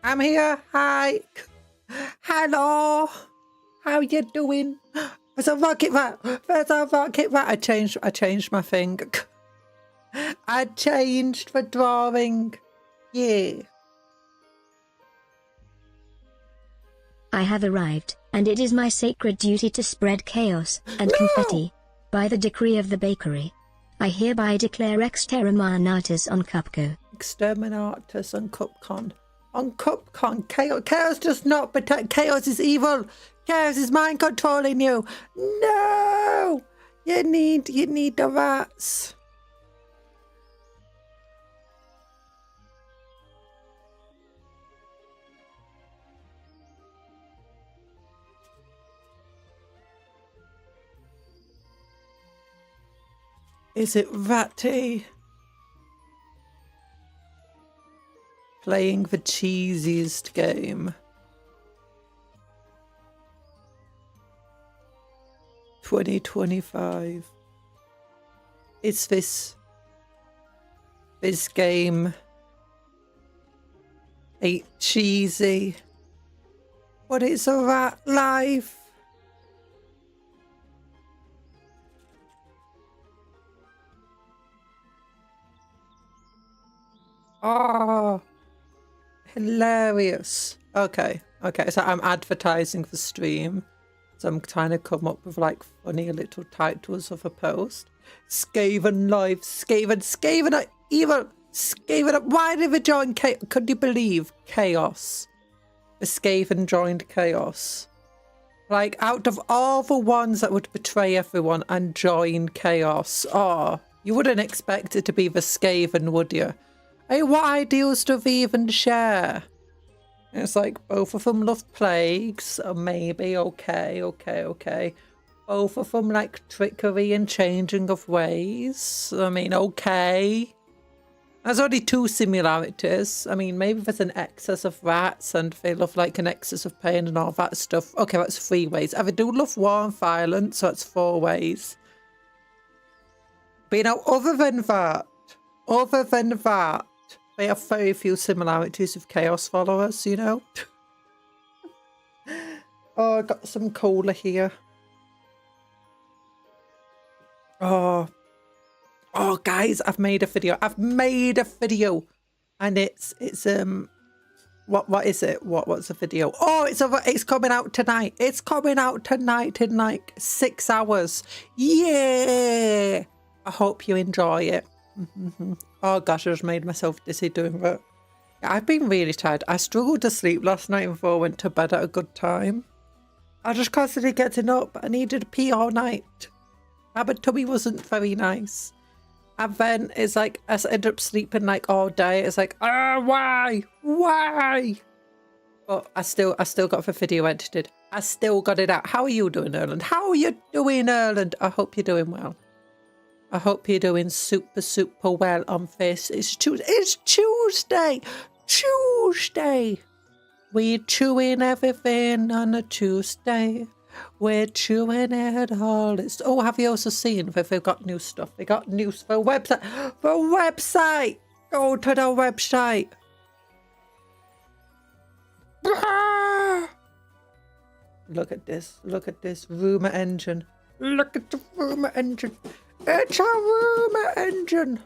I'm here. Hi. Hello. How you doing? There's a rocket rat. There's a rocket rat. I changed my thing. I changed the drawing. Yeah. I have arrived, and it is my sacred duty to spread chaos and confetti. By the decree of the bakery, I hereby declare exterminatus on Cupco. Exterminatus on Cupcon. On Cupcon. Chaos does not protect. Chaos is evil. Chaos is mind controlling you. No. You need the rats. Is it Ratty? Playing the cheesiest game. 2025. Is this game ain't cheesy, but it's a rat life. Oh, hilarious. Okay, so I'm advertising the stream. So I'm trying to come up with like funny little titles of a post. Skaven live, Skaven evil, Skaven. Why did they join chaos? Could you believe chaos? The Skaven joined chaos. Like out of all the ones that would betray everyone and join chaos, oh, you wouldn't expect it to be the Skaven, would you? Hey, what ideals do they even share? It's like both of them love plagues, or maybe okay. Both of them like trickery and changing of ways. I mean, okay. There's only two similarities. I mean, maybe there's an excess of rats and they love like an excess of pain and all that stuff. Okay, that's 3 ways. And they do love war and violence, so that's 4 ways. But you know, other than that, they have very few similarities with Chaos followers, you know? Oh, I got some cola here. Oh, guys, I've made a video. And it's what is it? What's the video? Oh, it's coming out tonight. It's coming out tonight in like 6 hours. Yeah. I hope you enjoy it. Oh gosh, I just made myself dizzy doing that. I've been really tired. I struggled to sleep last night before I went to bed at a good time. I just constantly getting up. I needed to pee all night. My tummy wasn't very nice. And then it's like, I ended up sleeping like all day. It's like, why? But I still got the video edited. I still got it out. How are you doing, Erland? I hope you're doing well. I hope you're doing super well on this. It's Tuesday. We're chewing everything on a Tuesday. We're chewing it all. Oh, have you also seen that they've got new stuff? They got news for website. Go to the website. Look at this. Rumor engine. Look at the rumor engine. It's a rumor engine.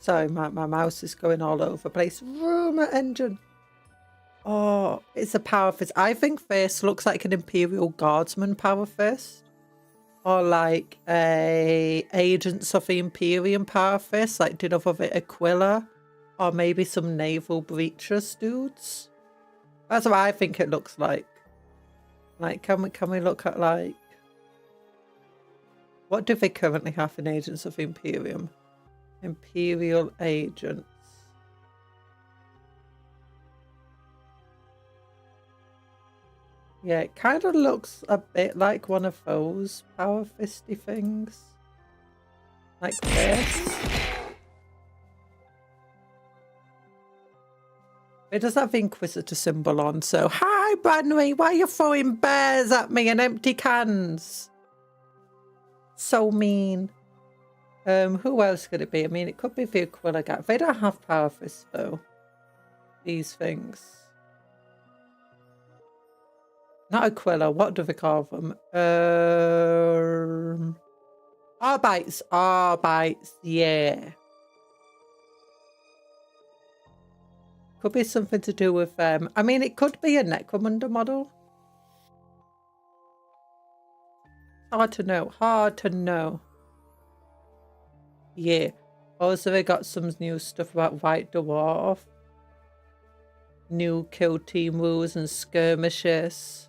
Sorry, my mouse is going all over the place. Rumor engine. Oh, it's a power fist. I think this looks like an Imperial Guardsman power fist. Or like a Agents of the Imperium power fist, like did off of it Aquila. Or maybe some Naval Breachers dudes. That's what I think it looks like. Like, can we look at like... What do they currently have in Agents of the Imperium? Imperial Agents. Yeah, it kind of looks a bit like one of those power fisty things. Like this. It does have the Inquisitor symbol on, so... Hi, Branwy! Why are you throwing bears at me and empty cans? So mean. Who else could it be? I mean, it could be the Aquila guy. They don't have power fists, though. these things. Not Aquila, what do they call them? Arbites, yeah. Could be something to do with them. I mean, it could be a Necromunda model. Hard to know, hard to know. Yeah. Also, they got some new stuff about White Dwarf. New kill team rules and skirmishes.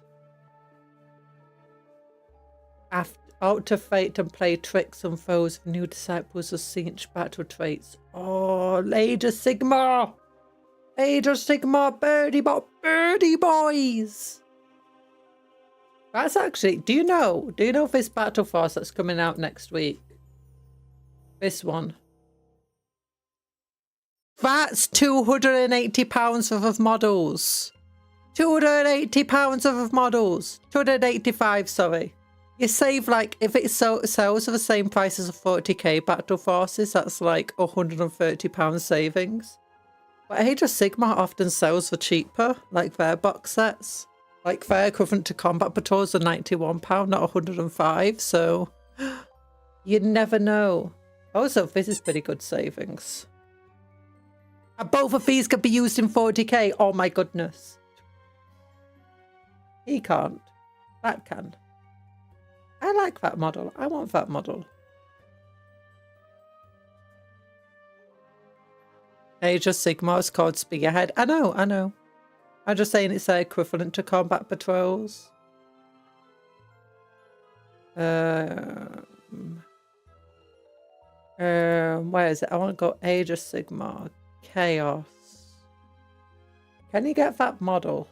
Out to fight and play tricks on foes of new disciples of Siege battle traits. Oh, Age of Sigmar! Age of Sigmar birdie boys! That's actually, do you know this battle force that's coming out next week? This one. That's £280 worth of models. £280 worth of models. 285, sorry. You save, like, if it sells for the same price as a 40k Battle Forces, that's like £130 savings. But Age of Sigmar often sells for cheaper, like their box sets. Like their equivalent to Combat Patrols are £91, not 105, so you never know. Also, this is pretty good savings. And both of these could be used in 40k. Oh my goodness. He can't. That can. I like that model. I want that model. Age of Sigmar is called Spearhead. I know. I'm just saying it's equivalent to Combat Patrols. Where is it? I want to go Age of Sigmar. Chaos. Can you get that model?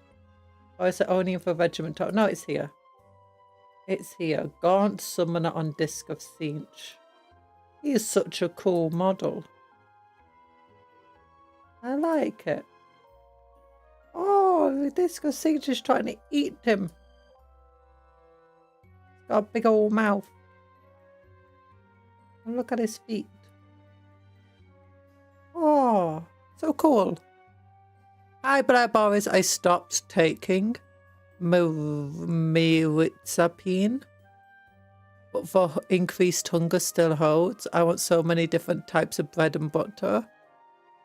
Or is it only for Regiment? No, it's here. It's here. Gaunt Summoner on Disc of Siege. He is such a cool model. I like it. Oh, the Disc of Siege is trying to eat him. He's got a big old mouth. And look at his feet. Oh, so cool. Hi, Boris. I stopped taking Mirizapine, but for increased hunger still holds. I want so many different types of bread and butter.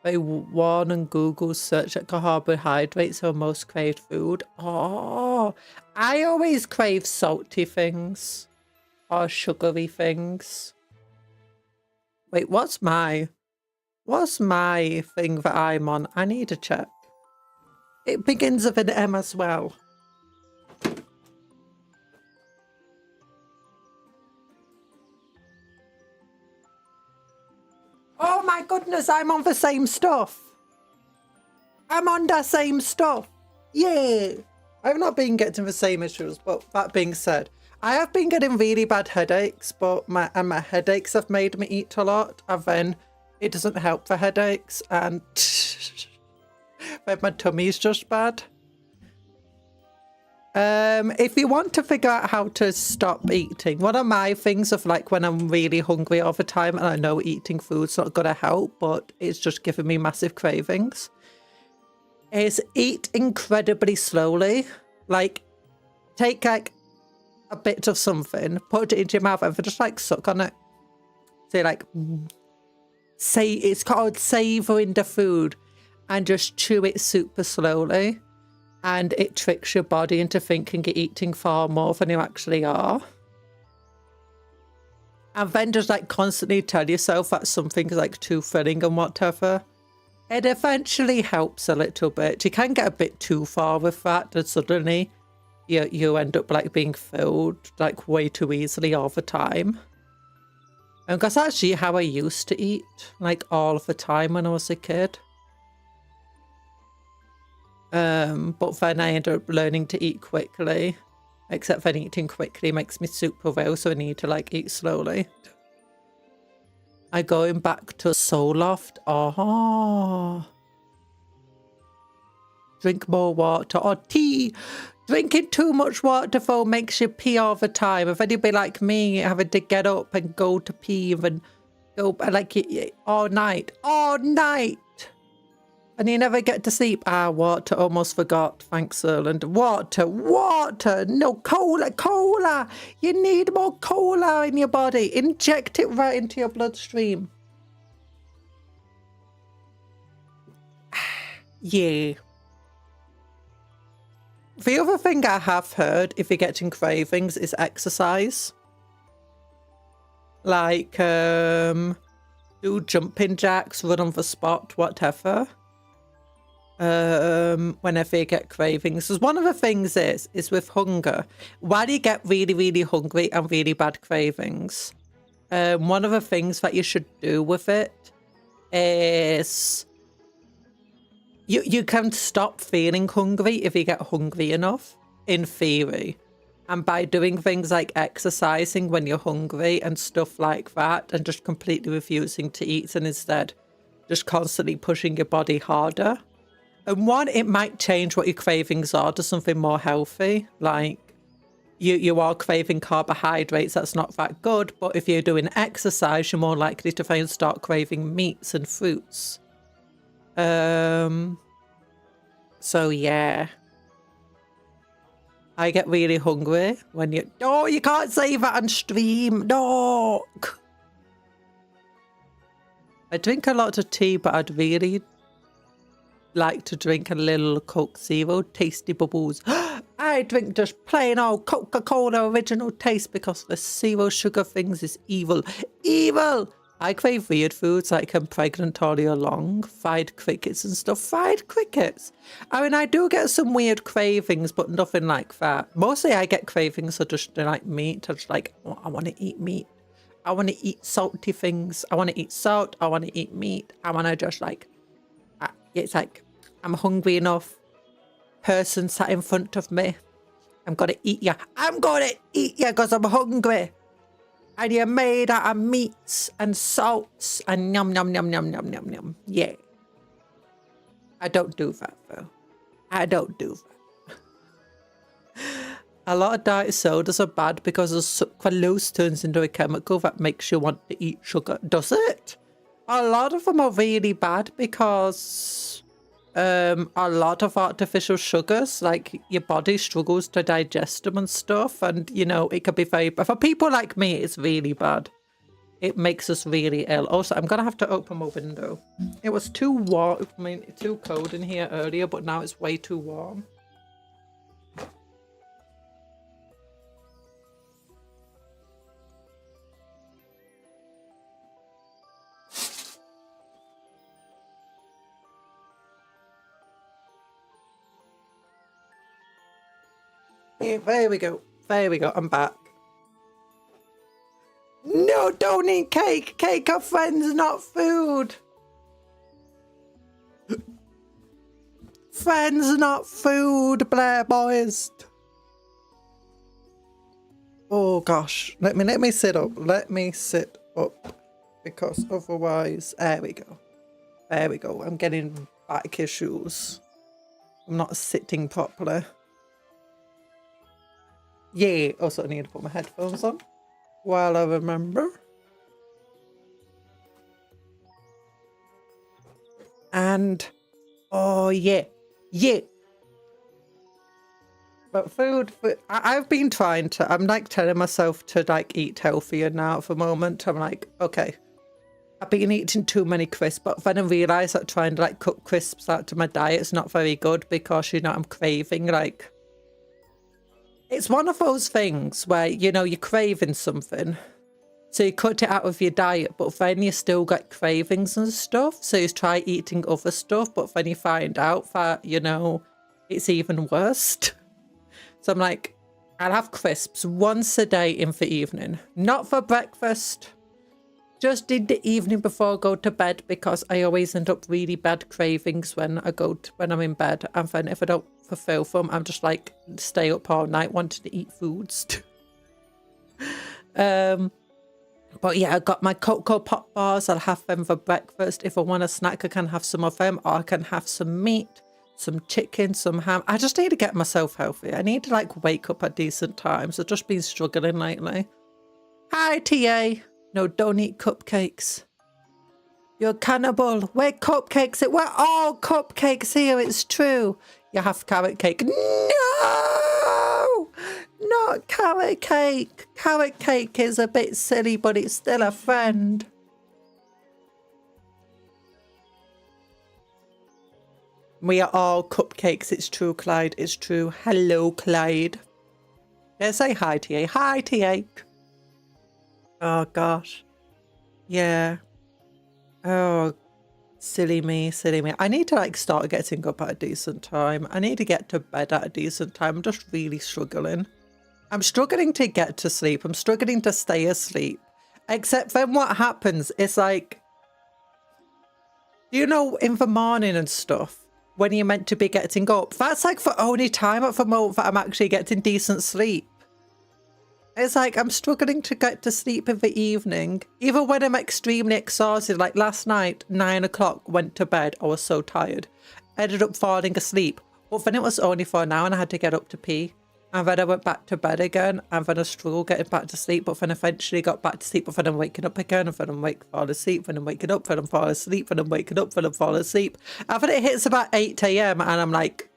I warn and Google search at carbohydrates for most craved food. Oh, I always crave salty things or sugary things. Wait, what's my thing that I'm on? I need to check. It begins with an M as well. Oh my goodness, I'm on the same stuff. I'm on the same stuff. Yeah. I've not been getting the same issues, but that being said, I have been getting really bad headaches, but my headaches have made me eat a lot, and then it doesn't help the headaches, and then my tummy's just bad. If you want to figure out how to stop eating, one of my things of like when I'm really hungry all the time and I know eating food's not gonna help, but it's just giving me massive cravings, is eat incredibly slowly. Like, take like a bit of something, put it into your mouth and just like suck on it. Say like, say it's called savouring the food, and just chew it super slowly. And it tricks your body into thinking you're eating far more than you actually are. And then just like constantly tell yourself that something's like too filling and whatever. It eventually helps a little bit. You can get a bit too far with that, and suddenly you end up like being filled like way too easily all the time. And that's actually how I used to eat, like all the time when I was a kid. But then I ended up learning to eat quickly, except then eating quickly makes me super well, so I need to like eat slowly. I'm going back to Soul Loft. Oh, drink more water or tea. Drinking too much water though makes you pee all the time. If anybody like me having to get up and go to pee and go like all night. And you never get to sleep. Ah, water. Almost forgot. Thanks, Erland. Water. Water. No, cola. Cola. You need more cola in your body. Inject it right into your bloodstream. Yeah. The other thing I have heard, if you're getting cravings, is exercise. Like, do jumping jacks, run on the spot, whatever. Whenever you get cravings. Because one of the things is with hunger, while you get really, really hungry and really bad cravings, one of the things that you should do with it is you can stop feeling hungry if you get hungry enough, in theory. And by doing things like exercising when you're hungry and stuff like that, and just completely refusing to eat and instead just constantly pushing your body harder. And one, it might change what your cravings are to something more healthy. Like, you are craving carbohydrates, that's not that good. But if you're doing exercise, you're more likely to start craving meats and fruits. So, yeah. I get really hungry when you... No, you can't say that on stream. No! I drink a lot of tea, but I'd really like to drink a little Coke Zero, tasty bubbles. I drink just plain old Coca-Cola original taste because the zero sugar things is evil. Evil! I crave weird foods like I'm pregnant all year long. Fried crickets and stuff. Fried crickets! I mean, I do get some weird cravings, but nothing like that. Mostly I get cravings for just like meat. I'm just like, oh, I want to eat meat. I want to eat salty things. I want to eat salt. I want to eat meat. I want to just like... It's like, I'm hungry enough. Person sat in front of me. I'm going to eat you. I'm going to eat you because I'm hungry. And you're made out of meats and salts and yum, yum, yum, yum, yum, yum, yum. Yeah. I don't do that, though. I don't do that. A lot of diet sodas are bad because the sucralose turns into a chemical that makes you want to eat sugar. Does it? A lot of them are really bad because a lot of artificial sugars, like your body struggles to digest them and stuff. And, you know, it could be very bad. For people like me, it's really bad. It makes us really ill. Also, I'm going to have to open my window. It was too warm, I mean, too cold in here earlier, but now it's way too warm. There we go. There we go. I'm back. No, don't eat cake. Cake are friends, not food. Friends, not food, Blair boys. Oh gosh. Let me sit up. Let me sit up. Because otherwise... There we go. There we go. I'm getting back issues. I'm not sitting properly. Yeah, also I need to put my headphones on while I remember. And, oh yeah, yeah. But food, I've been trying to, I'm like telling myself to like eat healthier now for the moment. I'm like, okay, I've been eating too many crisps, but then I realised that trying to like cut crisps out to my diet is not very good because, you know, I'm craving like... It's one of those things where, you know, you're craving something. So you cut it out of your diet, but then you still get cravings and stuff. So you try eating other stuff, but then you find out that, you know, it's even worse. So I'm like, I'll have crisps once a day in the evening. Not for breakfast. Just in the evening before I go to bed because I always end up really bad cravings when I'm in bed. And then if I don't fulfill them, I'm just like stay up all night wanting to eat foods. But yeah, I got my Cocoa Pop bars. I'll have them for breakfast. If I want a snack, I can have some of them, or I can have some meat, some chicken, some ham. I just need to get myself healthy. I need to like wake up at decent times. I've just been struggling lately. Hi, TA. No, don't eat cupcakes. You're a cannibal. We're cupcakes. We're all cupcakes here. It's true. You have carrot cake. No! Not carrot cake. Carrot cake is a bit silly, but it's still a friend. We are all cupcakes. It's true, Clyde. It's true. Hello, Clyde. Yeah, say hi, TA. Hi, TA. Oh, gosh. Yeah. Oh, silly me, silly me. I need to like start getting up at a decent time. I need to get to bed at a decent time. I'm just really struggling. I'm struggling to get to sleep. I'm struggling to stay asleep. Except then what happens is like, you know, in the morning and stuff, when you're meant to be getting up, that's like the only time at the moment that I'm actually getting decent sleep. It's like I'm struggling to get to sleep in the evening. Even when I'm extremely exhausted, like last night, 9 o'clock, went to bed. I was so tired. Ended up falling asleep. But then it was only for an hour and I had to get up to pee. And then I went back to bed again. And then I struggled getting back to sleep. But then eventually got back to sleep. But then I'm waking up again. And then I'm falling asleep. Then I'm waking up. Then I'm falling asleep. Then I'm waking up. Then I'm falling asleep. And then it hits about 8 a.m. And I'm like,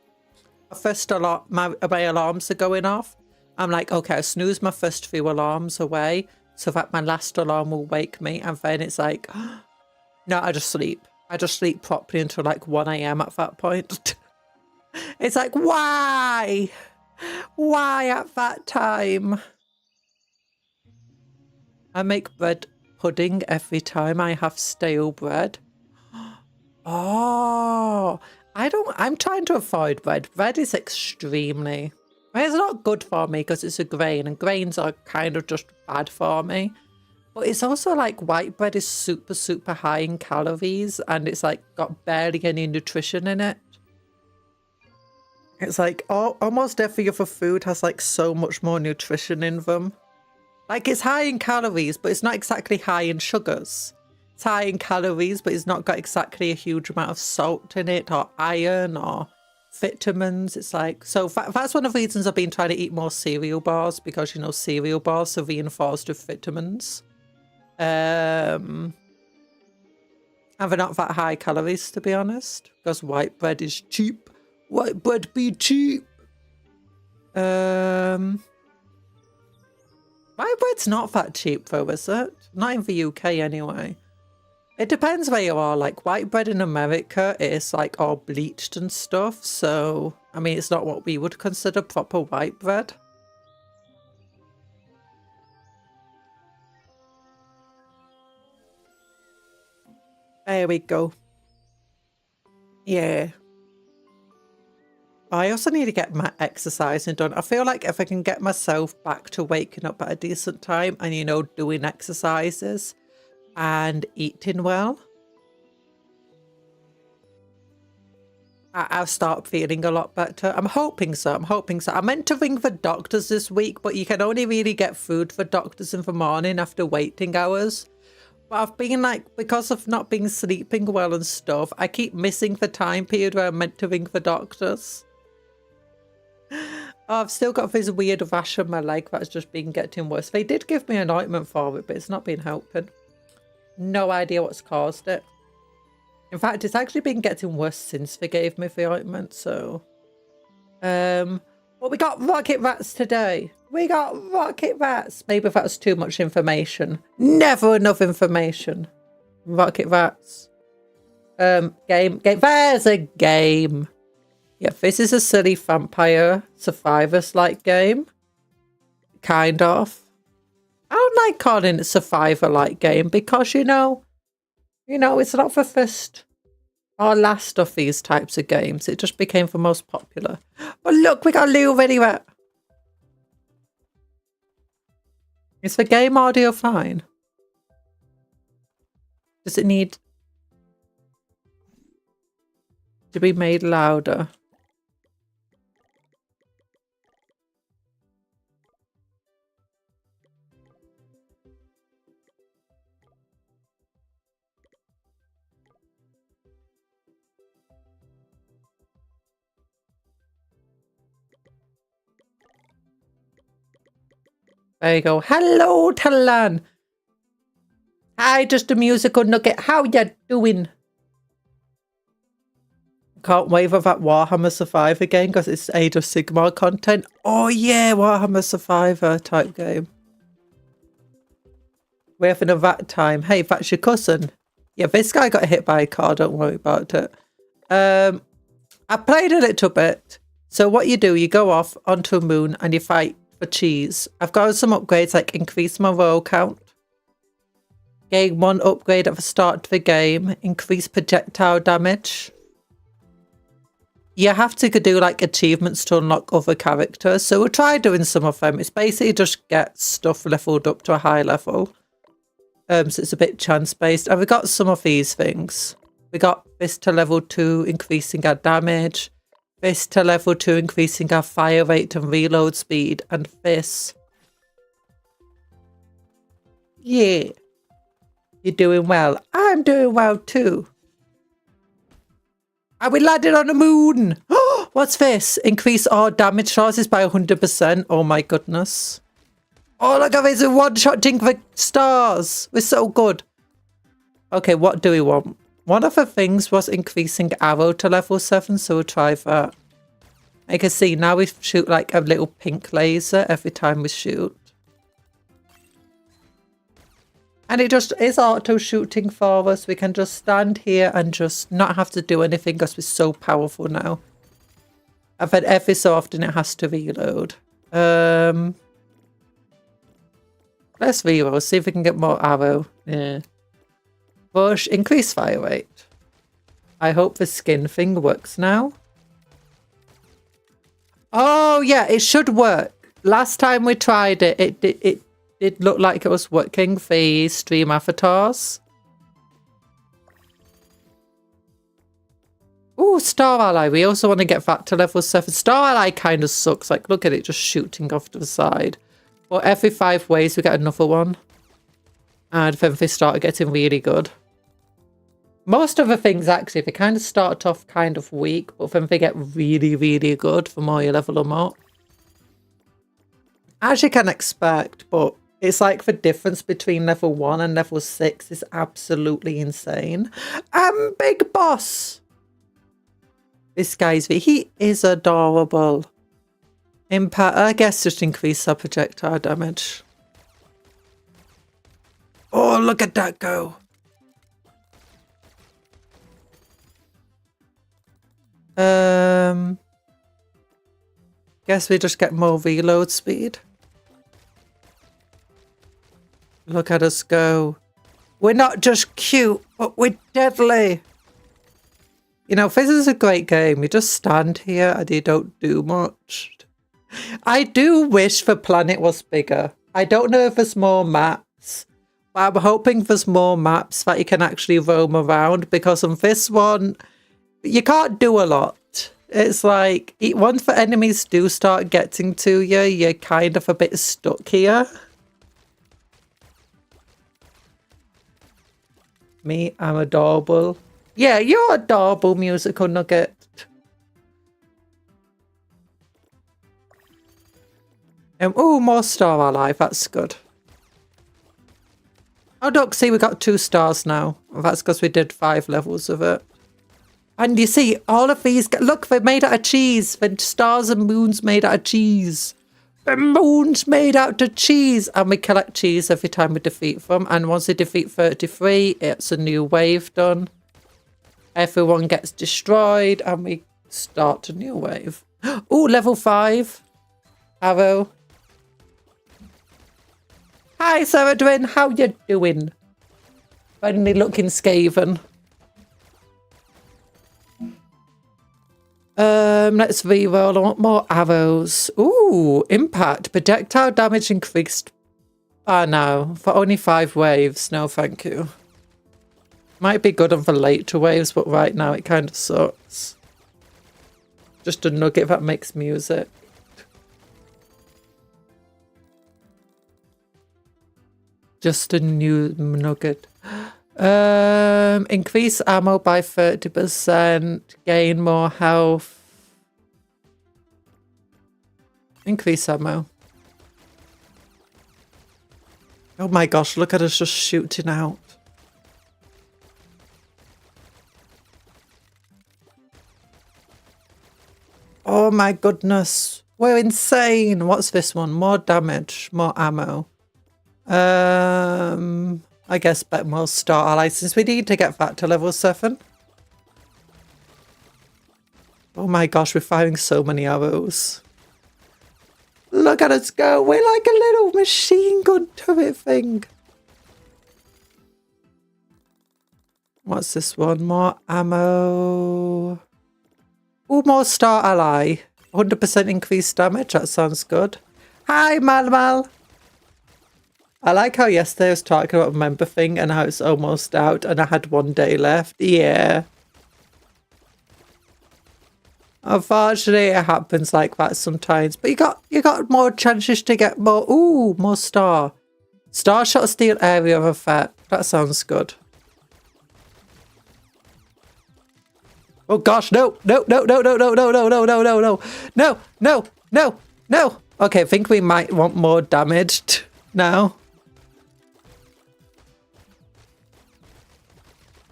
my alarms are going off. I'm like, okay, I'll snooze my first few alarms away so that my last alarm will wake me. And then it's like, no, I just sleep. I just sleep properly until like 1 a.m. at that point. It's like, why? Why at that time? I make bread pudding every time I have stale bread. Oh, I'm trying to avoid bread. Bread is extremely... It's not good for me because it's a grain and grains are kind of just bad for me. But it's also like white bread is super, super high in calories and it's like got barely any nutrition in it. It's like almost every other food has like so much more nutrition in them. Like it's high in calories, but it's not exactly high in sugars. It's high in calories, but it's not got exactly a huge amount of salt in it or iron or... vitamins. It's like, so that's one of the reasons I've been trying to eat more cereal bars, because you know cereal bars are reinforced with vitamins, and they're not that high calories, to be honest, because white bread is cheap. White bread be cheap. White bread's not that cheap though, is it? Not in the UK anyway. It depends where you are. Like white bread in America is like all bleached and stuff. So, I mean, it's not what we would consider proper white bread. There we go. Yeah. I also need to get my exercising done. I feel like if I can get myself back to waking up at a decent time and, you know, doing exercises and eating well, I'll start feeling a lot better. I'm hoping so. I'm hoping so. I meant to ring the doctors this week, but you can only really get food for doctors in the morning after waiting hours. But I've been like, because of not being sleeping well and stuff, I keep missing the time period where I'm meant to ring the doctors. Oh, I've still got this weird rash on my leg that's just been getting worse. They did give me an ointment for it, but it's not been helping. No idea what's caused it. In fact, it's actually been getting worse since they gave me the ointment, so... Well, we got rocket rats today. We got rocket rats. Maybe that's too much information. Never enough information. Rocket rats. Game. There's a game. Yeah, this is a silly vampire survivors-like game. Kind of. I don't like calling it survivor-like game because, you know, it's not the first or last of these types of games. It just became the most popular. But look, we got a little ready rat. Is the game audio fine? Does it need to be made louder? There you go. Hello, Talan. Hi, just a musical nugget. How you doing? Can't wait for that Warhammer Survivor game because it's Age of Sigmar content. Oh yeah, Warhammer Survivor type game. We're having a that time. Hey, that's your cousin. Yeah, this guy got hit by a car. Don't worry about it. I played a little bit. So what you do, you go off onto a moon and you fight for cheese. I've got some upgrades like increase my roll count. Gain 1 upgrade at the start of the game. Increase projectile damage. You have to do like achievements to unlock other characters. So we'll try doing some of them. It's basically just get stuff leveled up to a high level. So it's a bit chance based. And we got some of these things. We got this to level 2, increasing our damage. This to level 2, increasing our fire rate and reload speed. And this. Yeah. You're doing well. I'm doing well too. And we landed on the moon. What's this? Increase our damage chances by 100%. Oh my goodness. Oh, look at this. A one-shotting the stars. We're so good. Okay, what do we want? One of the things was increasing arrow to level 7, so we'll try that. You can see now we shoot like a little pink laser every time we shoot. And it just is auto shooting for us. We can just stand here and just not have to do anything because we're so powerful now. And then every so often it has to reload. Let's reload, see if we can get more arrow. Yeah. Push, increase fire rate. I hope the skin thing works now. Oh yeah, it should work. Last time we tried it, it looked like it was working for the stream avatars. Ooh, Star Ally. We also want to get that to level 7. Star Ally kind of sucks. Like, look at it just shooting off to the side. But every 5 waves, we get another one. And then they start getting really good. Most of the things, actually, they kind of start off kind of weak, but then they get really, really good the more you level them up. As you can expect, but it's like the difference between level 1 and level 6 is absolutely insane. Big Boss! This guy's he is adorable. Impact, I guess, just increase our projectile damage. Oh, look at that go. Guess we just get more reload speed. Look at us go. We're not just cute, but we're deadly. You know, this is a great game. You just stand here and you don't do much. I do wish the planet was bigger. I don't know if there's more maps, but I'm hoping there's more maps that you can actually roam around, because on this one, you can't do a lot. It's like, once the enemies do start getting to you, you're kind of a bit stuck here. Me, I'm adorable. Yeah, you're adorable, musical nugget. Oh, more Star Ally. That's good. Oh, look, see, we got 2 stars now. That's because we did 5 levels of it. And you see, all of these... Look, they're made out of cheese. The stars and moons made out of cheese. The moon's made out of cheese. And we collect cheese every time we defeat them. And once we defeat 33, it's a new wave done. Everyone gets destroyed. And we start a new wave. Oh, level 5. Arrow. Hi, Sarah Dwyn. How you doing? Finally looking Skaven. Let's reroll. I want more arrows. Ooh, impact. Projectile damage increased. Ah, no. For only 5 waves. No, thank you. Might be good on the later waves, but right now it kind of sucks. Just a nugget that makes music. Just a new nugget. Increase ammo by 30%. Gain more health. Increase ammo. Oh my gosh, look at us just shooting out. my goodness. We're insane. What's this one? More damage, more ammo. I guess bet more star allies since we need to get that to level 7. Oh my gosh, we're firing so many arrows. Look at us go. We're like a little machine gun turret thing. What's this one? More ammo. Oh, more star ally. 100% increased damage. That sounds good. Hi, Mal. I like how yesterday I was talking about a member thing and how it's almost out and I had 1 day left. Yeah. Unfortunately, it happens like that sometimes. But you got more chances to get more. Ooh, more star. Star shot steal area of effect. That sounds good. Oh gosh, no. No. Okay, I think we might want more damaged now.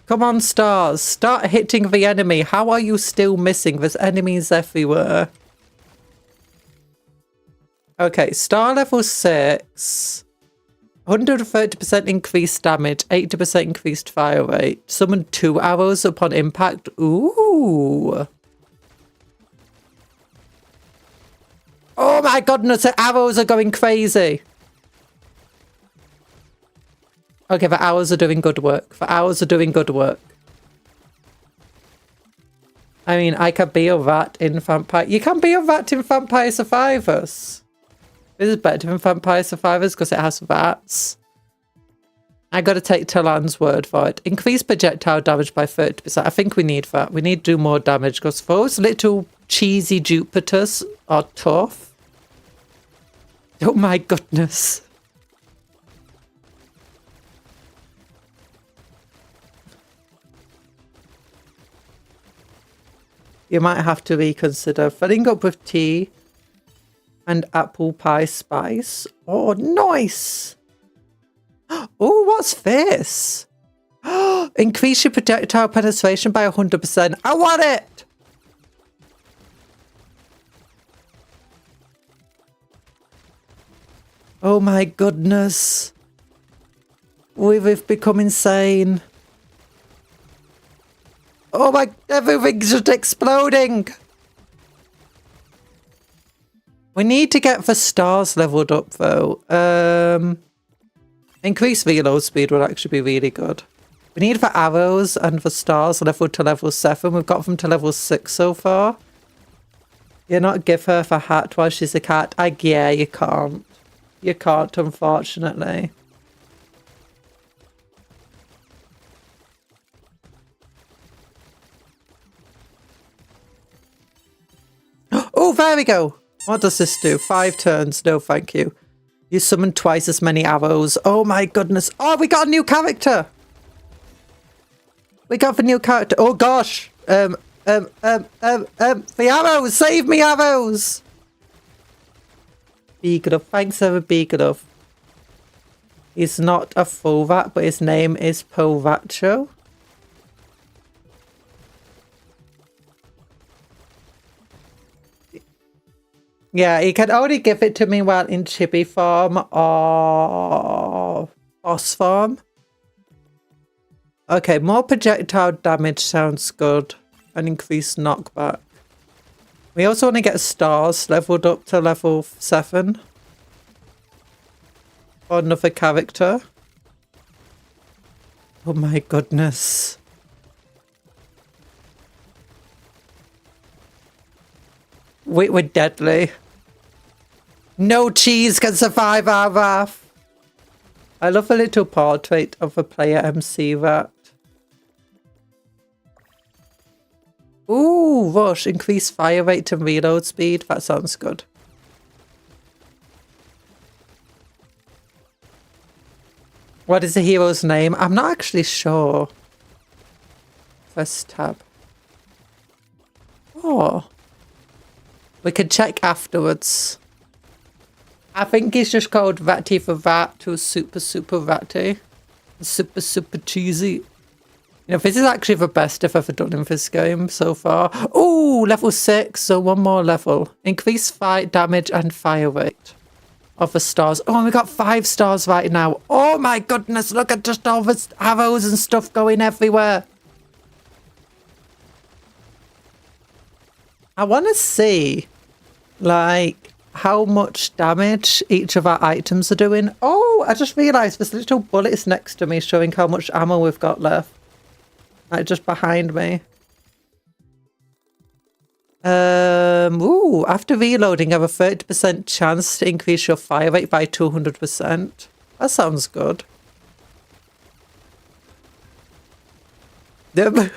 Come on, stars. Start hitting the enemy. How are you still missing? There's enemies everywhere. Okay, star level 6. 130% increased damage. 80% increased fire rate. Summon 2 arrows upon impact. Ooh. Oh my goodness, the arrows are going crazy. Okay, the arrows are doing good work. I mean, I could be a rat in Vampire. You can be a rat in Vampire Survivors. This is better than Vampire Survivors because it has rats. I gotta take Talan's word for it. Increase projectile damage by 30%. I think we need that. We need to do more damage because those little cheesy Jupiters are tough. Oh my goodness. You might have to reconsider filling up with tea and apple pie spice. Oh, nice. Oh, what's this? Increase your projectile penetration by 100%. I want it. Oh my goodness. We've become insane. Oh my, everything's just exploding. We need to get the stars leveled up though. Increase reload speed would actually be really good. We need the arrows and the stars leveled to level 7. We've got them to level 6 so far. You not give her the hat while she's a cat? Yeah, you can't. You can't, unfortunately. Oh, there we go. What does this do? 5 turns. No, thank you. You summoned twice as many arrows. Oh my goodness. Oh, we got a new character. We got the new character. Oh gosh. The arrows. Save me, arrows. Beaglove. Thanks, Sarah Beaglove. He's not a full rat, but his name is Povacho. Yeah, he can only give it to me while in Chibi form or boss form. Okay, more projectile damage sounds good. And increased knockback. We also want to get stars leveled up to level 7. For another character. Oh my goodness. We're deadly. No cheese can survive our wrath. I love a little portrait of a player MC rat. Ooh, rush. Increase fire rate and reload speed. That sounds good. What is the hero's name? I'm not actually sure. First tab. Oh. We can check afterwards. I think he's just called Ratty for Rat, who's super ratty. Super cheesy. You know, this is actually the best I've ever done in this game so far. Oh, level 6, so one more level. Increase fight damage and fire rate of the stars. Oh, we got 5 stars right now. Oh my goodness, look at just all the arrows and stuff going everywhere. I want to see, like, how much damage each of our items are doing. Oh, I just realised there's little bullets next to me showing how much ammo we've got left. Like, just behind me. Ooh, after reloading, you have a 30% chance to increase your fire rate by 200%. That sounds good. The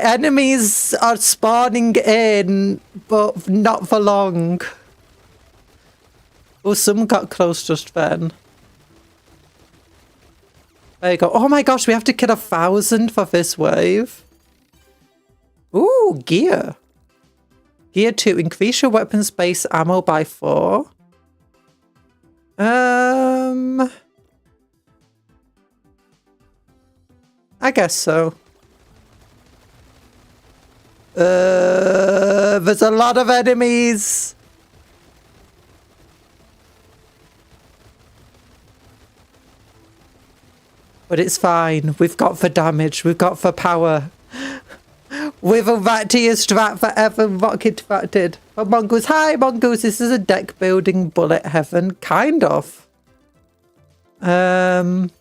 enemies are spawning in, but not for long. Oh, some got close just then. There you go. Oh my gosh, we have to kill 1,000 for this wave. Ooh, gear. Gear 2, increase your weapon's base ammo by 4. I guess so. There's a lot of enemies. But it's fine. We've got the damage. We've got the power. We've a back to your strat forever. Rocket did. Oh, Mongoose. Hi, Mongoose. This is a deck building bullet heaven. Kind of. Like,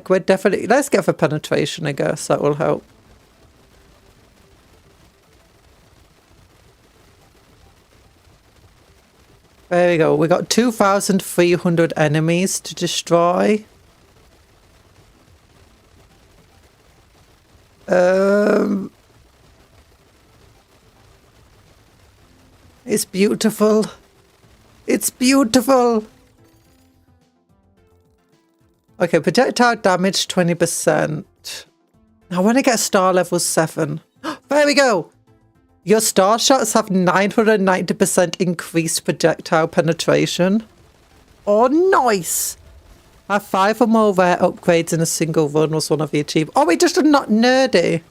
we're definitely... Let's get for penetration, I guess. That will help. There we go. We got 2,300 enemies to destroy. It's beautiful. It's beautiful. Okay, projectile damage 20%. I want to get star level 7. There we go. Your star shots have 990% increased projectile penetration. Oh, nice. Have 5 or more rare upgrades in a single run was one of the achievements. Oh, we just are not nerdy.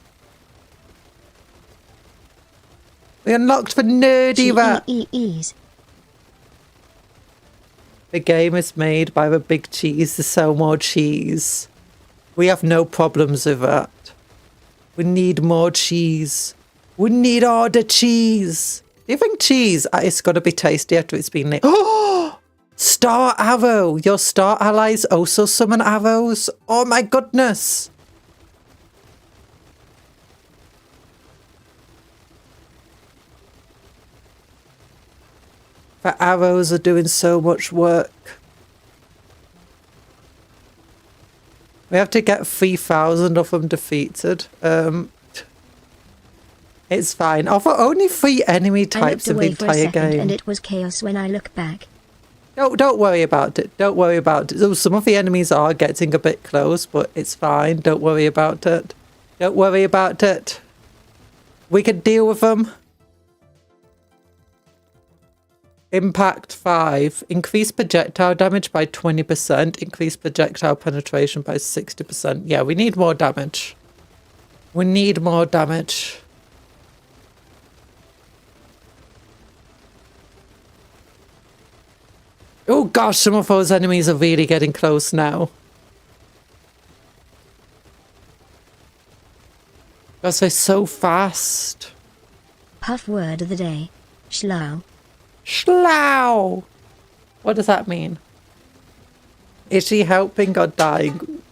We unlocked the nerdy rat. The game is made by the big cheese to sell more cheese. We have no problems with that. We need more cheese. We need all the cheese. Do you think cheese is going to be tasty after it's been lit? Oh! Star arrow. Your star allies also summon arrows. Oh my goodness. The arrows are doing so much work. We have to get 3,000 of them defeated. It's fine. Oh, for only 3 enemy types in the entire game. And it was chaos when I look back. Don't worry about it. Don't worry about it. Oh, some of the enemies are getting a bit close, but it's fine. Don't worry about it. Don't worry about it. We can deal with them. Impact 5. Increase projectile damage by 20%. Increase projectile penetration by 60%. Yeah, we need more damage. We need more damage. Oh gosh, some of those enemies are really getting close now. Because they're so fast. Puff word of the day. Schlau. Schlau! What does that mean? Is she helping or dying?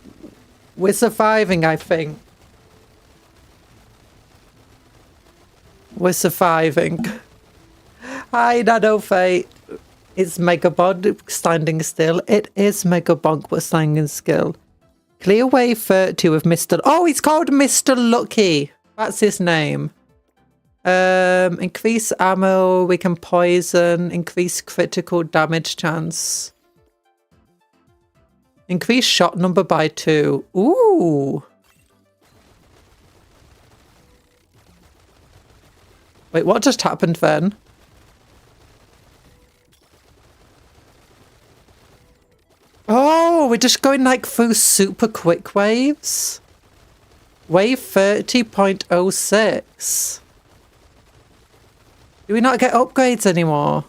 We're surviving, I think. We're surviving. Hi, Nano Fate. It's Megabond standing still. It is Megabonk but standing still. Clear wave 30 with Mr. Oh, he's called Mr. Lucky. That's his name. Increase ammo. We can poison. Increase critical damage chance. Increase shot number by 2. Ooh. Wait, what just happened then? Oh, Oh, we're just going like through super quick waves. Wave 30.06. Do we not get upgrades anymore?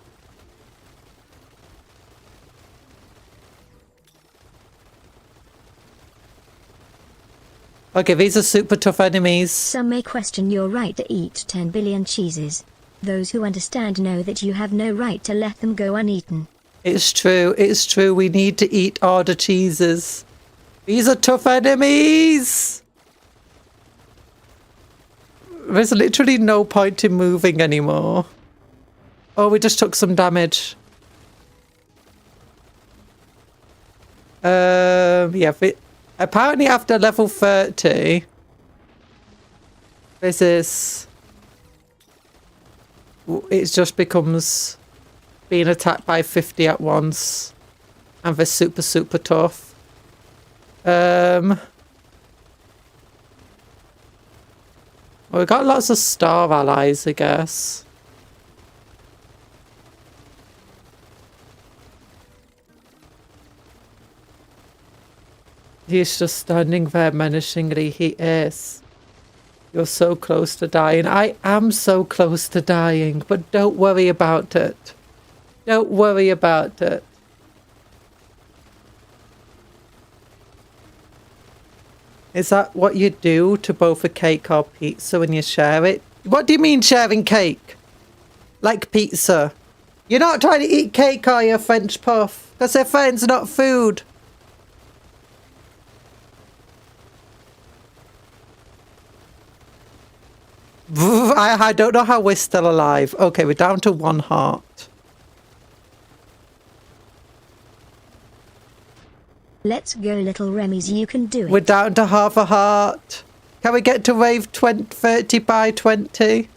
Okay, these are super tough enemies. Some may question your right to eat 10 billion cheeses. Those who understand know that you have no right to let them go uneaten. It's true, it's true. We need to eat all the cheeses. These are tough enemies! There's literally no point in moving anymore. Oh, we just took some damage. Yeah, apparently after level 30, this is... It just becomes being attacked by 50 at once. And they're super, super tough. Well, we got lots of star allies, I guess. He's just standing there menacingly. He is. You're so close to dying. I am so close to dying, but don't worry about it. Don't worry about it. Is that what you do to both a cake or pizza when you share it? What do you mean sharing cake? Like pizza? You're not trying to eat cake, are you, French puff? Because they're friends, not food. I don't know how we're still alive. Okay, we're down to 1 heart. Let's go, little Remy's, you can do it. We're down to half a heart. Can we get to wave 30 by 20?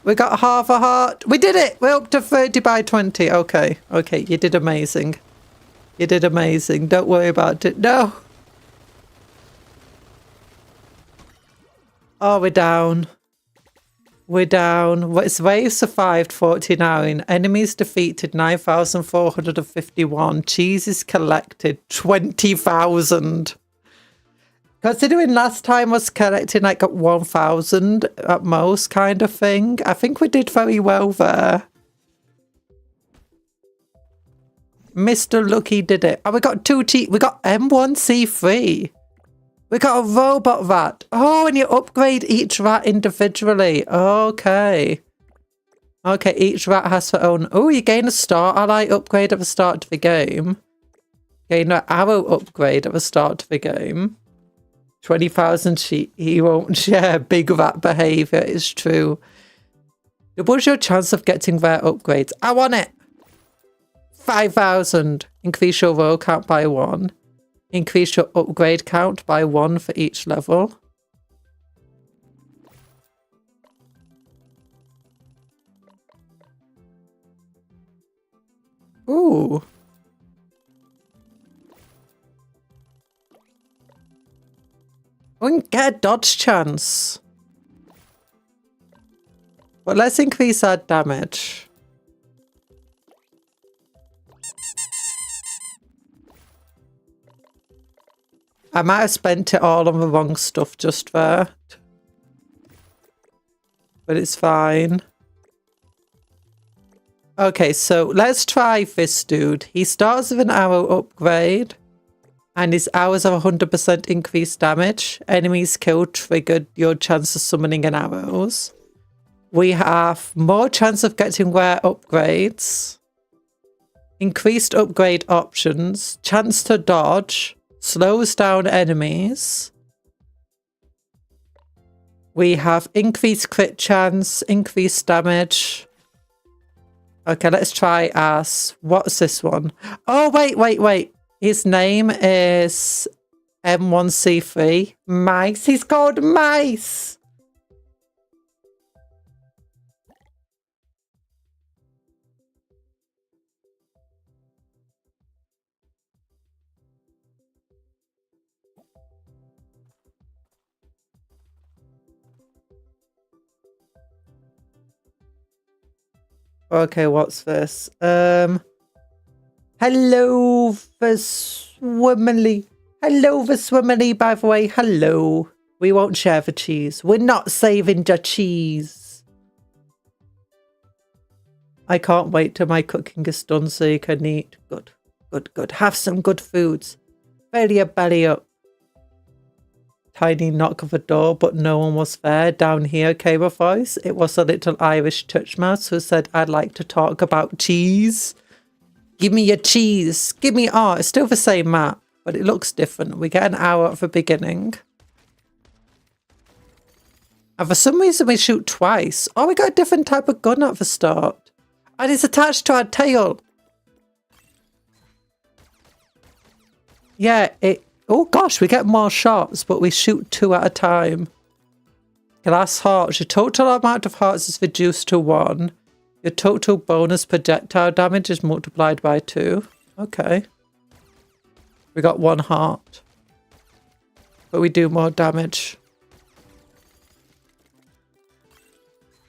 We got half a heart. We did it! We're up to 30 by 20. Okay, okay, you did amazing. You did amazing. Don't worry about it. No! Oh, we're down. We're down. It's wave survived 49. Enemies defeated 9,451. Cheeses collected 20,000. Considering last time was collecting like at 1,000 at most kind of thing. I think we did very well there. Mr. Lucky did it. Oh, we got 2 we got M1C3. We got a robot rat. Oh, and you upgrade each rat individually. Okay. Okay, each rat has their own. Oh, you gain a star ally upgrade at the start of the game. Gain an arrow upgrade at the start of the game. 20,000 he won't share. Big rat behavior is true. Doubles your chance of getting their upgrades. I want it. 5,000. Increase your roll count by 1. Increase your upgrade count by 1 for each level. Ooh. We can get a dodge chance. But let's increase our damage. I might have spent it all on the wrong stuff just there. But it's fine. Okay, so let's try this dude. He starts with an arrow upgrade. And his arrows have 100% increased damage. Enemies killed triggered your chance of summoning an arrows. We have more chance of getting rare upgrades. Increased upgrade options. Chance to dodge. Slows down enemies. We have increased crit chance, increased damage. Okay, let's try as... What's this one? Oh, wait. His name is M1C3. Mice. He's called Mice. Okay, what's this? Hello, Verswimmerly. Hello, Verswimmerly, by the way. Hello. We won't share the cheese. We're not saving the cheese. I can't wait till my cooking is done so you can eat. Good, good, good. Have some good foods. Fill your belly up. Tiny knock of a door, but no one was there. Down here came a voice. It was a little Irish church mouse who said, I'd like to talk about cheese. Give me your cheese. Give me art. It's still the same map, but it looks different. We get an hour at the beginning. And for some reason we shoot twice. Oh, we got a different type of gun at the start. And it's attached to our tail. Yeah, oh gosh, we get more shots, but we shoot 2 at a time. Glass hearts. Your total amount of hearts is reduced to 1. Your total bonus projectile damage is multiplied by 2. Okay. We got 1 heart. But we do more damage.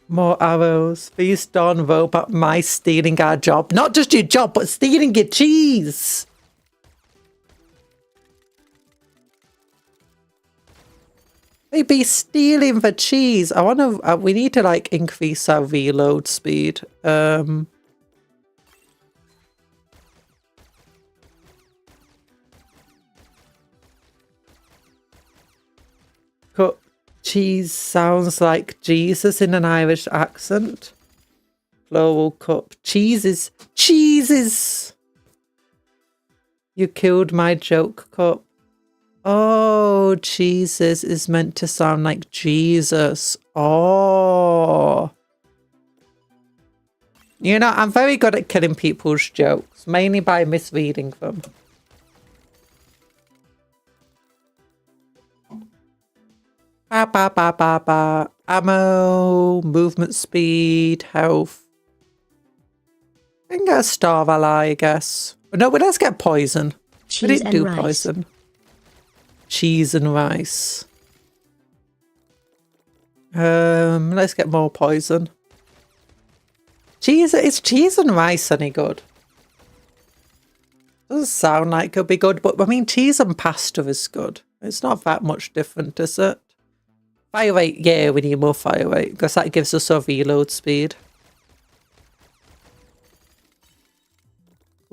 More arrows. Please don't robot mice stealing our job. Not just your job, but stealing your cheese. They be stealing the cheese. I want to. We need to like increase our reload speed. Cut cheese sounds like Jesus in an Irish accent. Floral cup. Cheeses. Cheeses. You killed my joke cup. Oh, Jesus is meant to sound like Jesus. Oh. You know, I'm very good at killing people's jokes, mainly by misreading them. Ba ba ba ba ba. Ammo, movement speed, health. I can get a star ally, I guess. But no, but let's get poison. Cheese We didn't and do rice. poison. Cheese and rice. Let's get more poison. Cheese, is cheese and rice any good? Doesn't sound like it could be good, but I mean, cheese and pasta is good. It's not that much different, is it? Fire rate, yeah, we need more fire rate because that gives us a reload speed.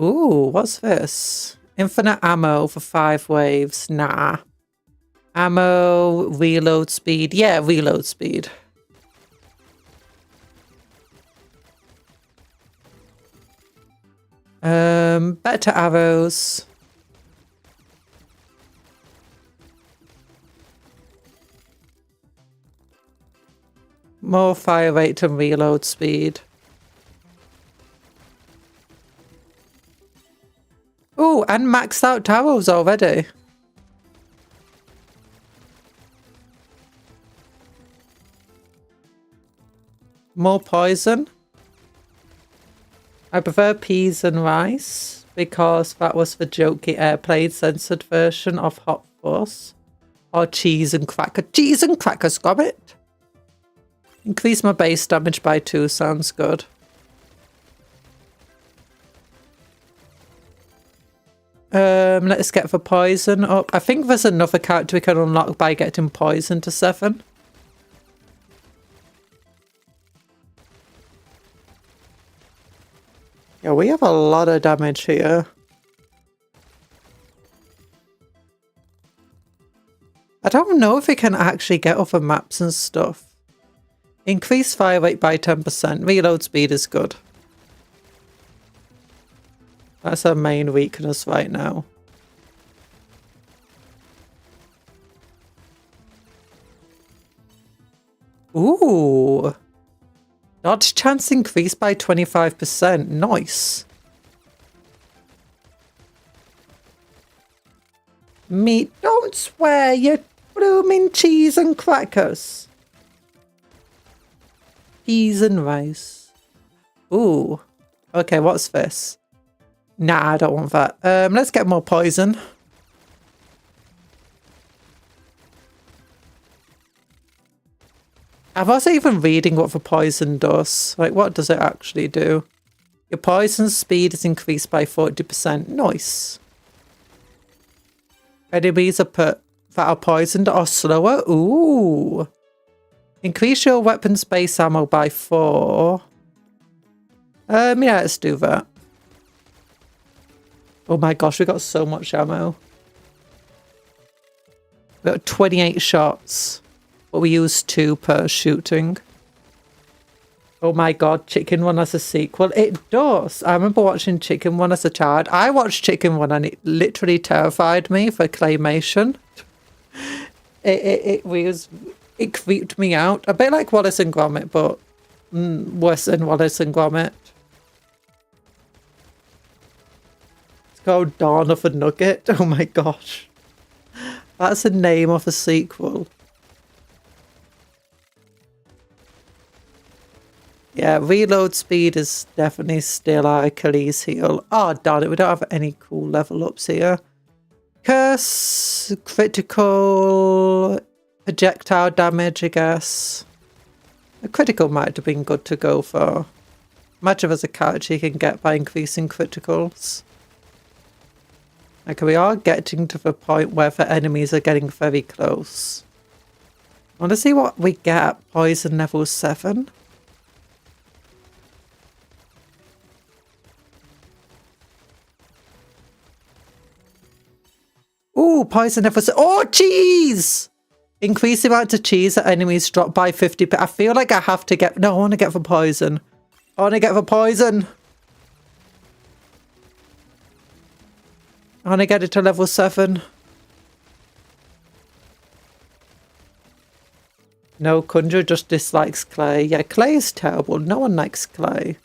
Ooh, what's this? Infinite ammo for 5 waves. Nah. Ammo, reload speed. Yeah, reload speed. Better arrows. More fire rate and reload speed. Oh, and maxed out arrows already. More poison. I prefer peas and rice because that was the jokey airplane censored version of Hot Fuzz. Or cheese and cracker. Cheese and crackers, got it. Increase my base damage by 2 sounds good. Let's get the poison up. I think there's another character we can unlock by getting poison to 7. Yeah, we have a lot of damage here. I don't know if we can actually get other maps and stuff. Increase fire rate by 10%. Reload speed is good. That's our main weakness right now. Ooh. Dodge chance increased by 25%. Nice. Meat, don't swear, you blooming cheese and crackers. Peas and rice. Ooh. Okay, what's this? Nah, I don't want that. Let's get more poison. I wasn't even reading what the poison does. Like, what does it actually do? Your poison speed is increased by 40%. Nice. Enemies that are poisoned are slower. Ooh. Increase your weapon space ammo by 4. Yeah, let's do that. Oh my gosh, we got so much ammo. We got 28 shots, but we used 2 per shooting. Oh my god, Chicken Run as a sequel. It does. I remember watching Chicken Run as a child. I watched Chicken Run and it literally terrified me for claymation. It creeped me out. A bit like Wallace and Gromit, but worse than Wallace and Gromit. It's called Dawn of a Nugget. Oh my gosh. That's the name of a sequel. Yeah, reload speed is definitely still our Achilles heel. Oh, darn it, we don't have any cool level ups here. Curse, critical, projectile damage, I guess. A critical might have been good to go for. Much of as a character you can get by increasing criticals. Okay, we are getting to the point where the enemies are getting very close. I want to see what we get at poison level 7. Ooh, poison level 7. Oh, cheese! Increase the amount of cheese that enemies drop by 50. I feel like I have to get... No, I want to get the poison. I want to get the poison. I want to get it to level 7. No, Conjuror just dislikes clay. Yeah, clay is terrible. No one likes clay.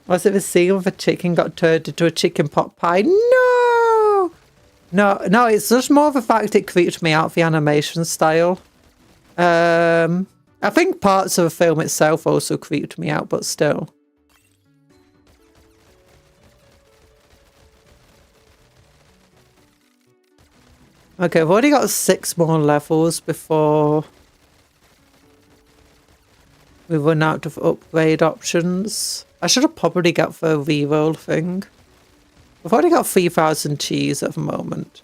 Was it the scene where the chicken got turned into a chicken pot pie? No! No, it's just more the fact it creeped me out, the animation style. I think parts of the film itself also creeped me out, but still. Okay, I've already got 6 more levels before we run out of upgrade options. I should have probably got the reroll thing. I've already got 3,000 cheese at the moment.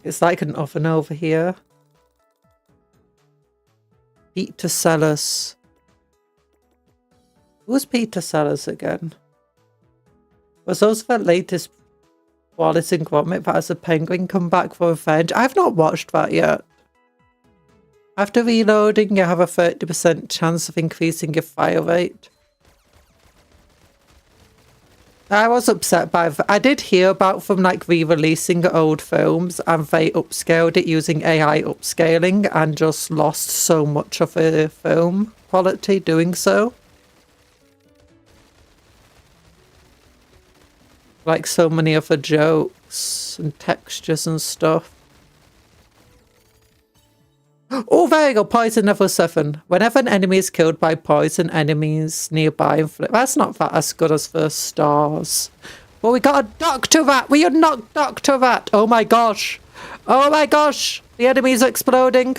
It's like an oven over here. Peter Sellers. Who's Peter Sellers again? Was also the latest Wallace and Gromit that has a penguin come back for revenge? I've not watched that yet. After reloading, you have a 30% chance of increasing your fire rate. I was upset by that. I did hear about them like re-releasing old films and they upscaled it using AI upscaling and just lost so much of the film quality doing so. Like so many of the jokes and textures and stuff. Oh, there you go. Poison level 7. Whenever an enemy is killed by poison, enemies nearby inflict. That's not that as good as the stars. Well, we got a Dr. Rat. We unlocked Dr. Rat. Oh my gosh. Oh my gosh. The enemies are exploding.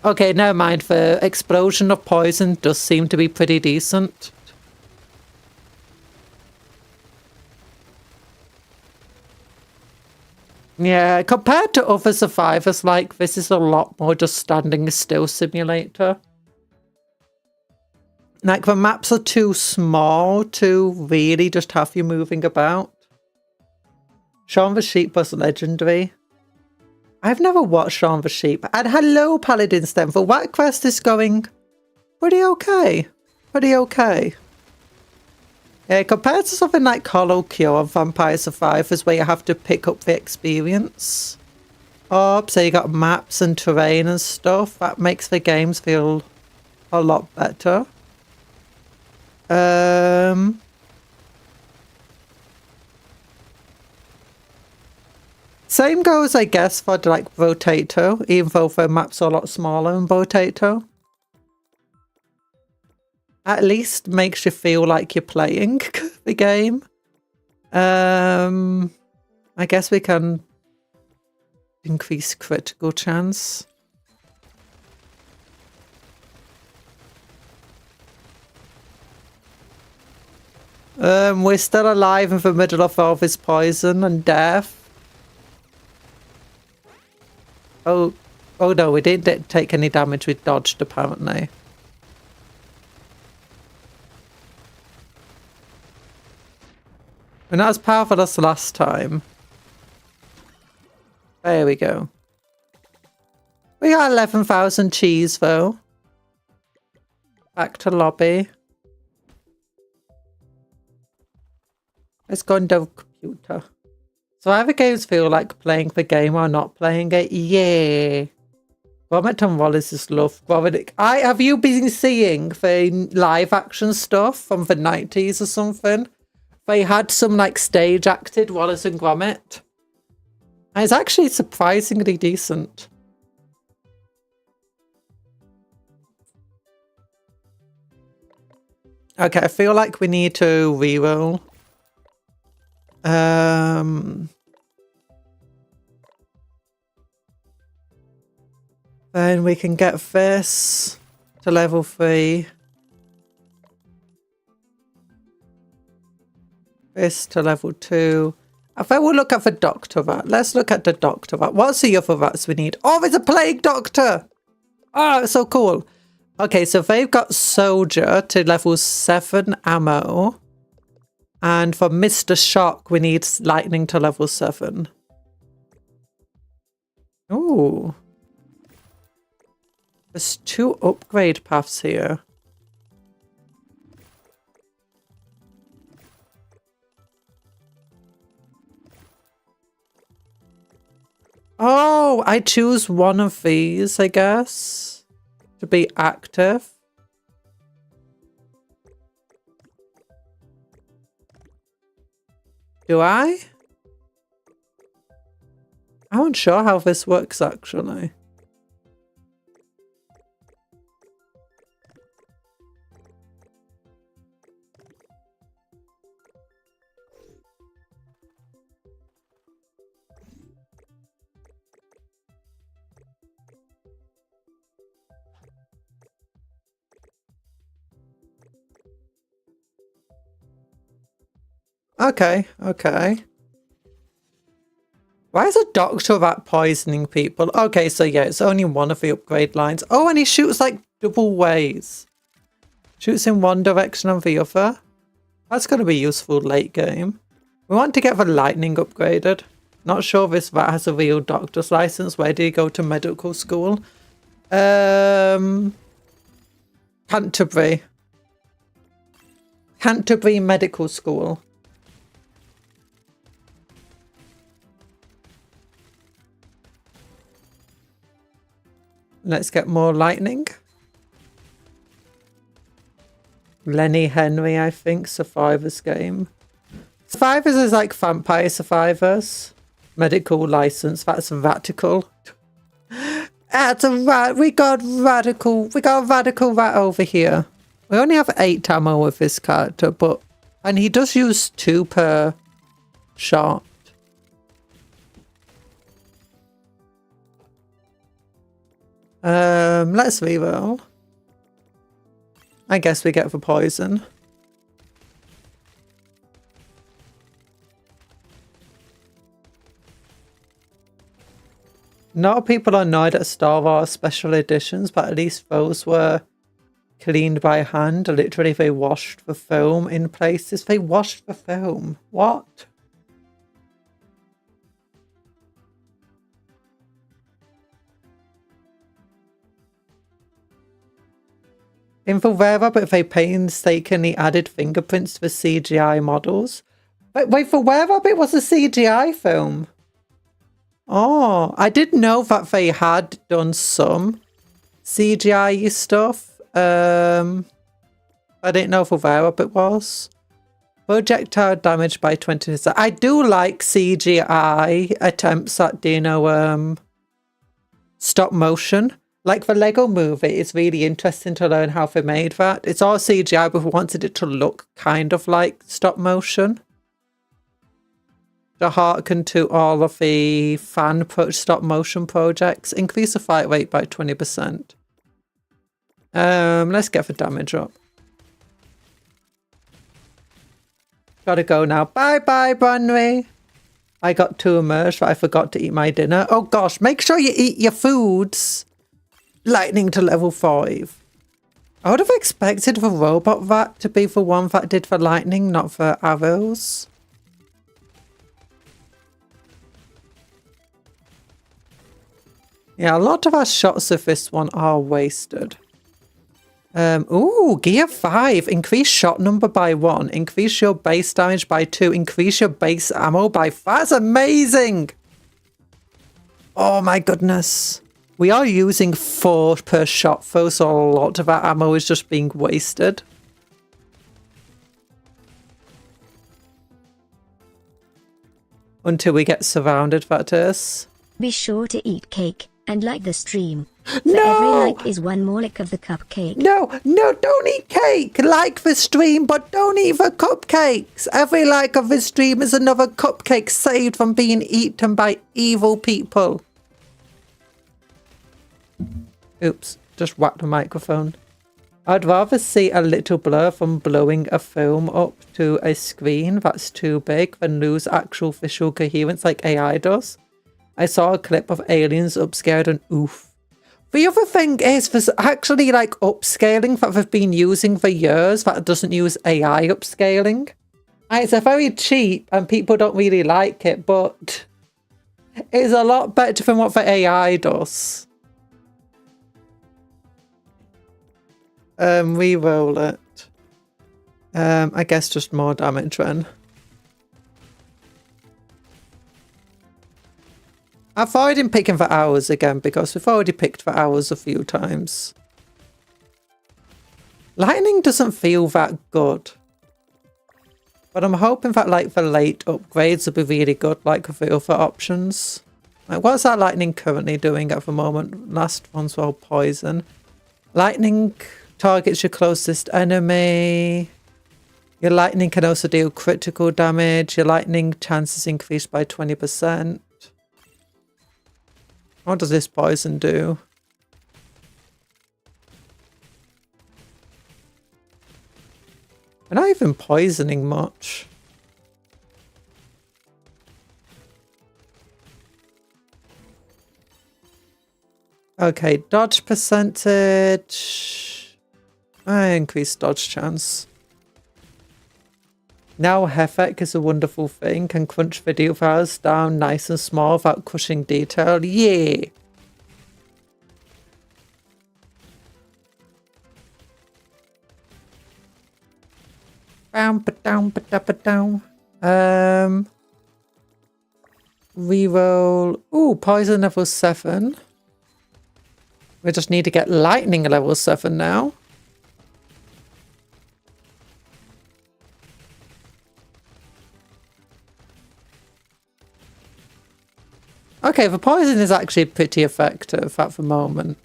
Okay, never mind. The explosion of poison does seem to be pretty decent. Yeah, compared to other survivors, like, this is a lot more just standing still simulator. Like, the maps are too small to really just have you moving about. Shaun the Sheep was legendary. I've never watched Shaun the Sheep. And hello, Paladin Stem. The Whack Quest is going pretty okay. Pretty okay. Yeah, compared to something like Hollow Cure and Vampire Survivors where you have to pick up the experience. Oh, so you got maps and terrain and stuff. That makes the games feel a lot better. Same goes, I guess, for like Potato, even though the maps are a lot smaller in Potato. At least makes you feel like you're playing the game. I guess we can increase critical chance. We're still alive in the middle of all this poison and death. Oh no, we didn't take any damage. We dodged apparently. We're not as powerful as last time. There we go. We got 11,000 cheese though. Back to lobby. Let's go into the computer. So either games feel like playing the game or not playing it. Yeah. Gromit and Wallace's love. Have you been seeing the live action stuff from the 90s or something? They had some like stage acted Wallace and Gromit. And it's actually surprisingly decent. Okay, I feel like we need to reroll. Then we can get this to level 3. This to level 2. I think we'll look at the doctor rat. Let's look at the doctor rat. What's the other rats we need? Oh, there's a plague doctor! Oh, it's so cool. Okay, so they've got soldier to level 7 ammo. And for Mr. Shock, we need lightning to level 7. Ooh. There's 2 upgrade paths here. Oh, I choose one of these, I guess, to be active. Do I? I'm not sure how this works, actually. Okay, okay. Why is a doctor rat poisoning people? Okay, so yeah, it's only one of the upgrade lines. Oh, and he shoots like double ways. Shoots in one direction and the other. That's going to be useful late game. We want to get the lightning upgraded. Not sure this rat has a real doctor's license. Where do you go to medical school? Canterbury. Canterbury Medical School. Let's get more lightning. Lenny Henry, I think, Survivors game. Survivors is like Vampire Survivors. Medical license, that's radical. That's a rat. We got radical. We got a radical rat over here. We only have 8 ammo with this character, but... And he does use 2 per shot. Let's reroll. I guess we get the poison. A lot of people are annoyed at Star Wars special editions, but at least those were cleaned by hand. Literally, they washed the film in places. They washed the film. What? In the Were-Rabbit, they painstakingly added fingerprints to the CGI models. Wait, the Were-Rabbit was a CGI film? Oh, I didn't know that they had done some CGI stuff. I didn't know if the Were-Rabbit was. Projectile damage by 20%. I do like CGI attempts at, stop motion. Like the Lego movie, it's really interesting to learn how they made that. It's all CGI, but we wanted it to look kind of like stop motion. To hearken to all of the stop motion projects. Increase the fight rate by 20%. Let's get the damage up. Gotta go now. Bye-bye, Bronwyn. I got too immersed, but I forgot to eat my dinner. Oh gosh, make sure you eat your foods. Lightning to level 5. I would have expected the robot rat to be the one that did for lightning, not for arrows. Yeah, a lot of our shots of this one are wasted. Ooh, gear 5. Increase shot number by 1. Increase your base damage by 2. Increase your base ammo by 5. That's amazing! Oh my goodness. We are using 4 per shot though, so a lot of our ammo is just being wasted. Until we get surrounded, that is. Be sure to eat cake and like the stream. For No! every like is one more lick of the cupcake. No, don't eat cake. Like the stream, but don't eat the cupcakes. Every like of the stream is another cupcake saved from being eaten by evil people. Oops, just whacked the microphone. I'd rather see a little blur from blowing a film up to a screen that's too big than lose actual visual coherence like AI does. I saw a clip of aliens upscared and oof. The other thing is there's actually like upscaling that they've been using for years that doesn't use AI upscaling. And it's a very cheap and people don't really like it, but it's a lot better than what the AI does. Re-roll it. I guess just more damage then. I've avoided picking for hours again because we've already picked for hours a few times. Lightning doesn't feel that good. But I'm hoping that like the late upgrades will be really good like the other options. Like what's that lightning currently doing at the moment? Last one's well poison. Lightning targets your closest enemy. Your lightning can also deal critical damage. Your lightning chances increased by 20%. What does this poison do? We're not even poisoning much. Okay, dodge percentage. I increased dodge chance. Now Hefek is a wonderful thing. Can crunch video files down nice and small without crushing detail. Yeah. Down. Reroll. Ooh, poison level 7. We just need to get lightning level 7 now. Okay, the poison is actually pretty effective at the moment.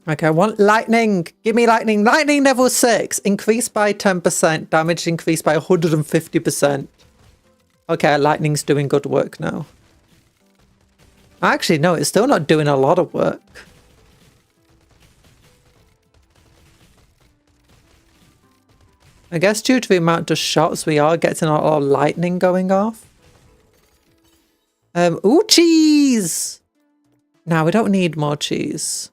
Okay, I want lightning. Give me lightning. Lightning level 6. Increased by 10%. Damage increased by 150%. Okay, lightning's doing good work now. Actually, no, it's still not doing a lot of work. I guess due to the amount of shots we are getting a lot of lightning going off. Ooh, cheese! Now we don't need more cheese.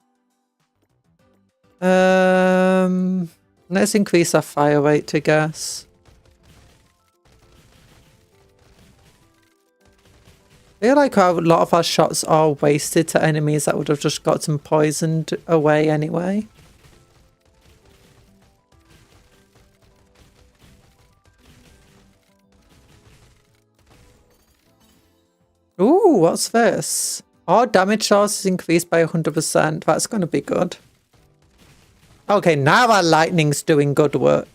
Let's increase our fire rate, I guess. I feel like a lot of our shots are wasted to enemies that would have just gotten poisoned away anyway. Ooh, what's this? Our damage source is increased by 100%. That's going to be good. Okay, now our lightning's doing good work.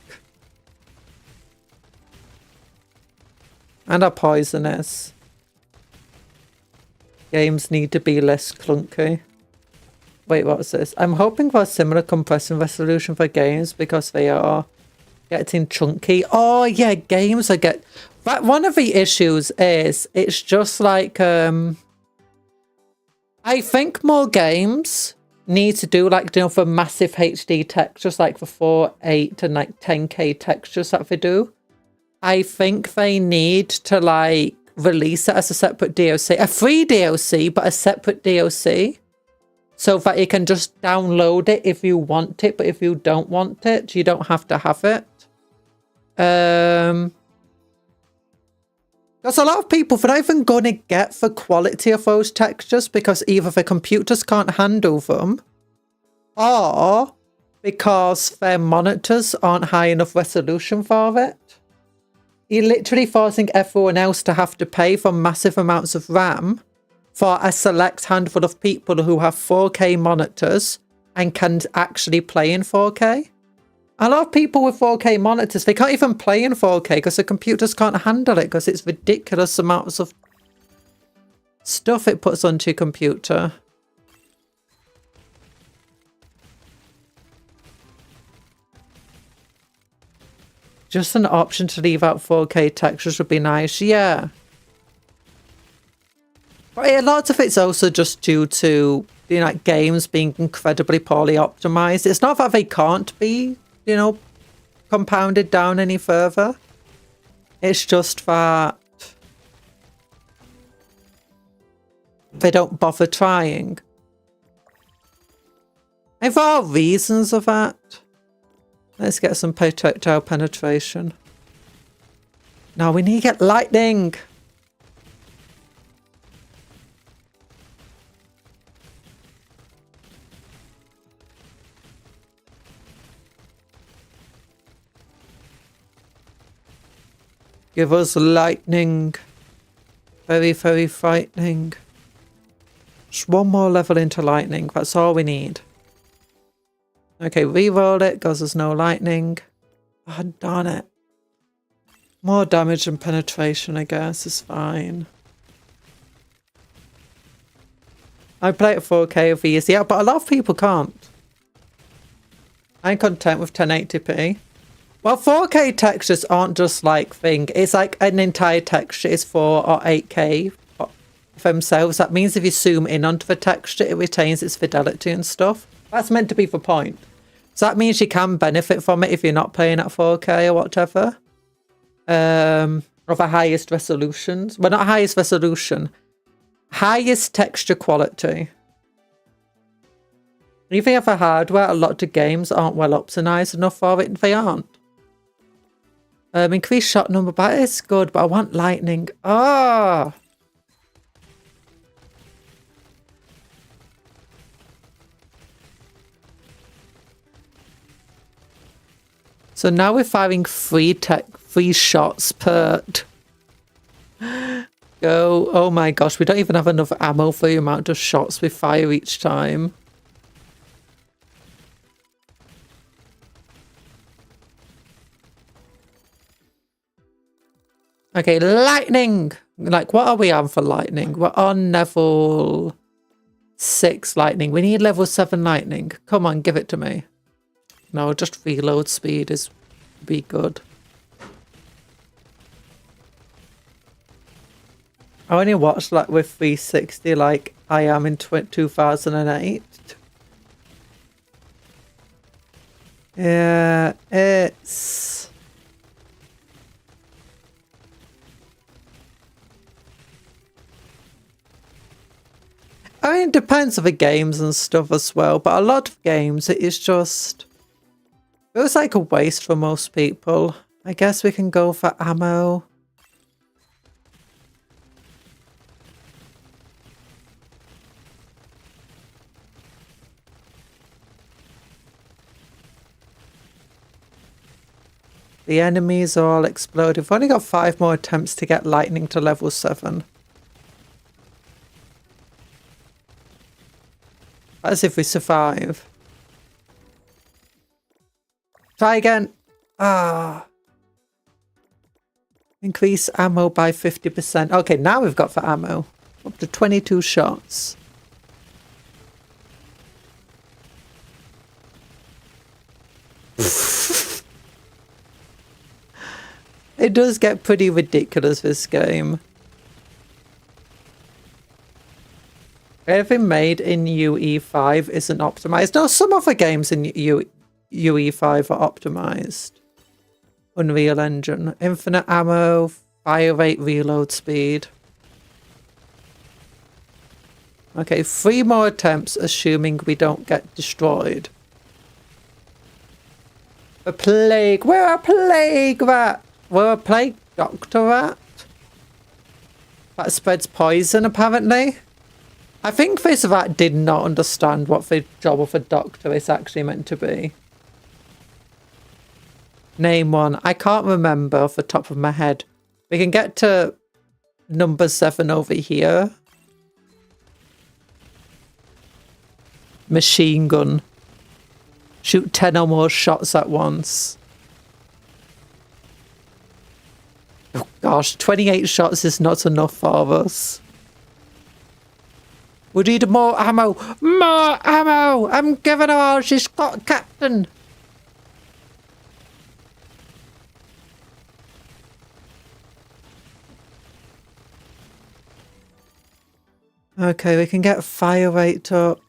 And our poison is. Games need to be less clunky. Wait, what's this? I'm hoping for a similar compression resolution for games because they are getting chunky. Oh yeah, games are But one of the issues is it's just like I think more games need to do, like, you know, for massive HD textures, like for 4, 8 and like 10K textures that they do, I think they need to like release it as a separate DLC, a free DLC, but a separate DLC, so that you can just download it if you want it, but if you don't want it, you don't have to have it. Because a lot of people, they're not even going to get the quality of those textures because either the computers can't handle them or because their monitors aren't high enough resolution for it. You're literally forcing everyone else to have to pay for massive amounts of RAM for a select handful of people who have 4K monitors and can actually play in 4K. A lot of people with 4K monitors, they can't even play in 4K because the computers can't handle it because it's ridiculous amounts of stuff it puts onto your computer. Just an option to leave out 4K textures would be nice, yeah. But a lot of it's also just due to, you know, like games being incredibly poorly optimized. It's not that they can't be, you know, compounded down any further. It's just that they don't bother trying. And there are reasons of that. Let's get some projectile penetration. Now we need to get lightning. Give us lightning. Very, very frightening. Just one more level into lightning. That's all we need. Okay, reroll it because there's no lightning. Oh, darn it. More damage and penetration, I guess, is fine. I play it at 4K of these. Yeah, but a lot of people can't. I'm content with 1080p. Well, 4K textures aren't just like thing. It's like an entire texture is 4 or 8K themselves. That means if you zoom in onto the texture, it retains its fidelity and stuff. That's meant to be the point. So that means you can benefit from it if you're not playing at 4K or whatever. Or the highest resolutions. Well, not highest resolution. Highest texture quality. If you have the hardware, a lot of games aren't well optimized enough for it, and they aren't. Increase shot number, but it's good, but I want lightning. Ah! Oh! So now we're firing three shots per... Go. Oh my gosh, we don't even have enough ammo for the amount of shots we fire each time. Okay, lightning! Like, what are we on for lightning? We're on level 6 lightning. We need level 7 lightning. Come on, give it to me. No, just reload speed is be good. I only watched like with 360 like I am in 2008. Yeah, it's... I mean, it depends on the games and stuff as well, but a lot of games, it is just... It feels like a waste for most people. I guess we can go for ammo. The enemies are all exploded. We've only got 5 more attempts to get lightning to level 7. As if we survive. Try again. Ah. Increase ammo by 50%. Okay, now we've got for ammo. Up to 22 shots. It does get pretty ridiculous, this game. Everything made in UE5 isn't optimized. No, some other games in UE5 are optimized. Unreal Engine. Infinite ammo, fire rate, reload speed. Okay, 3 more attempts, assuming we don't get destroyed. A plague. We're a plague rat. We're a plague doctor rat. That spreads poison, apparently. I think this rat did not understand what the job of a doctor is actually meant to be. Name one. I can't remember off the top of my head. We can get to number 7 over here. Machine gun. Shoot 10 or more shots at once. Oh gosh, 28 shots is not enough for us. We need more ammo. More ammo! I'm giving her all she's got, Captain. Okay, we can get fire rate up.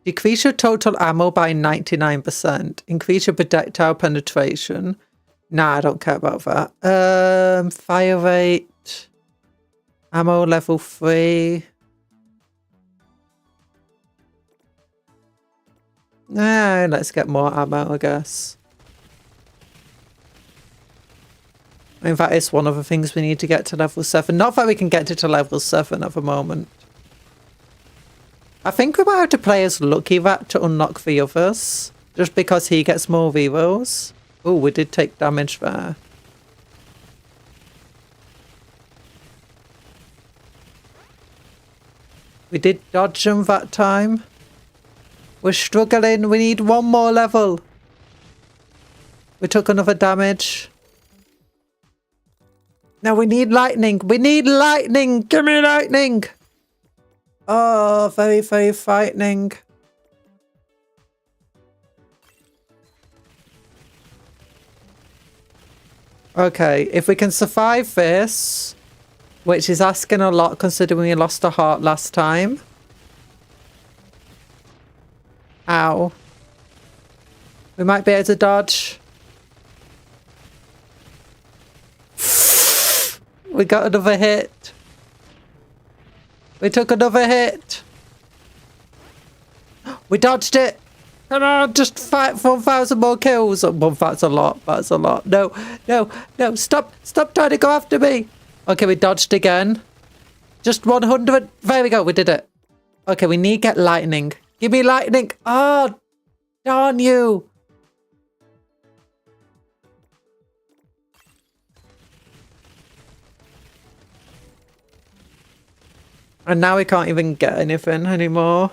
Decrease your total ammo by 99%. Increase your projectile penetration. Nah, I don't care about that. Fire rate. Ammo level 3. Let's get more ammo, I guess. I mean, that is one of the things we need to get to level 7. Not that we can get to level 7 at the moment. I think we might have to play as Lucky Rat to unlock the others. Just because he gets more rerolls. Oh, we did take damage there. We did dodge them that time. We're struggling. We need one more level. We took another damage. No, we need lightning. We need lightning. Give me lightning. Oh, very, very frightening. Okay, if we can survive this, which is asking a lot considering we lost a heart last time. Ow. We might be able to dodge. We got another hit. We took another hit. We dodged it. Come on, just fight for 1,000 more kills. Oh, well, that's a lot. That's a lot. No, no, no. Stop. Stop trying to go after me. Okay, we dodged again. Just 100. There we go. We did it. Okay, we need to get lightning. Give me lightning. Oh, darn you. And now we can't even get anything anymore.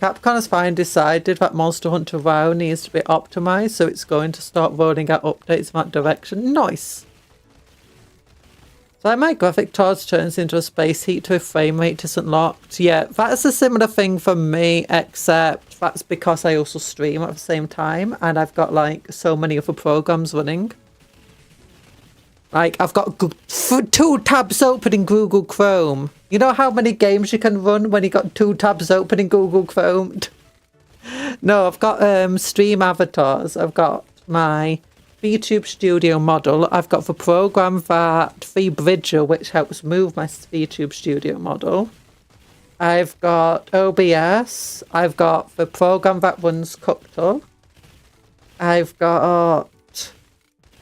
Capcom has finally decided that Monster Hunter WoW needs to be optimized, so it's going to start rolling out updates in that direction. Nice! So like my graphic cards turns into a space heater if frame rate isn't locked. Yeah, that's a similar thing for me, except that's because I also stream at the same time, and I've got like so many other programs running. Like, I've got 2 tabs open in Google Chrome. You know how many games you can run when you got 2 tabs open in Google Chrome? No, I've got stream avatars. I've got my VTube Studio model. I've got the program that the Bridger, which helps move my VTube Studio model. I've got OBS. I've got the program that runs Cuptle. I've got...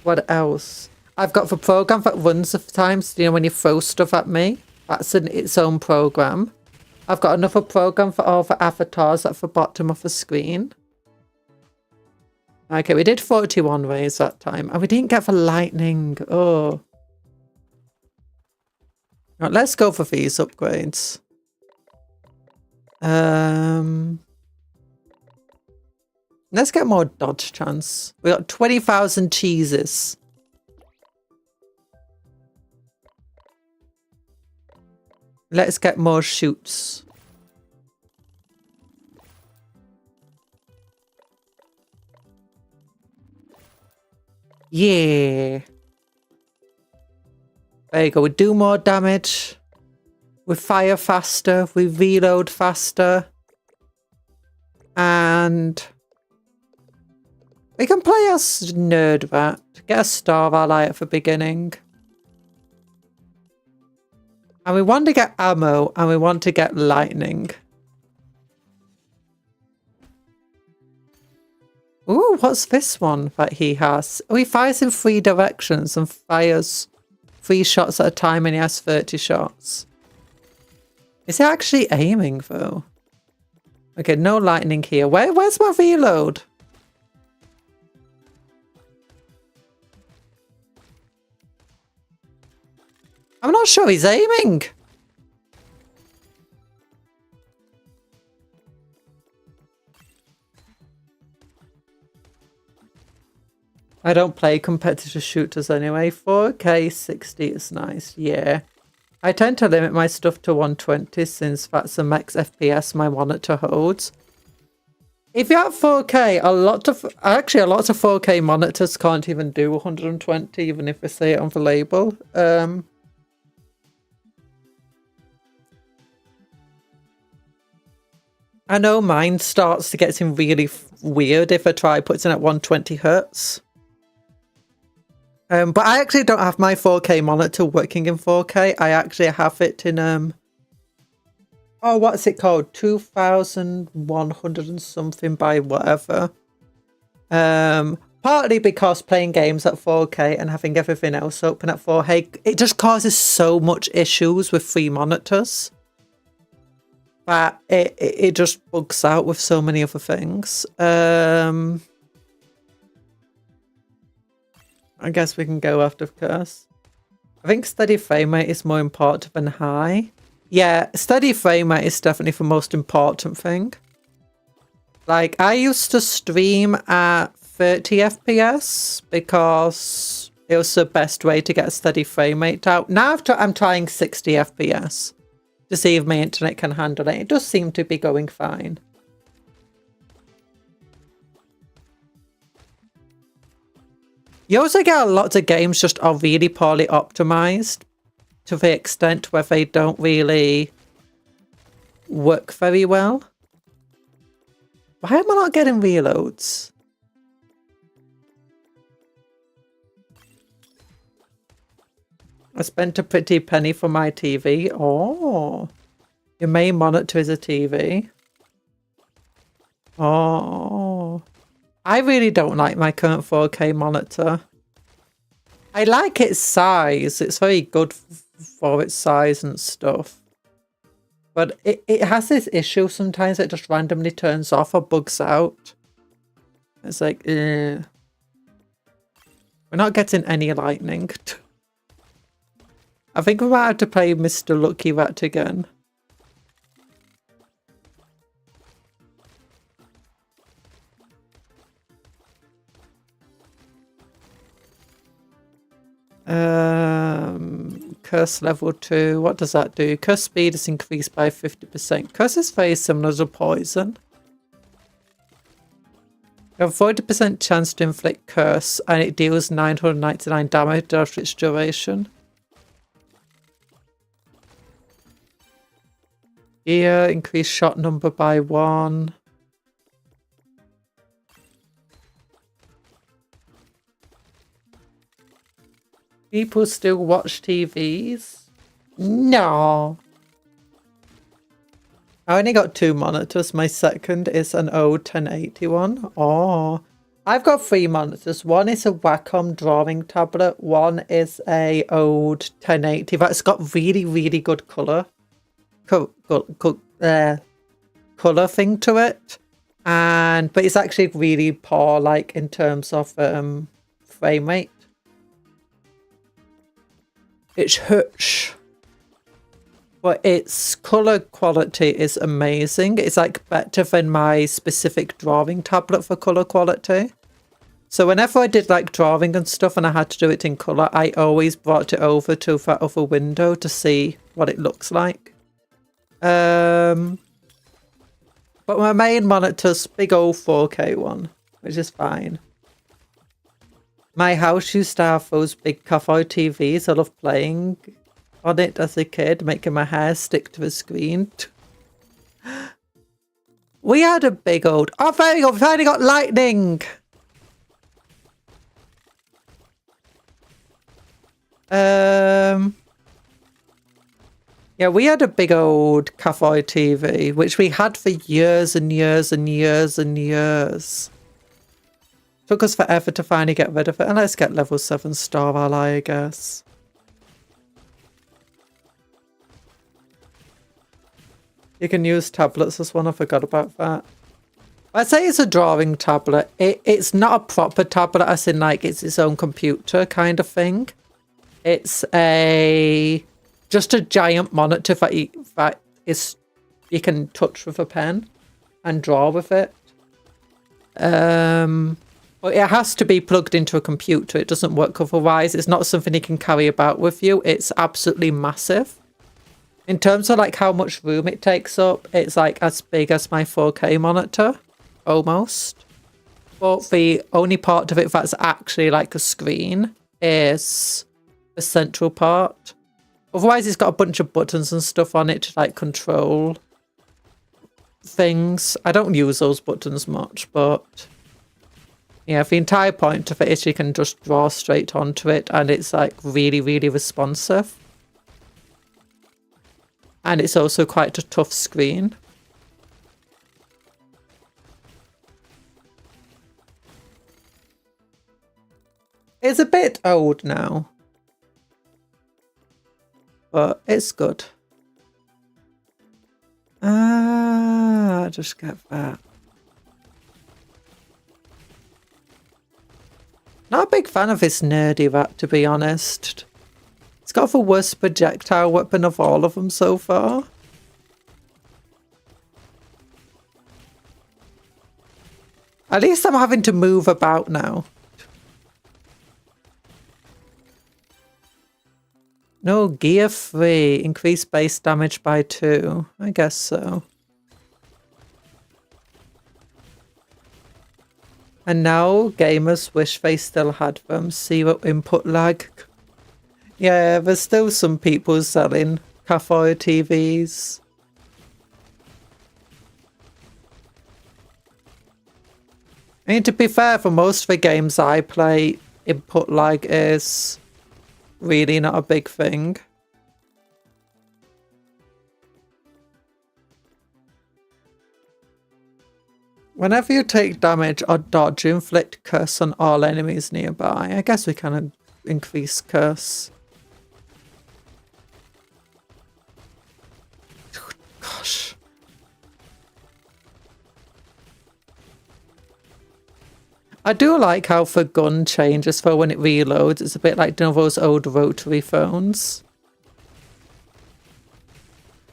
what else? I've got the program that runs the times, you know, when you throw stuff at me. That's in its own program. I've got another program for all the avatars at the bottom of the screen. Okay, we did 41 ways that time. And we didn't get the lightning. Oh. Right, let's go for these upgrades. Let's get more dodge chance. We got 20,000 cheeses. Let's get more shoots. Yeah. There you go. We do more damage. We fire faster, we reload faster, and we can play as Nerd Rat, get a star ally at the beginning. And we want to get ammo, and we want to get lightning. Ooh, what's this one that he has? Oh, he fires in 3 directions and fires 3 shots at a time, and he has 30 shots. Is he actually aiming, though? Okay, no lightning here. Where's my reload? I'm not sure he's aiming. I don't play competitive shooters anyway. 4K 60 is nice, yeah. I tend to limit my stuff to 120 since that's the max FPS my monitor holds. If you're at 4K, a lot of 4K monitors can't even do 120, even if they say it on the label. I know mine starts to get really weird if I try putting it at 120 Hertz. But I actually don't have my 4K monitor working in 4K. I actually have it in, oh, what's it called? 2100 and something by whatever. Partly because playing games at 4K and having everything else open at 4K, it just causes so much issues with 3 monitors. But it just bugs out with so many other things. I guess we can go after Curse. I think steady frame rate is more important than high. Yeah, steady frame rate is definitely the most important thing. Like, I used to stream at 30 FPS because it was the best way to get a steady frame rate out. Now I'm trying 60 FPS to see if my internet can handle it. It does seem to be going fine. You also get a lot of games just are really poorly optimized to the extent where they don't really work very well. Why am I not getting reloads? I spent a pretty penny for my TV. Oh, your main monitor is a TV. Oh. I really don't like my current 4K monitor. I like its size. It's very good for its size and stuff. But it has this issue sometimes it just randomly turns off or bugs out. It's like, eh. We're not getting any lightning. I think we might have to play Mr. Lucky Rat again. Curse level 2. What does that do? Curse speed is increased by 50%. Curse is very similar to poison. You have a 40% chance to inflict curse, and it deals 999 damage after its duration. Here, increase shot number by 1. People still watch TVs? No. I only got 2 monitors. My second is an old 1080 one. Oh. I've got 3 monitors. One is a Wacom drawing tablet. One is a old 1080 that's got really, really good colour. Colour thing to it. But it's actually really poor, like, in terms of frame rate. It's hush. But its colour quality is amazing. It's like better than my specific drawing tablet for colour quality. So whenever I did like drawing and stuff and I had to do it in colour, I always brought it over to that other window to see what it looks like. But my main monitor's big old 4K one, which is fine. My house used to have those big cathode TVs I love playing on it as a kid, making my hair stick to the screen. We had a big old... Oh, there we go. We finally got lightning. Yeah, we had a big old cafe TV, which we had for years and years and years and years. Took us forever to finally get rid of it. And let's get level 7 star ally, I guess. You can use tablets as one. I forgot about that. I'd say it's a drawing tablet. It's not a proper tablet, as in like it's its own computer kind of thing. It's just a giant monitor that you can touch with a pen and draw with it. But it has to be plugged into a computer. It doesn't work otherwise. It's not something you can carry about with you. It's absolutely massive. In terms of like how much room it takes up, it's like as big as my 4K monitor, almost. But the only part of it that's actually like a screen is the central part. Otherwise, it's got a bunch of buttons and stuff on it to like control things. I don't use those buttons much, but yeah, the entire point of it is you can just draw straight onto it, and it's like really, really responsive. And it's also quite a tough screen. It's a bit old now, but it's good. Just get that. Not a big fan of this nerdy rat, to be honest. It's got the worst projectile weapon of all of them so far. At least I'm having to move about now. No, gear 3. Increase base damage by 2. I guess so. And now gamers wish they still had them. 0 input lag. Yeah, there's still some people selling cafe TVs. I mean, to be fair, for most of the games I play, input lag is really not a big thing. Whenever you take damage or dodge, you inflict curse on all enemies nearby. I guess we can increase curse. Gosh. I do like how the gun changes for when it reloads. It's a bit like one of those old rotary phones.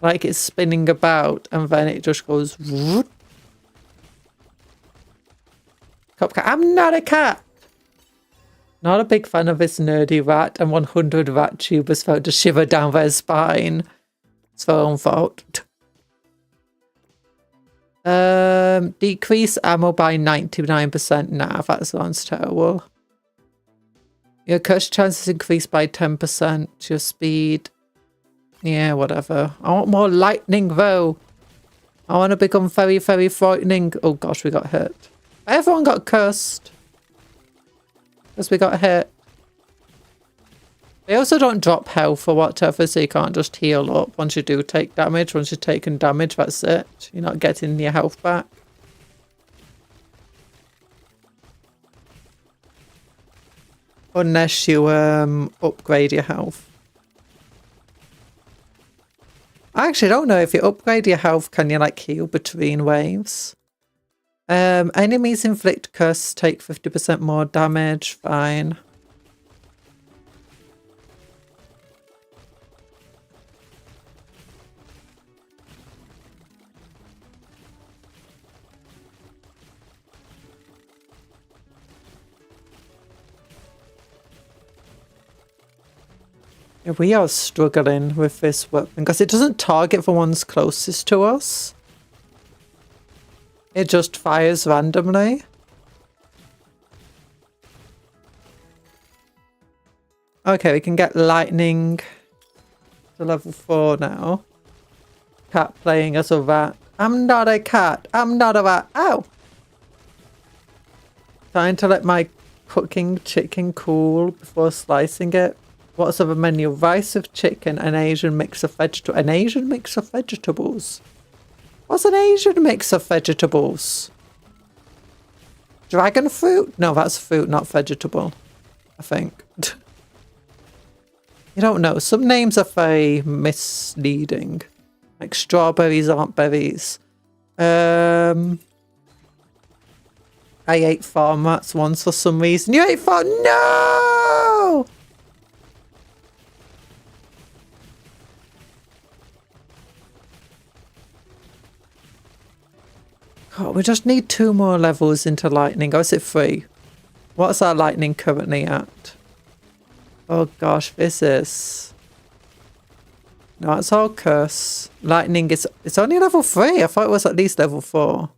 Like it's spinning about and then it just goes... Cupcake. I'm not a cat! Not a big fan of this nerdy rat, and 100 rat tubers felt to shiver down their spine. It's their own fault. Decrease ammo by 99%. Nah, that sounds terrible. Your curse chances increase by 10%. Your speed. Yeah, whatever. I want more lightning though. I want to become very, very frightening. Oh gosh, we got hit. Everyone got cursed. Because we got hit. They also don't drop health or whatever, so you can't just heal up once you do take damage. Once you've taken damage, that's it. You're not getting your health back. Unless you upgrade your health. I actually don't know if you upgrade your health, can you like heal between waves? Enemies inflict curse, take 50% more damage. Fine. Yeah, we are struggling with this weapon because it doesn't target the ones closest to us. It just fires randomly. Okay, we can get lightning. to level 4 now. Cat playing as a rat. I'm not a cat. I'm not a rat. Ow! Trying to let my cooking chicken cool before slicing it. What's on the menu? Rice with chicken, an Asian mix of vegetables. An Asian mix of vegetables? What's an Asian mix of vegetables? Dragon fruit? No, that's fruit, not vegetable. I think. You don't know. Some names are very misleading. Like strawberries aren't berries. I ate farm rats once for some reason. You ate farm? No! Oh, we just need 2 more levels into lightning. Or is it 3? What's our lightning currently at? Oh gosh, this is... No, it's all curse. Lightning is... It's only level 3. I thought it was at least level 4.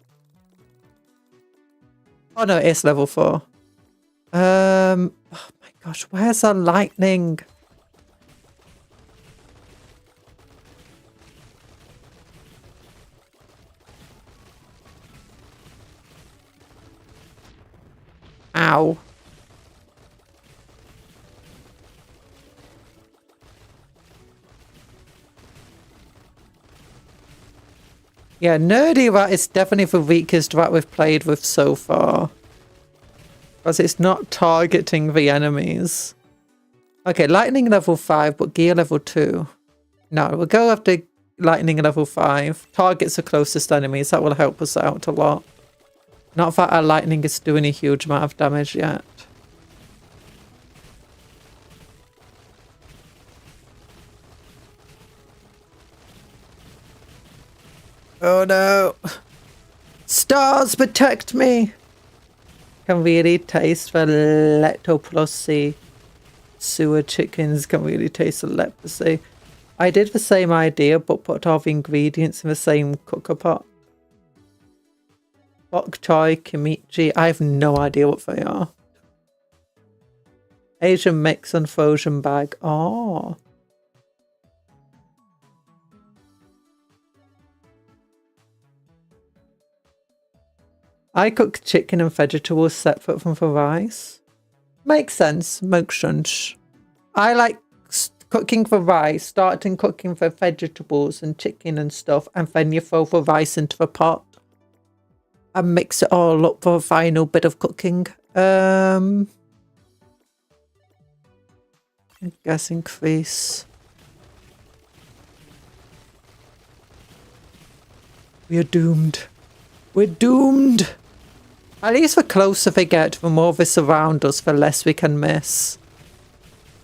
Oh no, it is level 4. Oh my gosh, where's our lightning? Ow. Yeah, Nerdy Rat is definitely the weakest rat we've played with so far. Because it's not targeting the enemies. Okay, lightning level 5, but gear level 2. No, we'll go after lightning level 5. Targets the closest enemies. That will help us out a lot. Not that our lightning is doing a huge amount of damage yet. Oh no! Stars protect me! Can really taste the leptoplusy. Sewer chickens can really taste the leprosy. I did the same idea but put all the ingredients in the same cooker pot. Bok choy, kimchi. I have no idea what they are. Asian mix and frozen bag. Oh. I cook chicken and vegetables separate from the rice. Makes sense. Makes sense. I like cooking the rice, starting cooking the vegetables and chicken and stuff, and then you throw the rice into the pot. And mix it all up for a final bit of cooking. I guess increase. We are doomed. We're doomed. At least the closer they get, the more they surround us, the less we can miss.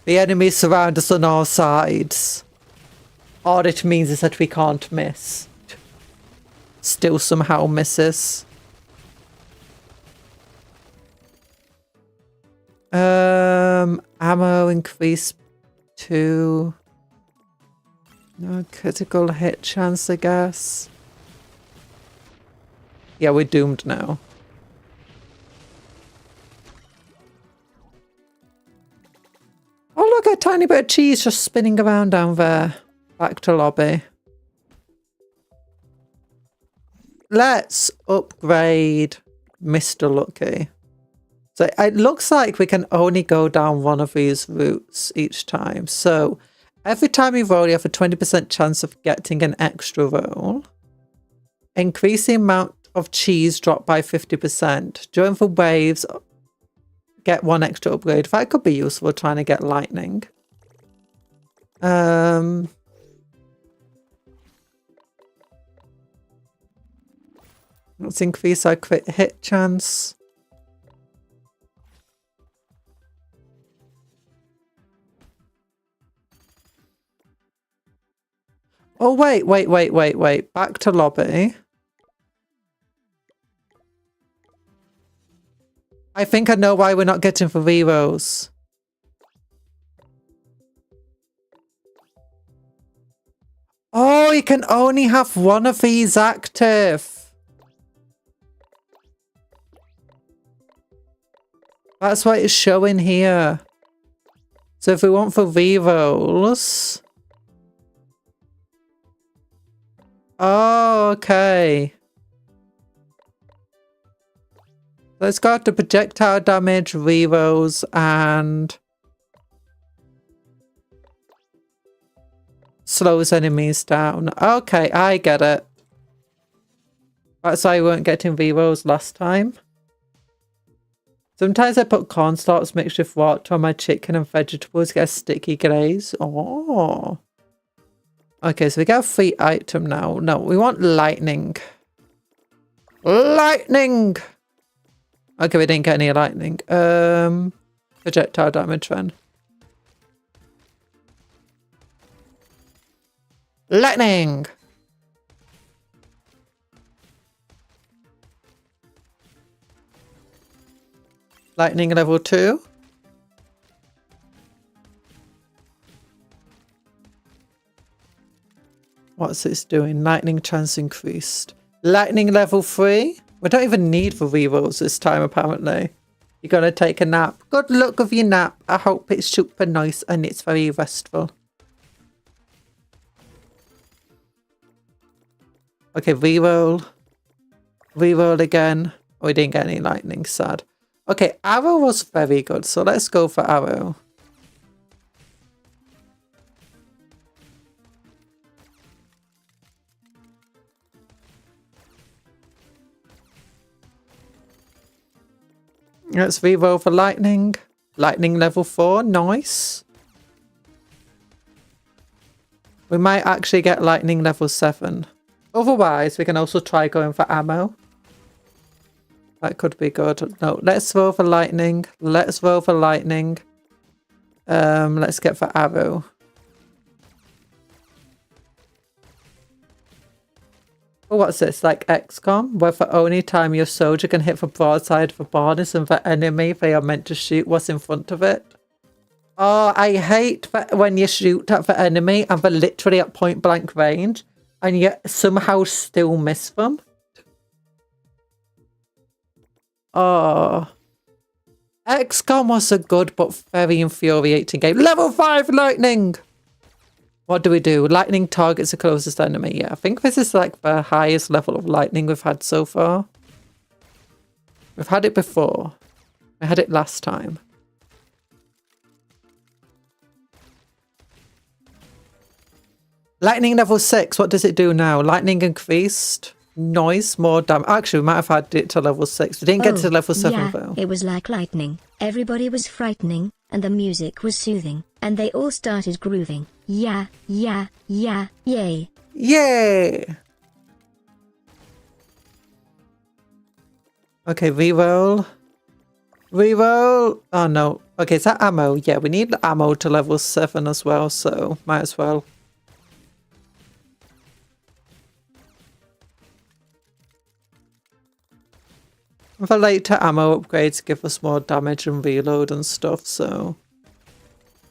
The enemies surround us on all sides. All it means is that we can't miss. Still somehow misses. Ammo increase to no critical hit chance, I guess. Yeah, we're doomed now. Oh, look, a tiny bit of cheese just spinning around down there. Back to lobby. Let's upgrade Mr. Lucky. So it looks like we can only go down one of these routes each time. So every time you roll, you have a 20% chance of getting an extra roll. Increase the amount of cheese dropped by 50%. During the waves, get 1 extra upgrade. That could be useful trying to get lightning. Let's increase our crit hit chance. Oh, wait. Back to lobby. I think I know why we're not getting the rerolls. Oh, you can only have one of these active. That's what it's showing here. So if we want for rerolls... Oh, okay. Let's go to projectile damage, rerolls, and slows enemies down. Okay, I get it. That's why we weren't getting rerolls last time. Sometimes I put cornstarch mixed with water on my chicken and vegetables to get a sticky glaze. Oh. Okay, so we got a free item now. No, we want lightning. Lightning! Okay, we didn't get any lightning. Projectile damage then. Lightning! Lightning level 2. What's this doing? Lightning chance increased. Lightning level 3. We don't even need the rerolls this time, apparently. You're going to take a nap. Good luck with your nap. I hope it's super nice and it's very restful. Okay, reroll. Reroll again. Oh, we didn't get any lightning, sad. Okay, arrow was very good, so let's go for arrow. Let's reroll for lightning. Lightning level 4, nice. We might actually get lightning level 7. Otherwise, we can also try going for ammo. That could be good. No, let's roll for lightning. Let's roll for lightning. Let's get for arrow. Oh, what's this? Like XCOM, where for only time your soldier can hit the broadside of a bonus and the enemy they are meant to shoot was in front of it. Oh, I hate that when you shoot at the enemy and they're literally at point blank range and you somehow still miss them. Oh. XCOM was a good but very infuriating game. Level 5 lightning! What do we do? Lightning targets the closest enemy. Yeah, I think this is like the highest level of lightning we've had so far. We've had it before. We had it last time. Lightning level 6. What does it do now? Lightning increased. Noise, more damage. Actually, we might have had it to level 6. We didn't get to level 7 though. It was like lightning. Everybody was frightening, and the music was soothing, and they all started grooving. Yeah, yeah, yeah, yay. Yay! Okay, reroll. Reroll. Oh no. Okay, is that ammo? Yeah, we need ammo to level 7 as well, so might as well. The later ammo upgrades give us more damage and reload and stuff, so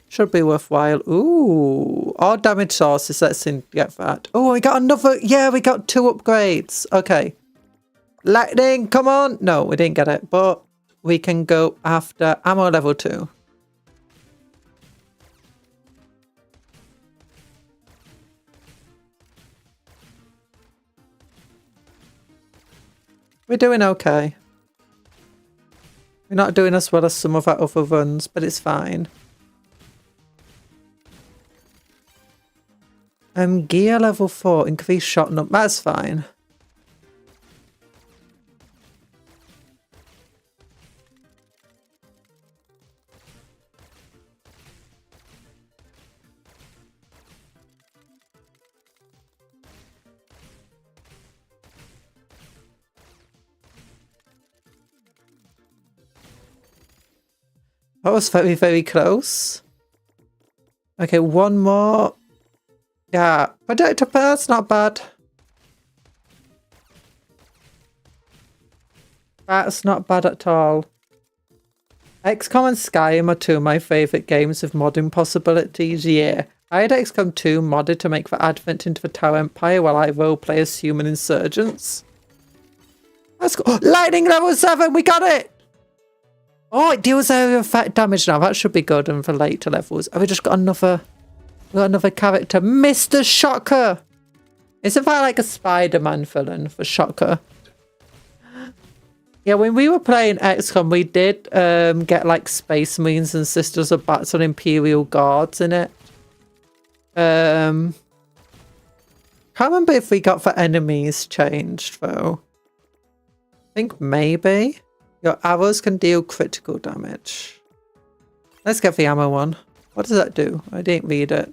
should be worthwhile. Ooh, all damage sources. Let's get that. Oh, we got another. Yeah, we got 2 upgrades. Okay, lightning. Come on. No, we didn't get it, but we can go after ammo level 2. We're doing okay. We're not doing as well as some of our other runs, but it's fine. Gear level 4, increased shot number. That's fine. That was very, very close. Okay, one more. Yeah, Predictor, that's not bad. That's not bad at all. XCOM and Skyrim are 2 of my favourite games with modding possibilities. Yeah, I had XCOM 2 modded to make the advent into the Tower Empire while I roleplay as human insurgents. Let's go. Lightning level 7, we got it! Oh, it deals area effect damage now. That should be good and for later levels. Have we just got another... We got another character. Mr. Shocker! It's about like a Spider-Man villain for Shocker. Yeah, when we were playing XCOM, we did get like Space Marines and Sisters of Bats on Imperial Guards in it. Can't remember if we got for enemies changed though. I think maybe. Your arrows can deal critical damage. Let's get the ammo one. What does that do? I didn't read it.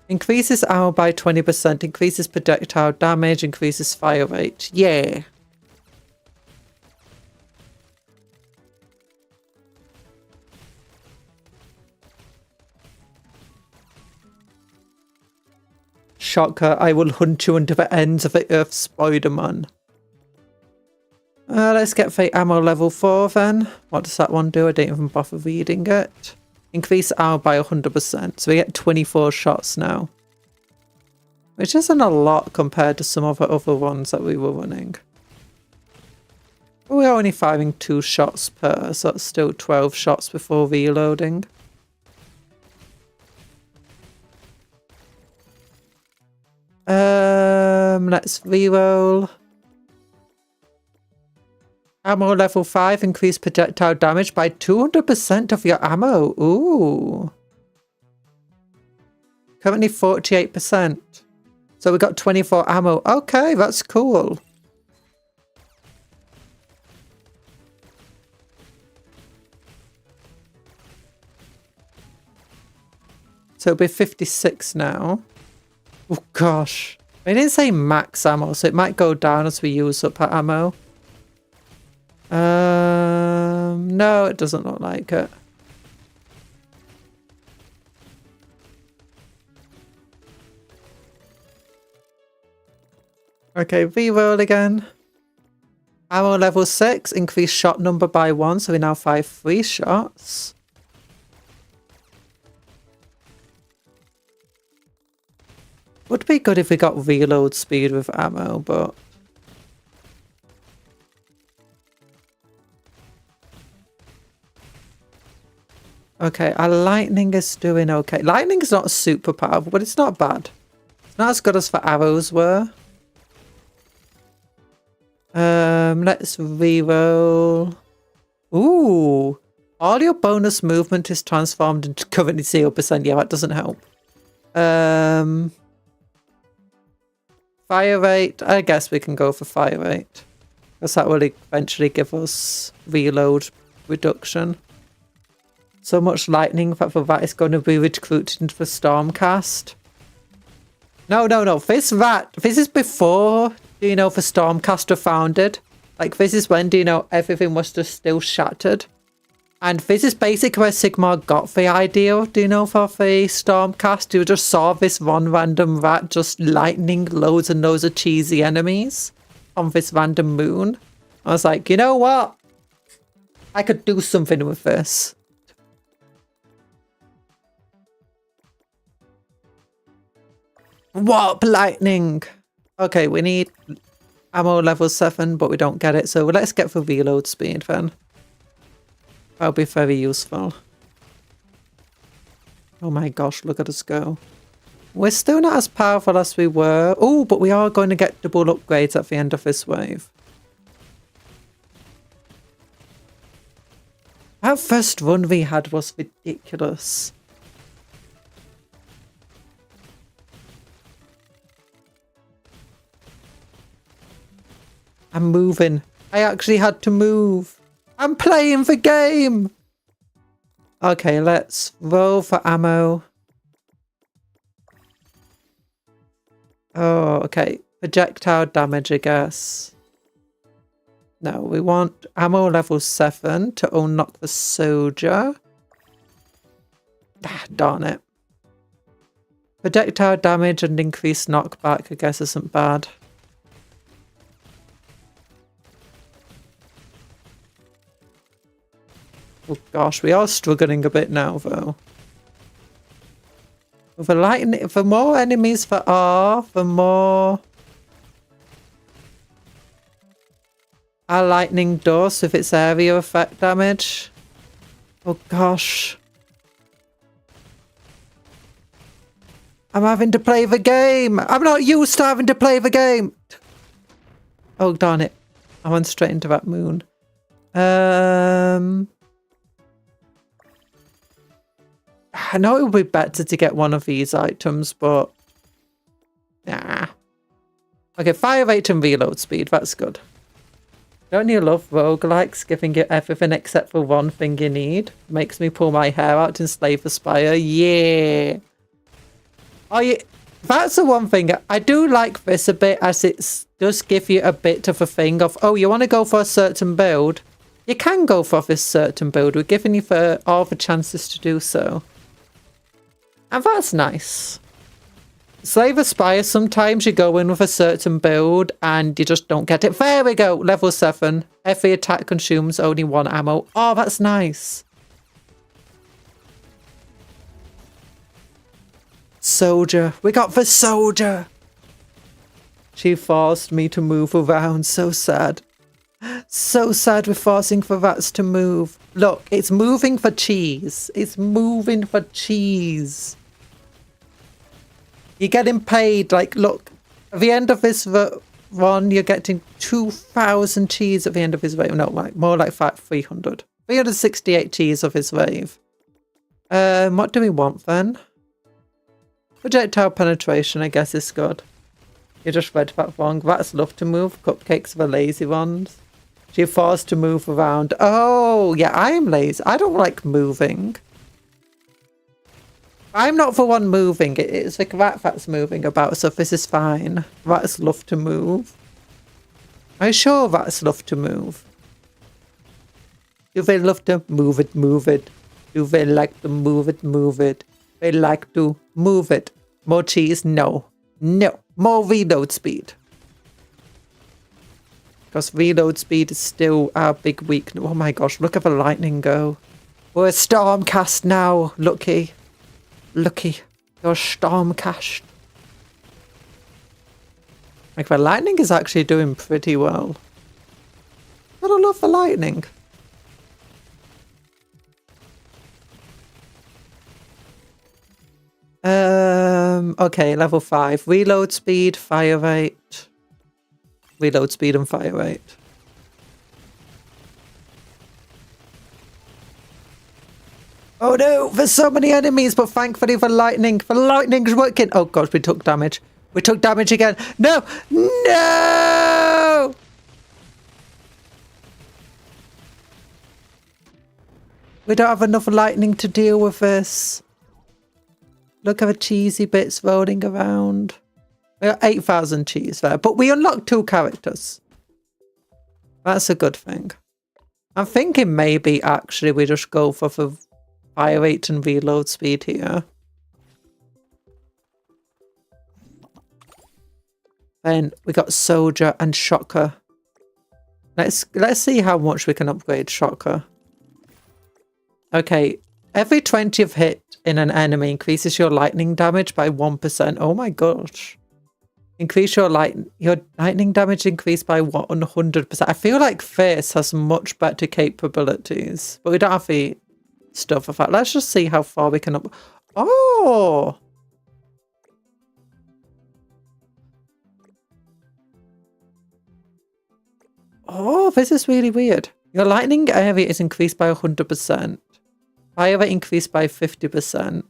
Increases ammo by 20%, increases projectile damage, increases fire rate. Yeah. Shocker, I will hunt you into the ends of the earth, Spider-Man. Let's get the ammo level 4 then. What does that one do? I didn't even bother reading it. Increase ammo by 100%. So we get 24 shots now. Which isn't a lot compared to some of the other ones that we were running. But we're only firing 2 shots per, so it's still 12 shots before reloading. Let's reroll. Ammo level 5, increase projectile damage by 200% of your ammo. Ooh. Currently 48%. So we got 24 ammo. Okay, that's cool. So it'll be 56 now. Oh gosh. I didn't say max ammo, so it might go down as we use up our ammo. No, it doesn't look like it. Okay, reroll again. Ammo level 6, increase shot number by 1, so we now fire 3 shots. Would be good if we got reload speed with ammo, but... Okay, our lightning is doing okay. Lightning is not super powerful, but it's not bad. It's not as good as the arrows were. Let's reroll. Ooh. All your bonus movement is transformed into currently 0%. Yeah, that doesn't help. Fire rate. I guess we can go for fire rate. Because that will eventually give us reload reduction. So much lightning that for that is going to be recruited into the Stormcast. No. This is before, the Stormcast were founded. Like, this is when, everything was just still shattered. And this is basically where Sigmar got the idea, for the Stormcast. You just saw this one random rat just lightning loads and loads of cheesy enemies on this random moon. I was like, you know what? I could do something with this. Warp lightning! Okay, we need ammo level 7, but we don't get it, so let's get for reload speed then. That'll be very useful. Oh my gosh, look at us go. We're still not as powerful as we were. Oh, but we are going to get double upgrades at the end of this wave. That first run we had was ridiculous. I'm moving. I actually had to move. I'm playing the game. Okay, let's roll for ammo. Oh, okay. Projectile damage, I guess. No, we want ammo level 7 to unlock the soldier. Ah, darn it. Projectile damage and increased knockback, I guess, isn't bad. Oh gosh, we are struggling a bit now, though. The more enemies there are, the more our lightning does with its area effect damage. Oh gosh. I'm having to play the game. I'm not used to having to play the game. Oh, darn it. I went straight into that moon. I know it would be better to get one of these items, but... Nah. Okay, fire rate and reload speed. That's good. Don't you love roguelikes giving you everything except for one thing you need? Makes me pull my hair out in Slave Aspire. Yeah. Oh, yeah. That's the one thing. I do like this a bit, as it does give you a bit of a thing of, oh, you want to go for a certain build? You can go for this certain build. We're giving you all the chances to do so. And that's nice. Slave Aspire, sometimes you go in with a certain build and you just don't get it. There we go, level 7. Every attack consumes only 1 ammo. Oh, that's nice. Soldier. We got the soldier. She forced me to move around. So sad. So sad we're forcing for rats to move. Look, it's moving for cheese. It's moving for cheese. You're getting paid, like, look, at the end of this run, you're getting 2,000 cheese at the end of his wave. No, like, more like 300. 368 cheese of his wave. What do we want then? Projectile penetration, I guess, is good. You just read that wrong. Rats love to move. Cupcakes are the lazy ones. You're forced to move around. Oh, yeah, I am lazy. I don't like moving. I'm not the one moving. It's like rat that's moving about, so this is fine. Rats love to move. Are you sure rats love to move? Do they love to move it, move it? Do they like to move it, move it? They like to move it. More cheese? No. No. More reload speed. Because reload speed is still our big weakness. Oh my gosh, look at the lightning go. We're stormcast now, Lucky. Lucky, you're stormcast. Like, the lightning is actually doing pretty well. But I love the lightning. Okay, level 5. Reload speed, fire rate. Reload speed and fire rate. Oh no, there's so many enemies, but thankfully the lightning's working. Oh gosh, we took damage. We took damage again. No! No! We don't have enough lightning to deal with this. Look at the cheesy bits rolling around. We got 8,000 cheese there, but we unlocked 2 characters. That's a good thing. I'm thinking maybe actually we just go for the fire rate and reload speed here. Then we got Soldier and Shocker. Let's see how much we can upgrade Shocker. Okay, every 20th hit in an enemy increases your lightning damage by 1%. Oh my gosh. Increase your lightning damage increased by 100%. I feel like this has much better capabilities, but we don't have the stuff of that. Let's just see how far we can up. Oh! Oh, this is really weird. Your lightning area is increased by 100%. Fire rate increased by 50%.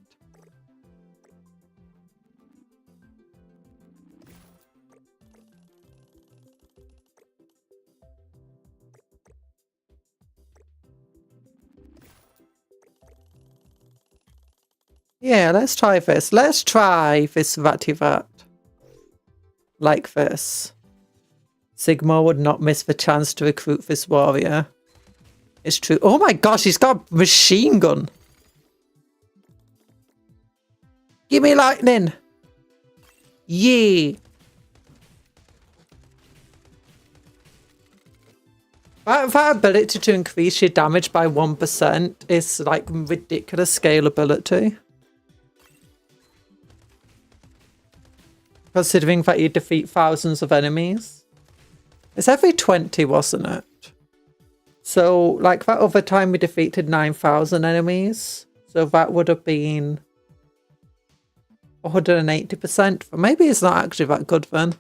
Yeah, let's try this. Let's try this Vativat. Like this. Sigma would not miss the chance to recruit this warrior. It's true. Oh my gosh, he's got a machine gun. Give me lightning. Yeah. That ability to increase your damage by 1% is like ridiculous scalability. Considering that you defeat thousands of enemies. It's every 20, wasn't it? So, like that other time we defeated 9,000 enemies. So that would have been 180%, but maybe it's not actually that good then.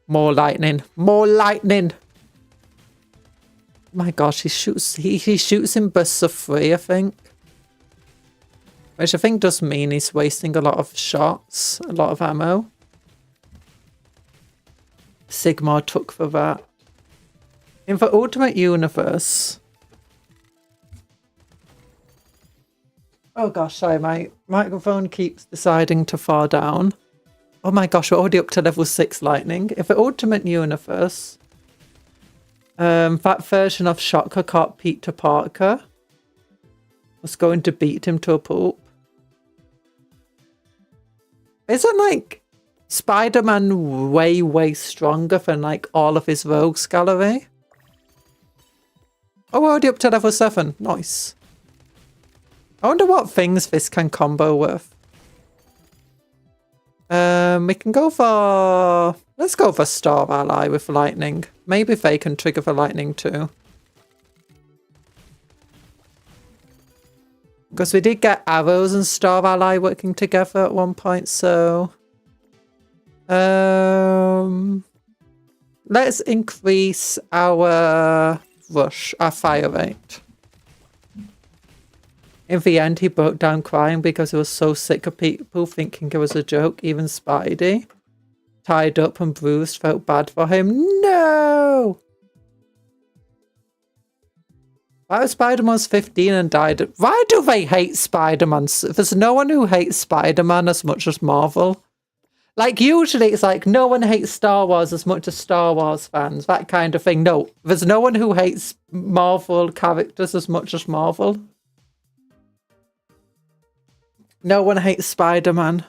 More lightning. More lightning! My gosh, he shoots in bursts of 3, I think. Which I think does mean he's wasting a lot of shots, a lot of ammo. Sigmar took for that. In the Ultimate Universe... Oh gosh, sorry, my microphone keeps deciding to fall down. Oh my gosh, we're already up to level 6 lightning. In the Ultimate Universe... that version of Shocker caught Peter Parker was going to beat him to a pulp. Isn't, like, Spider-Man way, way stronger than, like, all of his rogues gallery? Oh, we're already up to level 7. Nice. I wonder what things this can combo with. We can go for... Let's go for Star Ally with lightning. Maybe they can trigger for lightning too. Because we did get arrows and Star Ally working together at one point, so... let's increase our rush, our fire rate. In the end, he broke down crying because he was so sick of people thinking it was a joke, even Spidey. Tied up and bruised, felt bad for him. No! Why was Spider-Man 15 and died? Why do they hate Spider-Man? There's no one who hates Spider-Man as much as Marvel. Like, usually it's like, no one hates Star Wars as much as Star Wars fans. That kind of thing. No, there's no one who hates Marvel characters as much as Marvel. No one hates Spider-Man.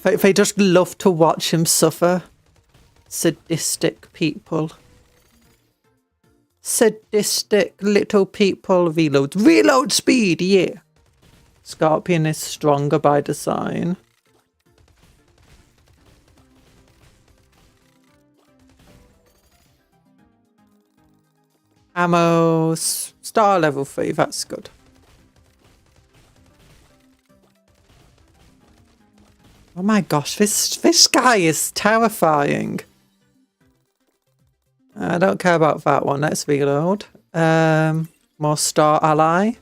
They just love to watch him suffer. Sadistic people. Sadistic little people. Reload. Reload speed, yeah. Scorpion is stronger by design. Ammo. Star level 3, that's good. Oh my gosh, this guy is terrifying. I don't care about that one. Let's reload. More Star Ally.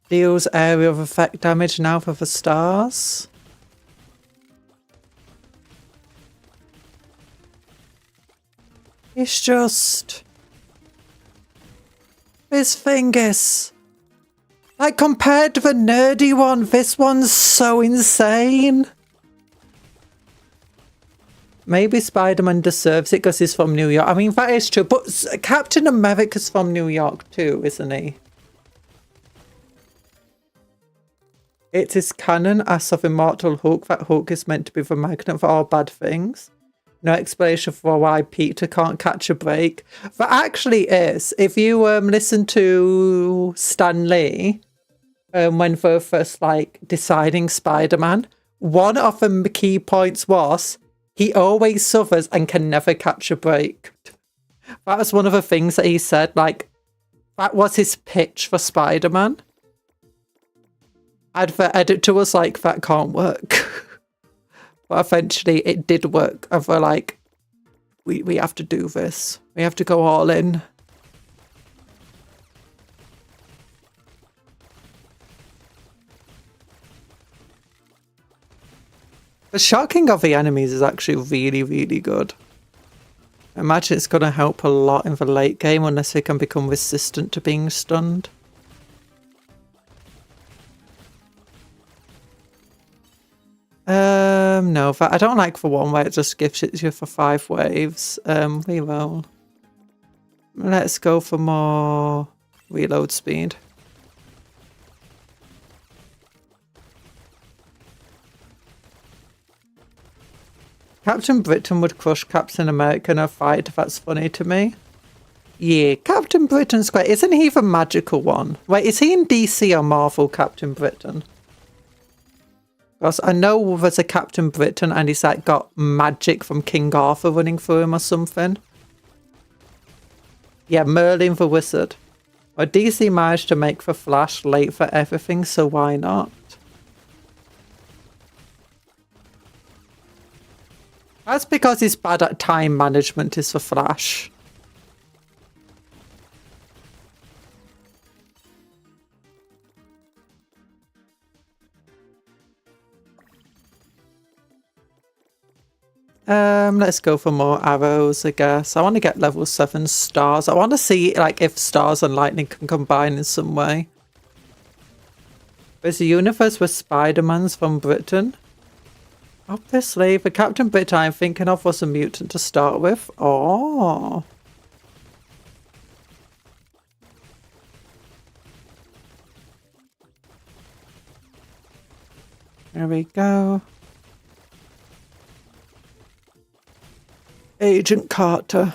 Deals area of effect damage now for the stars. It's just... This thing is... Like, compared to the nerdy one, this one's so insane. Maybe Spider-Man deserves it because he's from New York. I mean, that is true. But Captain America's from New York too, isn't he? It is canon, as of Immortal Hulk, that Hulk is meant to be the magnet for all bad things. No explanation for why Peter can't catch a break. That actually is. If you listen to Stan Lee, when they were first like deciding Spider-Man, one of the key points was he always suffers and can never catch a break. That was one of the things that he said. Like, that was his pitch for Spider-Man. And the editor was like, that can't work. But eventually it did work. And we're like, we have to do this. We have to go all in. The shocking of the enemies is actually really, really good. I imagine it's going to help a lot in the late game unless they can become resistant to being stunned. No, I don't like the one where it just gives it to you for 5 waves. Reroll. Let's go for more reload speed. Captain Britain would crush Captain America in a fight. That's funny to me. Yeah, Captain Britain's great. Isn't he the magical one? Wait, is he in DC or Marvel, Captain Britain? Because I know there's a Captain Britain and he's like got magic from King Arthur running through him or something. Yeah, Merlin the Wizard. Well, DC managed to make the Flash late for everything, so why not? That's because he's bad at time management, is the Flash. Let's go for more arrows, I guess. I want to get level 7 stars. I want to see like if stars and lightning can combine in some way. There's a universe where Spider-Man's from Britain. Obviously, the Captain Britain I'm thinking of was a mutant to start with. Oh. There we go. Agent Carter.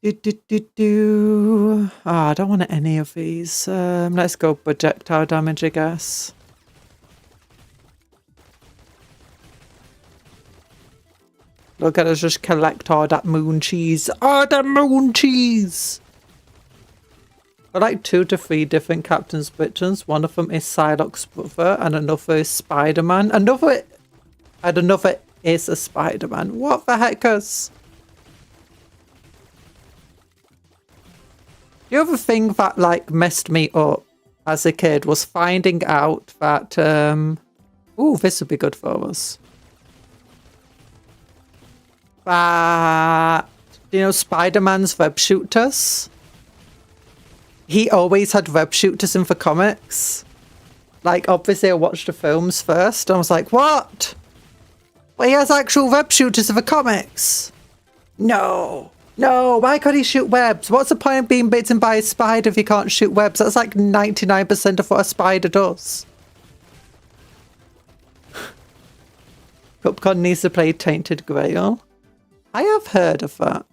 I don't want any of these. Let's go projectile damage, I guess. Look at us just collect all that moon cheese. Oh, the moon cheese! I like 2 to 3 different Captain's Britons. One of them is Psylocke's brother, and another is Spider-Man. Another is a Spider-Man. What the heck is? The other thing that like messed me up as a kid was finding out that ooh, this would be good for us. But you know, Spider-Man's web shooters. He always had web shooters in the comics. Like obviously I watched the films first and I was like, what? Well, he has actual web shooters in the comics. No. No, why can't he shoot webs? What's the point of being bitten by a spider if you can't shoot webs? That's like 99% of what a spider does. Cupcake needs to play Tainted Grail. I have heard of that.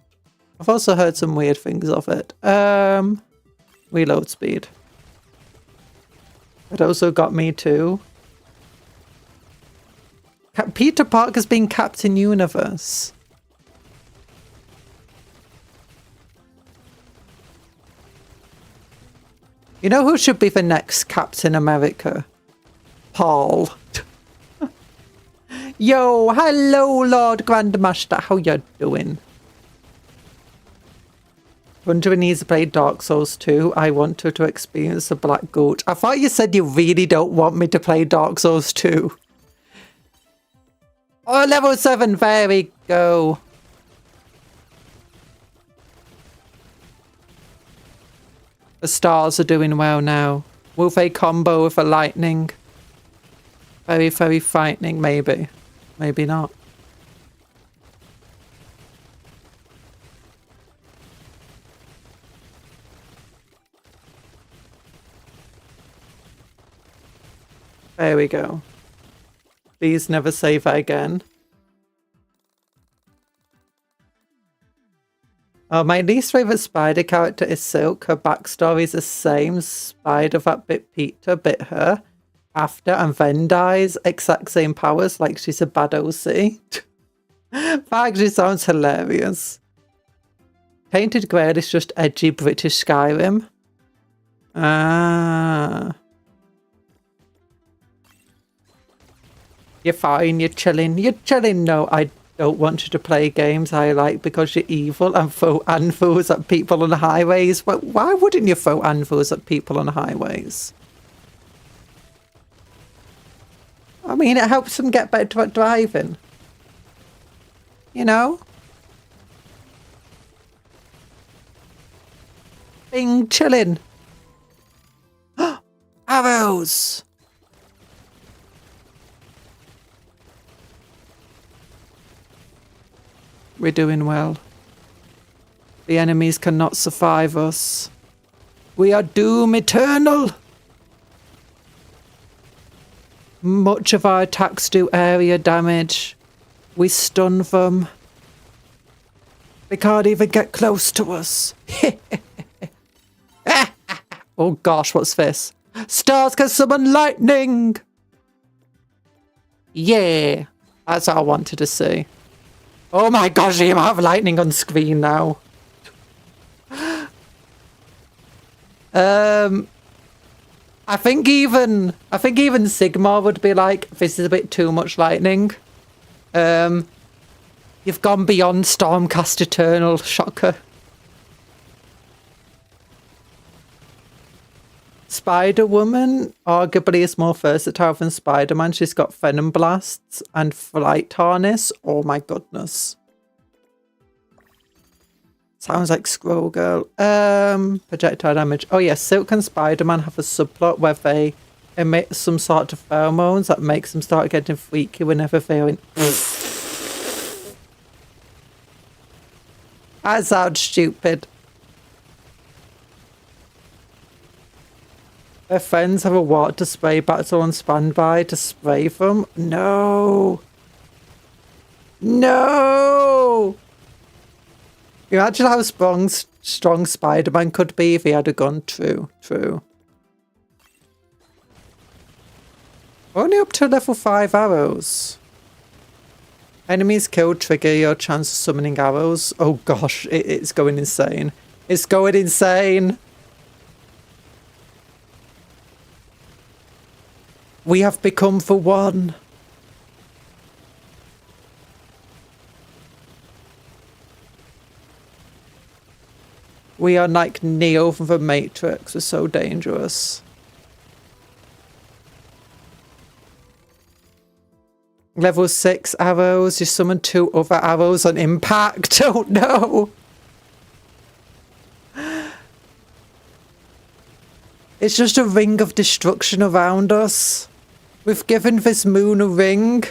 I've also heard some weird things of it. Reload speed. It also got me too. Peter Parker's been Captain Universe. You know who should be the next Captain America? Paul. Yo, hello, Lord Grandmaster. How you doing? Wonder needs to play Dark Souls 2. I want to experience the Black Goat. I thought you said you really don't want me to play Dark Souls 2. Oh, level 7. There we go. The stars are doing well now. Will they combo with a lightning? Very, very frightening, maybe. Maybe not. There we go. Please never save that again. Oh, my least favourite spider character is Silk. Her backstory is the same. Spider that bit Peter, bit her after, and then dies. Exact same powers, like she's a bad OC. That actually sounds hilarious. Tainted Grail is just edgy British Skyrim. Ah. You're fine, you're chilling. You're chilling. No, I don't want you to play games I like because you're evil and throw anvils at people on the highways. Well, why wouldn't you throw anvils at people on the highways? I mean, it helps them get better at driving. You know? Being chilling. Arrows! We're doing well. The enemies cannot survive us. We are doom eternal. Much of our attacks do area damage. We stun them. They can't even get close to us. Oh gosh, what's this? Stars can summon lightning! Yeah, that's what I wanted to see. Oh my gosh, you have lightning on screen now. I think even Sigmar would be like, this is a bit too much lightning. You've gone beyond Stormcast Eternal, shocker. Spider-Woman arguably is more versatile than Spider-Man. She's got Venom Blasts and Flight Harness. Oh my goodness. Sounds like Squirrel Girl. Projectile damage. Oh yeah, Silk and Spider-Man have a subplot where they emit some sort of pheromones that makes them start getting freaky whenever they're in... That sounds stupid. Their friends have a water spray battle on standby to spray them. No. No. Imagine how strong Spider-Man could be if he had a gun. True. Only up to level 5 arrows. Enemies killed trigger your chance of summoning arrows. Oh gosh, it's going insane. It's going insane. We have become for one. We are like Neo from the Matrix. We're so dangerous. Level 6 arrows. You summon 2 other arrows on impact. Oh no. It's just a ring of destruction around us. We've given this moon a ring.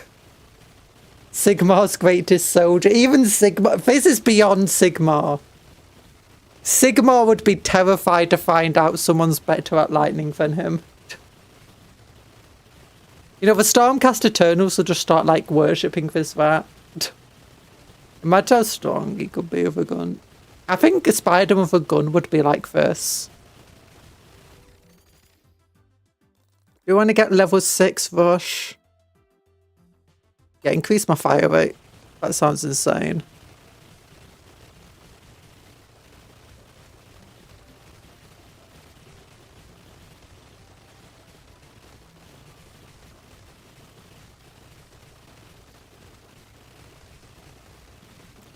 Sigmar's greatest soldier. Even Sigmar. This is beyond Sigmar. Sigmar would be terrified to find out someone's better at lightning than him. You know, the Stormcast Eternals will just start, like, worshipping this rat. Imagine how strong he could be with a gun. I think a spider with a gun would be like this. You want to get level 6 rush? Yeah, increase my fire rate. That sounds insane.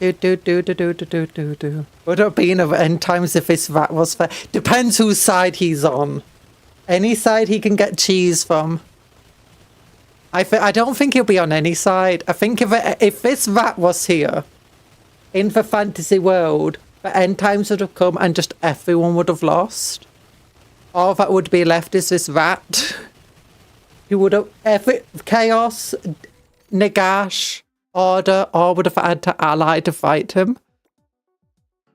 Would have been of end times if this rat was fair. Depends whose side he's on. Any side he can get cheese from. I don't think he'll be on any side. I think if this rat was here in the fantasy world, the end times would have come and just everyone would have lost. All that would be left is this rat. He would have chaos, Nagash, Order, all would have had to ally to fight him.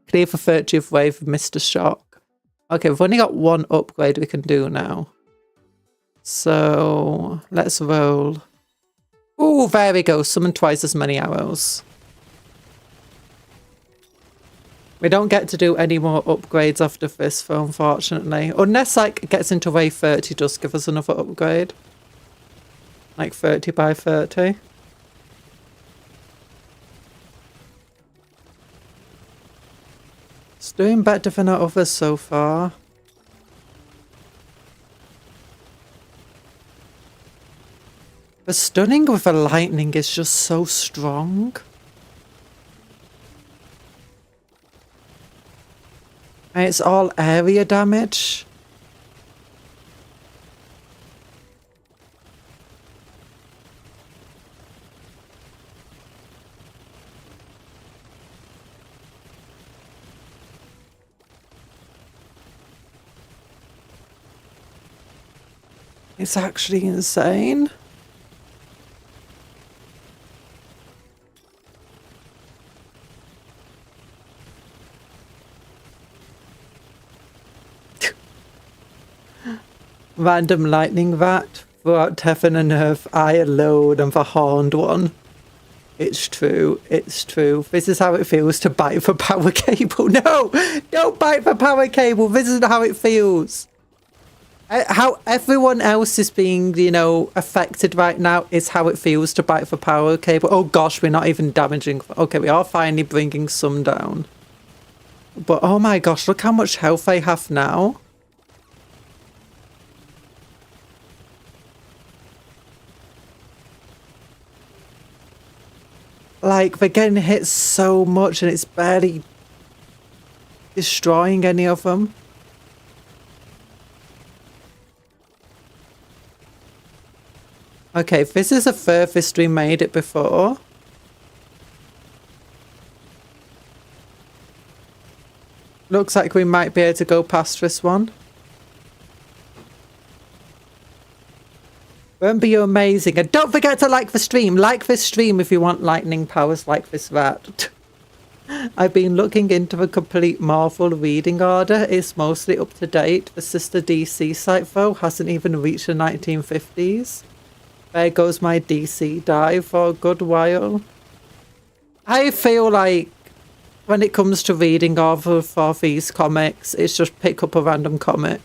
Clear for 30th wave of Mr. Shock. Okay, we've only got one upgrade we can do now. So, let's roll. Ooh, there we go. Summon twice as many arrows. We don't get to do any more upgrades after this, though, unfortunately. Unless, like, it gets into wave 30, does give us another upgrade. Like 30 by 30. It's doing better than our others so far. The stunning with the lightning is just so strong. And it's all area damage. It's actually insane. Random lightning rat throughout heaven and earth, I alone am the horned one. It's true. It's true. This is how it feels to bite for power cable. No, don't bite for power cable. This is how it feels. How everyone else is being, you know, affected right now is how it feels to bite for power cable. Oh gosh, we're not even damaging. Okay, we are finally bringing some down. But oh my gosh, look how much health I have now. Like, we're getting hit so much and it's barely destroying any of them. Okay, this is the furthest we made it before. Looks like we might be able to go past this one. Remember, you're amazing. And don't forget to like the stream. Like this stream if you want lightning powers like this rat. I've been looking into the complete Marvel reading order. It's mostly up to date. The sister DC site, though, hasn't even reached the 1950s. There goes my DC dive for a good while. I feel like when it comes to reading order for these comics, it's just pick up a random comic.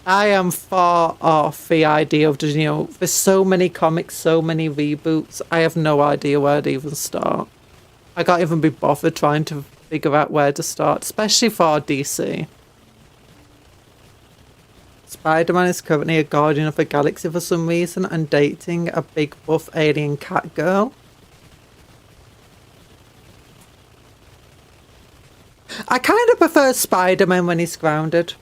I am far off the idea of just, you know, there's so many comics, so many reboots. I have no idea where to even start. I can't even be bothered trying to figure out where to start, especially for DC. Spider-Man is currently a guardian of the galaxy for some reason and dating a big buff alien cat girl. I kind of prefer Spider-Man when he's grounded.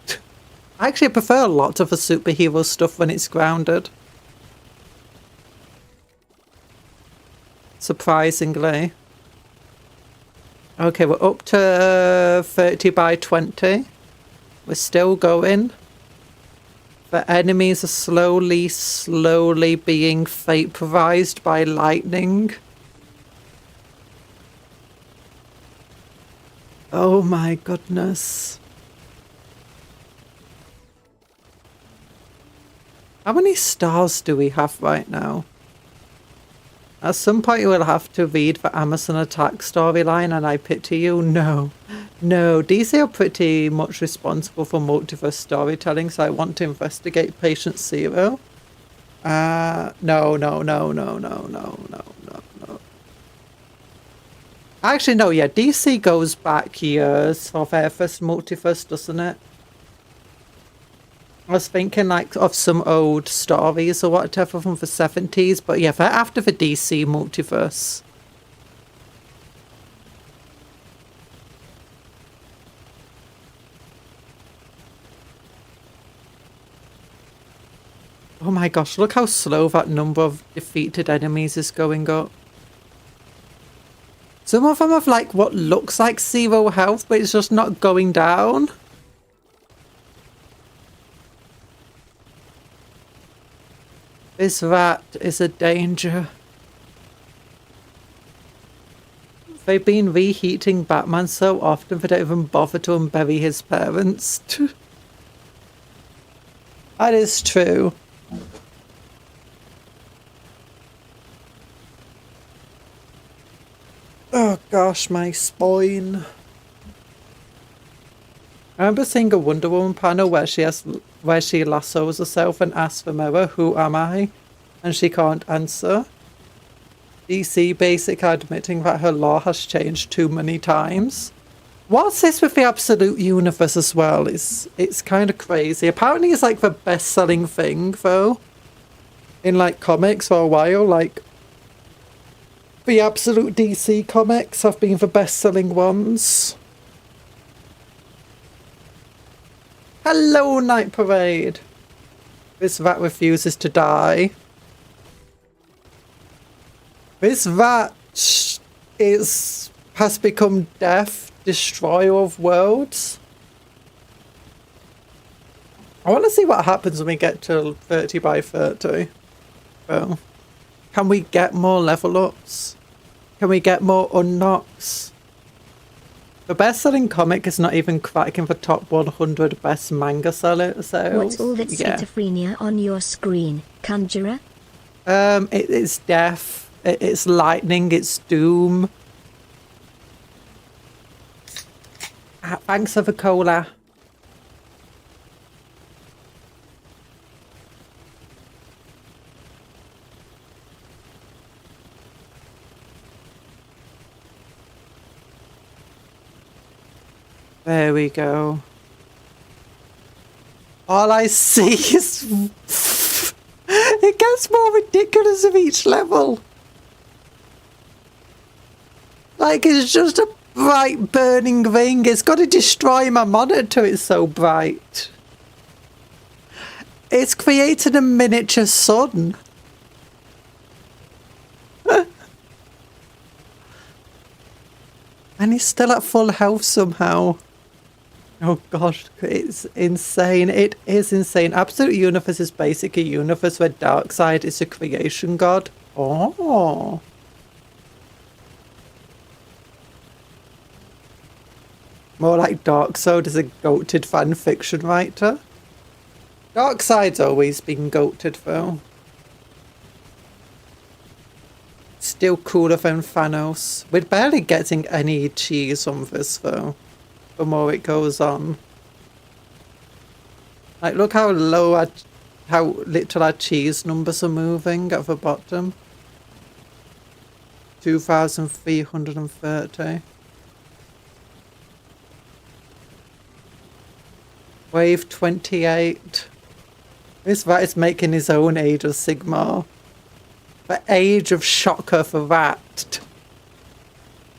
I actually prefer a lot of the superhero stuff when it's grounded. Surprisingly. Okay, we're up to 30 by 20. We're still going. The enemies are slowly being vaporized by lightning. Oh my goodness. How many stars do we have right now? At some point we'll have to read the Amazon attack storyline and I pity you. No. No, DC are pretty much responsible for multiverse storytelling, so I want to investigate Patient Zero. No. Actually, no, yeah, DC goes back years of their first multiverse, doesn't it? I was thinking like of some old stories or whatever from the 70s, but yeah, they're after the DC multiverse. Oh my gosh, look how slow that number of defeated enemies is going up. Some of them have like what looks like 0 health, but it's just not going down. This rat is a danger. They've been reheating Batman so often they don't even bother to unbury his parents. That is true. Oh gosh, my spine. I remember seeing a Wonder Woman panel where she lassos herself and asks the mirror, "Who am I?" And she can't answer. DC basic admitting that her lore has changed too many times. What's this with the Absolute Universe as well? It's kind of crazy. Apparently it's like the best-selling thing though. In like comics for a while, like the Absolute DC comics have been the best-selling ones. Hello, Night Parade. This rat refuses to die. This rat has become Death, Destroyer of Worlds. I want to see what happens when we get to 30 by 30. Well, can we get more level ups? Can we get more unknocks? The best-selling comic is not even cracking the top 100 best manga sales. What's all that schizophrenia on your screen, Conjuror? It's death. It's lightning. It's doom. Thanks for the cola. There we go. All I see is... it gets more ridiculous of each level. Like, it's just a bright burning ring. It's got to destroy my monitor, it's so bright. It's created a miniature sun. And he's still at full health somehow. Oh gosh, it's insane. It is insane. Absolute Universe is basically a universe where Darkseid is a creation god. Oh. More like Darkseid is a goated fan fiction writer. Darkseid's always been goated though. Still cooler than Thanos. We're barely getting any cheese on this though. The more it goes on. Like, look how low, how little our cheese numbers are moving at the bottom. 2,330. Wave 28. This rat is making his own Age of Sigmar. The Age of Shocker for that.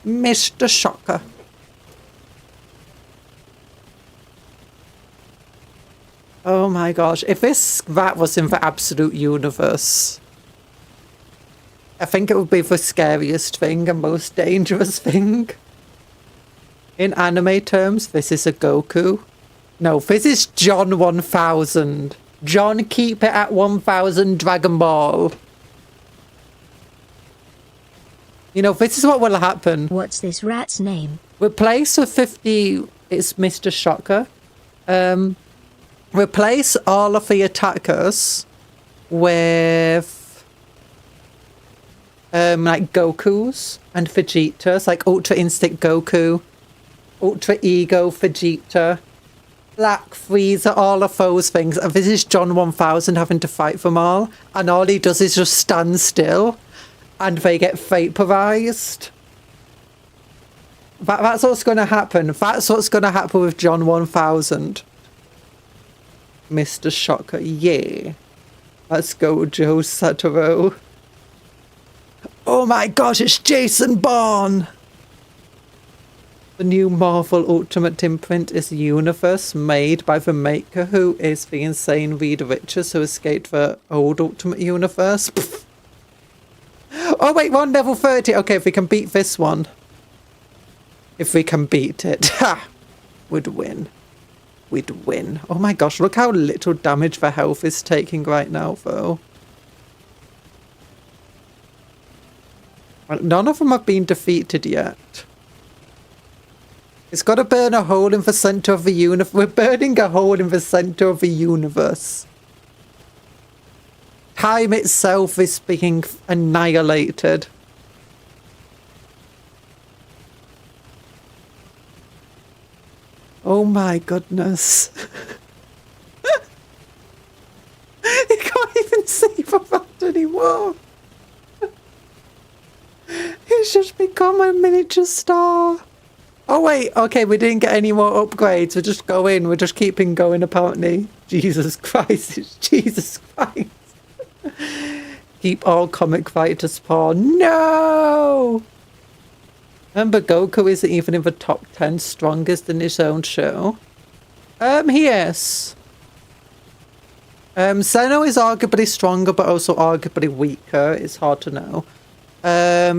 Mr. Shocker. Oh my gosh, if this rat was in the Absolute Universe, I think it would be the scariest thing and most dangerous thing. In anime terms, this is a Goku. No, this is John 1000. John, keep it at 1000 Dragon Ball. You know, this is what will happen. What's this rat's name? Replace with 50, it's Mr. Shocker. Replace all of the attackers with like Gokus and Vegetas, like Ultra Instinct Goku, Ultra Ego Vegeta, Black Frieza, all of those things. And this is John 1000 having to fight them all, and all he does is just stand still and they get vaporized. That's what's going to happen. That's what's going to happen with John 1000. Mr. Shocker, yeah. Let's go, Joe Satoru. Oh my gosh, it's Jason Bourne! The new Marvel Ultimate imprint is Universe, made by the maker who is the insane Reed Richards who escaped the old Ultimate Universe. Oh wait, we're on level 30. Okay, if we can beat this one. If we can beat it, ha! We'd win. We'd win. Oh my gosh, look how little damage the health is taking right now, though. Well, none of them have been defeated yet. It's got to burn a hole in the center of the universe. We're burning a hole in the center of the universe. Time itself is being annihilated. Oh my goodness. You can't even see the rat anymore. He's just become a miniature star. Oh wait, okay, we didn't get any more upgrades. We're just going. We're just keeping going apparently. Jesus Christ, it's Jesus Christ. Keep all comic fighters spawn. No! Remember, Goku isn't even in the top 10 strongest in his own show. He is. Zeno is arguably stronger, but also arguably weaker. It's hard to know.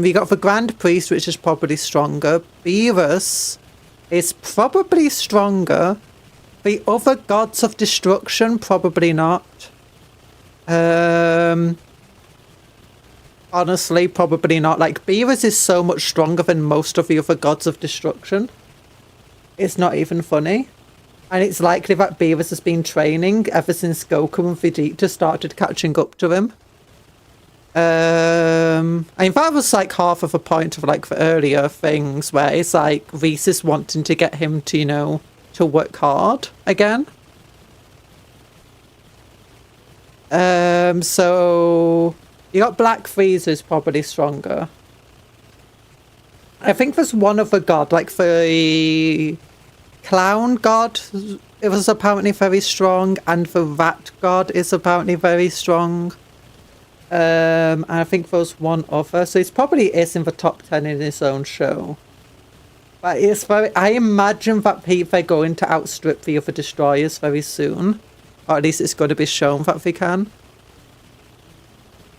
We got the Grand Priest, which is probably stronger. Beerus is probably stronger. The other Gods of Destruction, probably not. Honestly, probably not. Like, Beerus is so much stronger than most of the other Gods of Destruction. It's not even funny. And it's likely that Beerus has been training ever since Goku and Vegeta started catching up to him. I mean, that was like half of a point of like the earlier things where it's like Reese is wanting to get him to, you know, to work hard again. So you got Black Freezer is probably stronger. I think there's one other god, like the clown god, it was apparently very strong, and the rat god is apparently very strong. And I think there's one other, so it probably is in the top 10 in its own show. But it's very, I imagine that they're going to outstrip the other destroyers very soon. Or at least it's going to be shown that they can.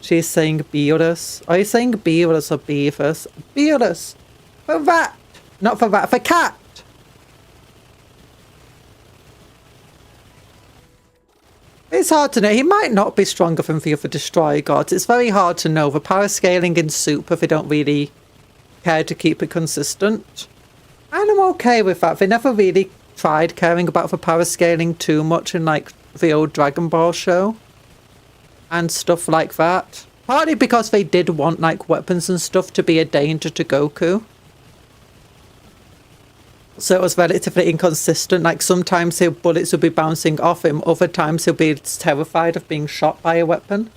She's saying Beerus. Are you saying Beerus or Beavers? Beerus! For rat! Not for rat, for cat! It's hard to know. He might not be stronger than the other destroyer gods. It's very hard to know. The power scaling in Super, they don't really care to keep it consistent. And I'm okay with that. They never really tried caring about the power scaling too much in like the old Dragon Ball show. And stuff like that. Partly because they did want like weapons and stuff to be a danger to Goku. So it was relatively inconsistent. Like sometimes his bullets would be bouncing off him. Other times he'll be terrified of being shot by a weapon.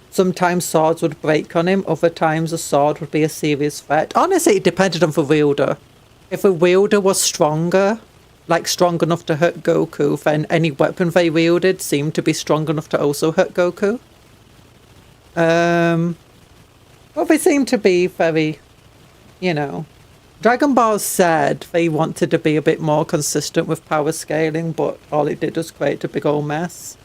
Sometimes swords would break on him. Other times a sword would be a serious threat. Honestly, it depended on the wielder. If a wielder was stronger, like strong enough to hurt Goku, then any weapon they wielded seemed to be strong enough to also hurt Goku. Well, they seem to be very, you know... Dragon Ball said they wanted to be a bit more consistent with power scaling, but all it did was create a big old mess.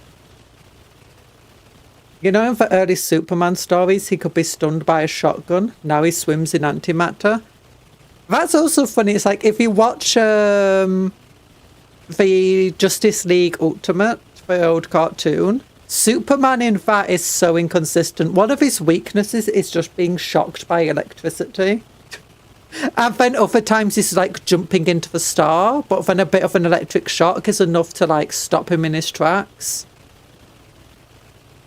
You know, in the early Superman stories, he could be stunned by a shotgun. Now he swims in antimatter. That's also funny. It's like if you watch the Justice League Ultimate, the old cartoon, Superman in that is so inconsistent. One of his weaknesses is just being shocked by electricity. And then other times he's like jumping into the star, but then a bit of an electric shock is enough to like stop him in his tracks.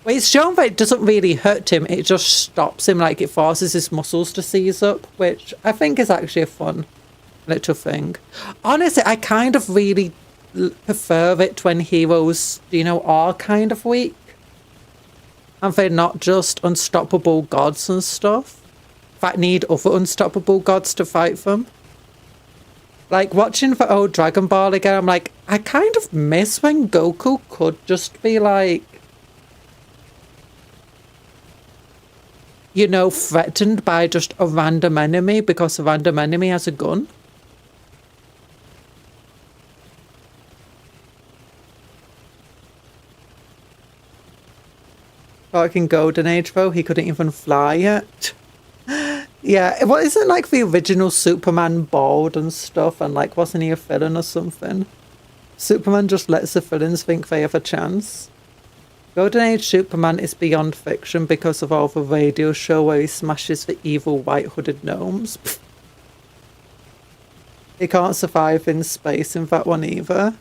Well, it's shown that it doesn't really hurt him, it just stops him, like it forces his muscles to seize up, which I think is actually a fun little thing. Honestly, I kind of really prefer it when heroes, you know, are kind of weak. And they're not just unstoppable gods and stuff. That need other unstoppable gods to fight them. Like watching the old Dragon Ball again, I'm like, I kind of miss when Goku could just be like, you know, threatened by just a random enemy because a random enemy has a gun. Back in Golden Age though, he couldn't even fly yet. Yeah, well, isn't like the original Superman bald and stuff, and like wasn't he a villain or something? Superman just lets the villains think they have a chance. Golden Age Superman is beyond fiction because of all the radio show where he smashes the evil white hooded gnomes. He can't survive in space in that one either.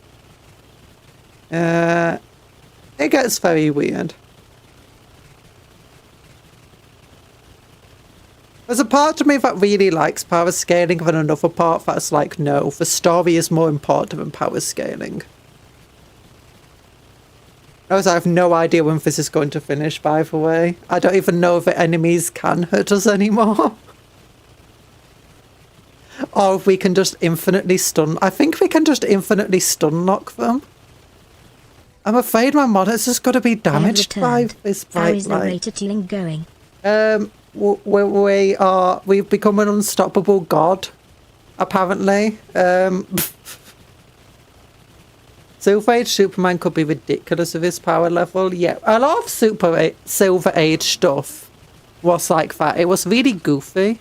It gets very weird. There's a part of me that really likes power scaling and another part that's like, no, the story is more important than power scaling. I have no idea when this is going to finish, by the way. I don't even know if the enemies can hurt us anymore. Or if we can just infinitely stun. I think we can just infinitely stun lock them. I'm afraid my monitor's got to be damaged by this bright light. How is the rate of tuning going? We've become an unstoppable god, apparently. Silver Age Superman could be ridiculous with his power level. Yeah, a lot of Silver Age stuff was like that. It was really goofy.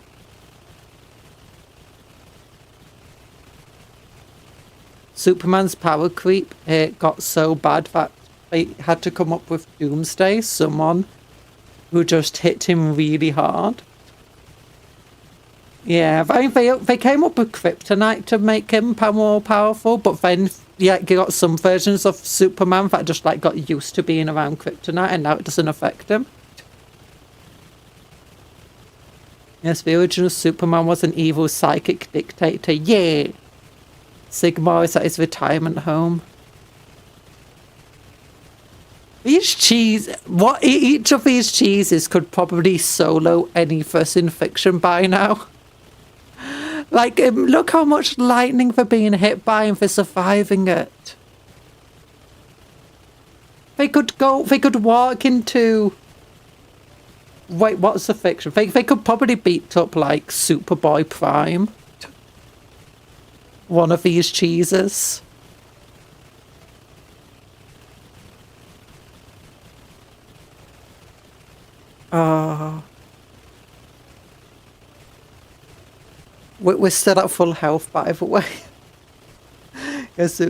Superman's power creep, it got so bad that they had to come up with Doomsday, someone who just hit him really hard. Yeah, they came up with kryptonite to make him more powerful, but then yeah, you got some versions of Superman that just like got used to being around kryptonite and now it doesn't affect him. Yes, the original Superman was an evil psychic dictator. Yeah. Sigmar is at his retirement home. Each of these cheeses could probably solo any first in fiction by now. Like, look how much lightning for being hit by and for surviving it. They could walk into... Wait, what's the fiction? They could probably beat up, like, Superboy Prime. One of these cheeses. We're still at full health, by the way. Yes,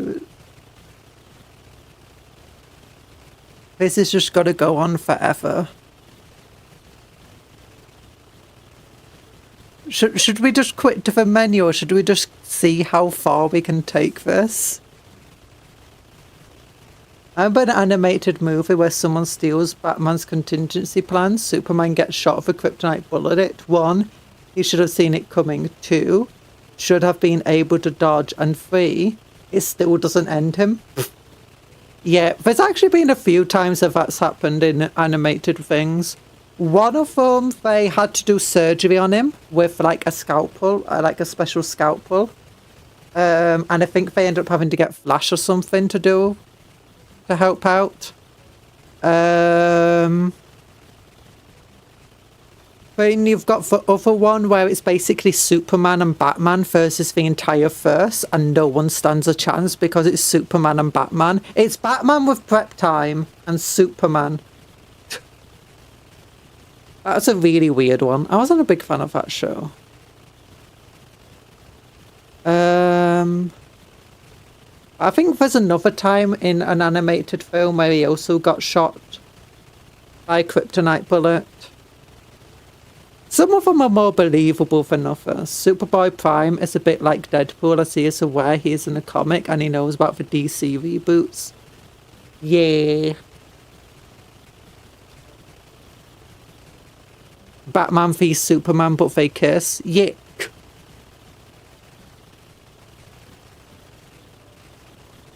this is just got to go on forever. Should we just quit to the menu, or should we just see how far we can take this? I remember an animated movie where someone steals Batman's contingency plan. Superman gets shot with a kryptonite bullet. It 1, he should have seen it coming. 2, should have been able to dodge. And 3, it still doesn't end him. Yeah, there's actually been a few times that that's happened in animated things. One of them, they had to do surgery on him with like a scalpel, like a special scalpel. And I think they ended up having to get Flash or something to help out. Then you've got the other one where it's basically Superman and Batman versus the entire verse, and no one stands a chance because it's Superman and Batman. It's Batman with prep time and Superman. That's a really weird one. I wasn't a big fan of that show. I think there's another time in an animated film where he also got shot by a kryptonite bullet. Some of them are more believable than others. Superboy Prime is a bit like Deadpool, as he is aware he is in a comic and he knows about the DC reboots. Yeah. Batman v Superman, but they kiss. Yick.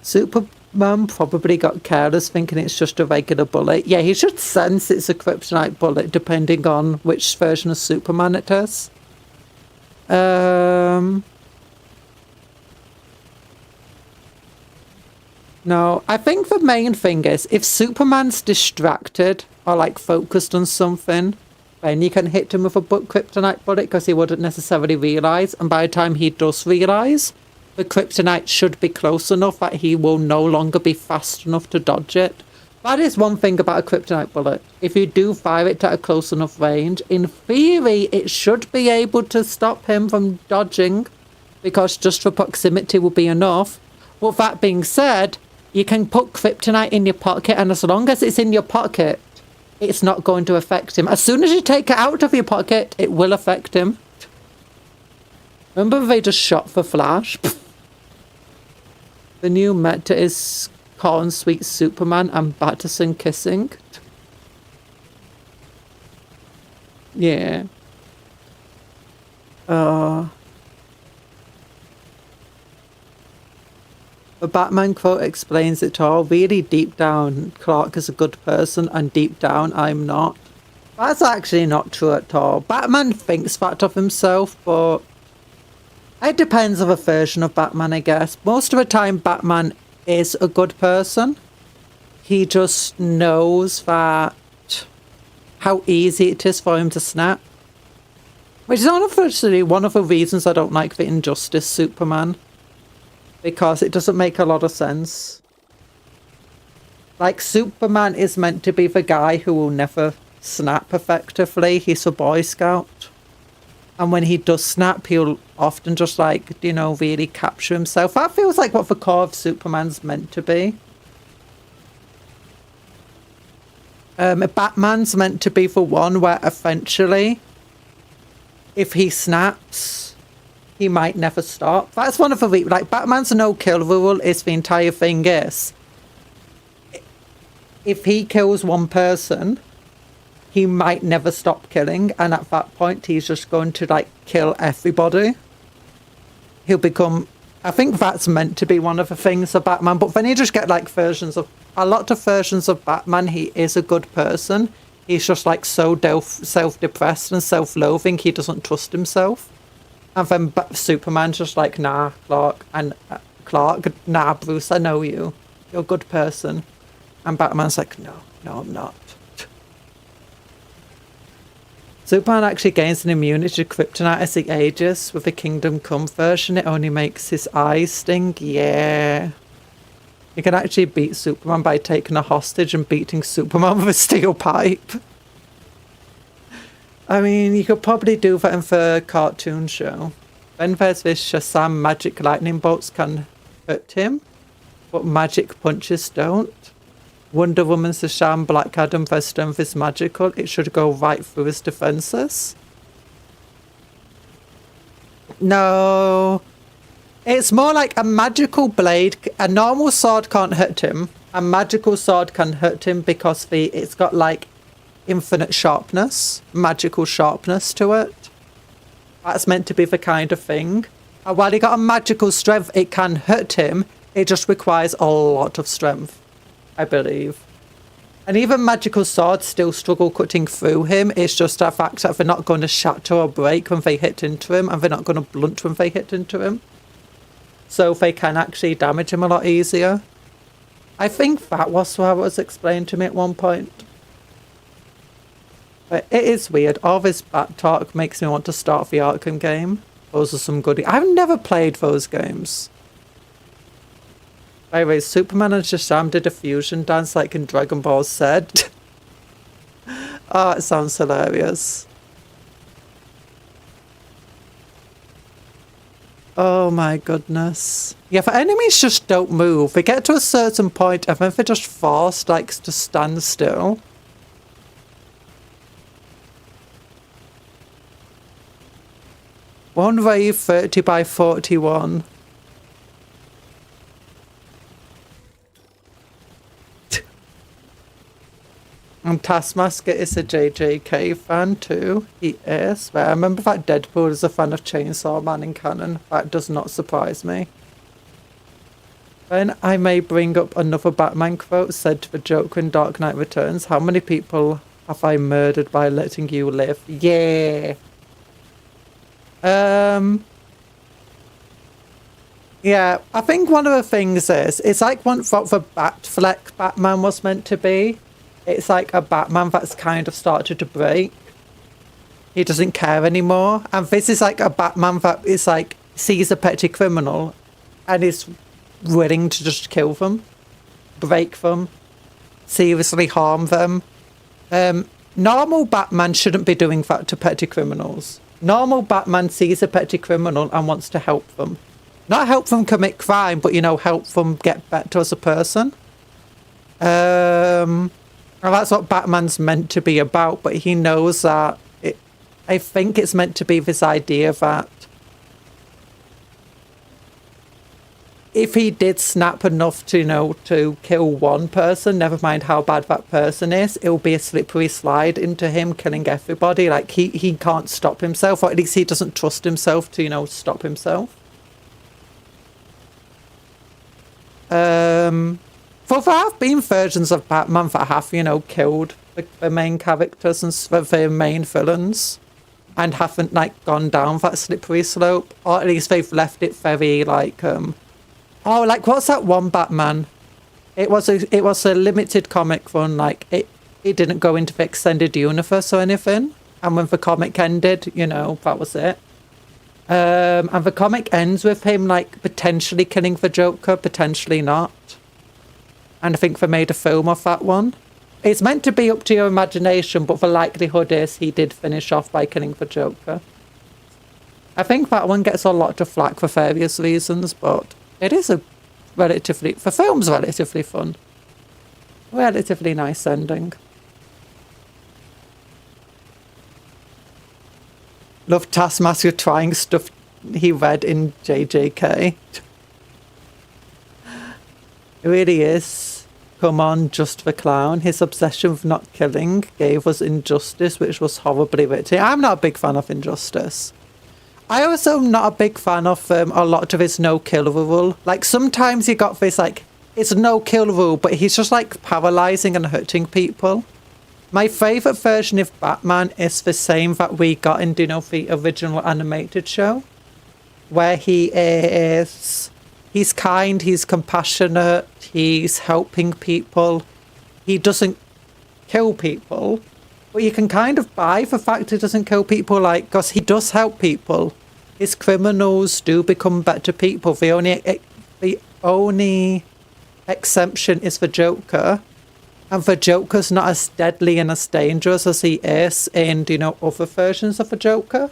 Superman probably got careless thinking it's just a regular bullet. Yeah, he should sense it's a kryptonite bullet depending on which version of Superman it is. No, I think the main thing is if Superman's distracted or like focused on something, then you can hit him with a kryptonite bullet because he wouldn't necessarily realise, and by the time he does realise, the kryptonite should be close enough that he will no longer be fast enough to dodge it. That is one thing about a kryptonite bullet. If you do fire it at a close enough range, in theory, it should be able to stop him from dodging, because just for proximity will be enough. But that being said, you can put kryptonite in your pocket, and as long as it's in your pocket, it's not going to affect him. As soon as you take it out of your pocket, it will affect him. Remember they just shot for Flash? The new meta is Corn Sweet Superman and Batterson kissing. Yeah. The Batman quote explains it all. Really deep down, Clark is a good person, and deep down, I'm not. That's actually not true at all. Batman thinks that of himself, but it depends on the version of Batman, I guess. Most of the time, Batman is a good person. He just knows that how easy it is for him to snap. Which is unfortunately one of the reasons I don't like the Injustice Superman. Because it doesn't make a lot of sense. Like, Superman is meant to be the guy who will never snap effectively. He's a Boy Scout. And when he does snap, he'll often just, like, you know, really capture himself. That feels like what the core of Superman's meant to be. Batman's meant to be the one where eventually, if he snaps, he might never stop. That's one of the... Like, Batman's no-kill rule is the entire thing is, if he kills one person, he might never stop killing, and at that point he's just going to like kill everybody. He'll become, I think that's meant to be one of the things of Batman, but then you just get like a lot of versions of Batman, he is a good person. He's just like so self-depressed and self-loathing, he doesn't trust himself. And then Superman's just like, nah, Clark, nah, Bruce, I know you. You're a good person. And Batman's like, no, I'm not. Superman actually gains an immunity to kryptonite as he ages. With the Kingdom Come version, it only makes his eyes sting. Yeah. You can actually beat Superman by taking a hostage and beating Superman with a steel pipe. I mean, you could probably do that in the cartoon show. Then there's this Shazam magic lightning bolts can hurt him, but magic punches don't. Wonder Woman's Shazam Black Adam, their strength is magical. It should go right through his defenses. No. It's more like a magical blade. A normal sword can't hurt him. A magical sword can hurt him because it's got like infinite sharpness, magical sharpness to it. That's meant to be the kind of thing. And while he got a magical strength, it can hurt him. It just requires a lot of strength, I believe. And even magical swords still struggle cutting through him. It's just a fact that they're not going to shatter or break when they hit into him, and they're not going to blunt when they hit into him. So they can actually damage him a lot easier. I think that was how it was explained to me at one point. But it is weird. All this bat talk makes me want to start the Arkham game. Those are some goodies. I've never played those games. By the way, Superman and Shazam did a fusion dance like in Dragon Ball Z. Oh, it sounds hilarious. Oh my goodness. Yeah, the enemies just don't move. They get to a certain point and then they're just forced like to stand still. One wave 30 by 41. And Taskmaster is a JJK fan too. He is. But I remember that Deadpool is a fan of Chainsaw Man in canon. That does not surprise me. Then I may bring up another Batman quote said to the Joker in Dark Knight Returns. How many people have I murdered by letting you live? Yeah. Yeah, I think one of the things is, it's like what the Batfleck Batman was meant to be. It's like a Batman that's kind of started to break. He doesn't care anymore. And this is like a Batman that is like, sees a petty criminal and is willing to just kill them, break them, seriously harm them. Normal Batman shouldn't be doing that to petty criminals. Normal Batman sees a petty criminal and wants to help them. Not help them commit crime, but, you know, help them get better as a person. And that's what Batman's meant to be about, but he knows that I think it's meant to be this idea that if he did snap enough to, you know, to kill one person, never mind how bad that person is, it'll be a slippery slide into him killing everybody. Like, he can't stop himself, or at least he doesn't trust himself to, you know, stop himself. But there have been versions of Batman that have, you know, killed the main characters and the main villains and haven't, like, gone down that slippery slope. Or at least they've left it very, like, oh, like, what's that one Batman? It was a limited comic run, like, it didn't go into the extended universe or anything. And when the comic ended, you know, that was it. And the comic ends with him, like, potentially killing the Joker, potentially not. And I think they made a film of that one. It's meant to be up to your imagination, but the likelihood is he did finish off by killing the Joker. I think that one gets a lot of flack for various reasons, but it is the film's relatively fun. Relatively nice ending. Love Taskmaster trying stuff he read in JJK. It really is. Come on, just the clown. His obsession with not killing gave us Injustice, which was horribly written. I'm not a big fan of Injustice. I also am not a big fan of a lot of his no-kill rule. Like, sometimes he got this, like, it's no-kill rule, but he's just, like, paralyzing and hurting people. My favourite version of Batman is the same that we got in, you know, the original animated show. Where he's kind, he's compassionate, he's helping people. He doesn't kill people. But you can kind of buy the fact he doesn't kill people, like, because he does help people. His criminals do become better people. The only exemption is the Joker. And the Joker's not as deadly and as dangerous as he is in, you know, other versions of the Joker.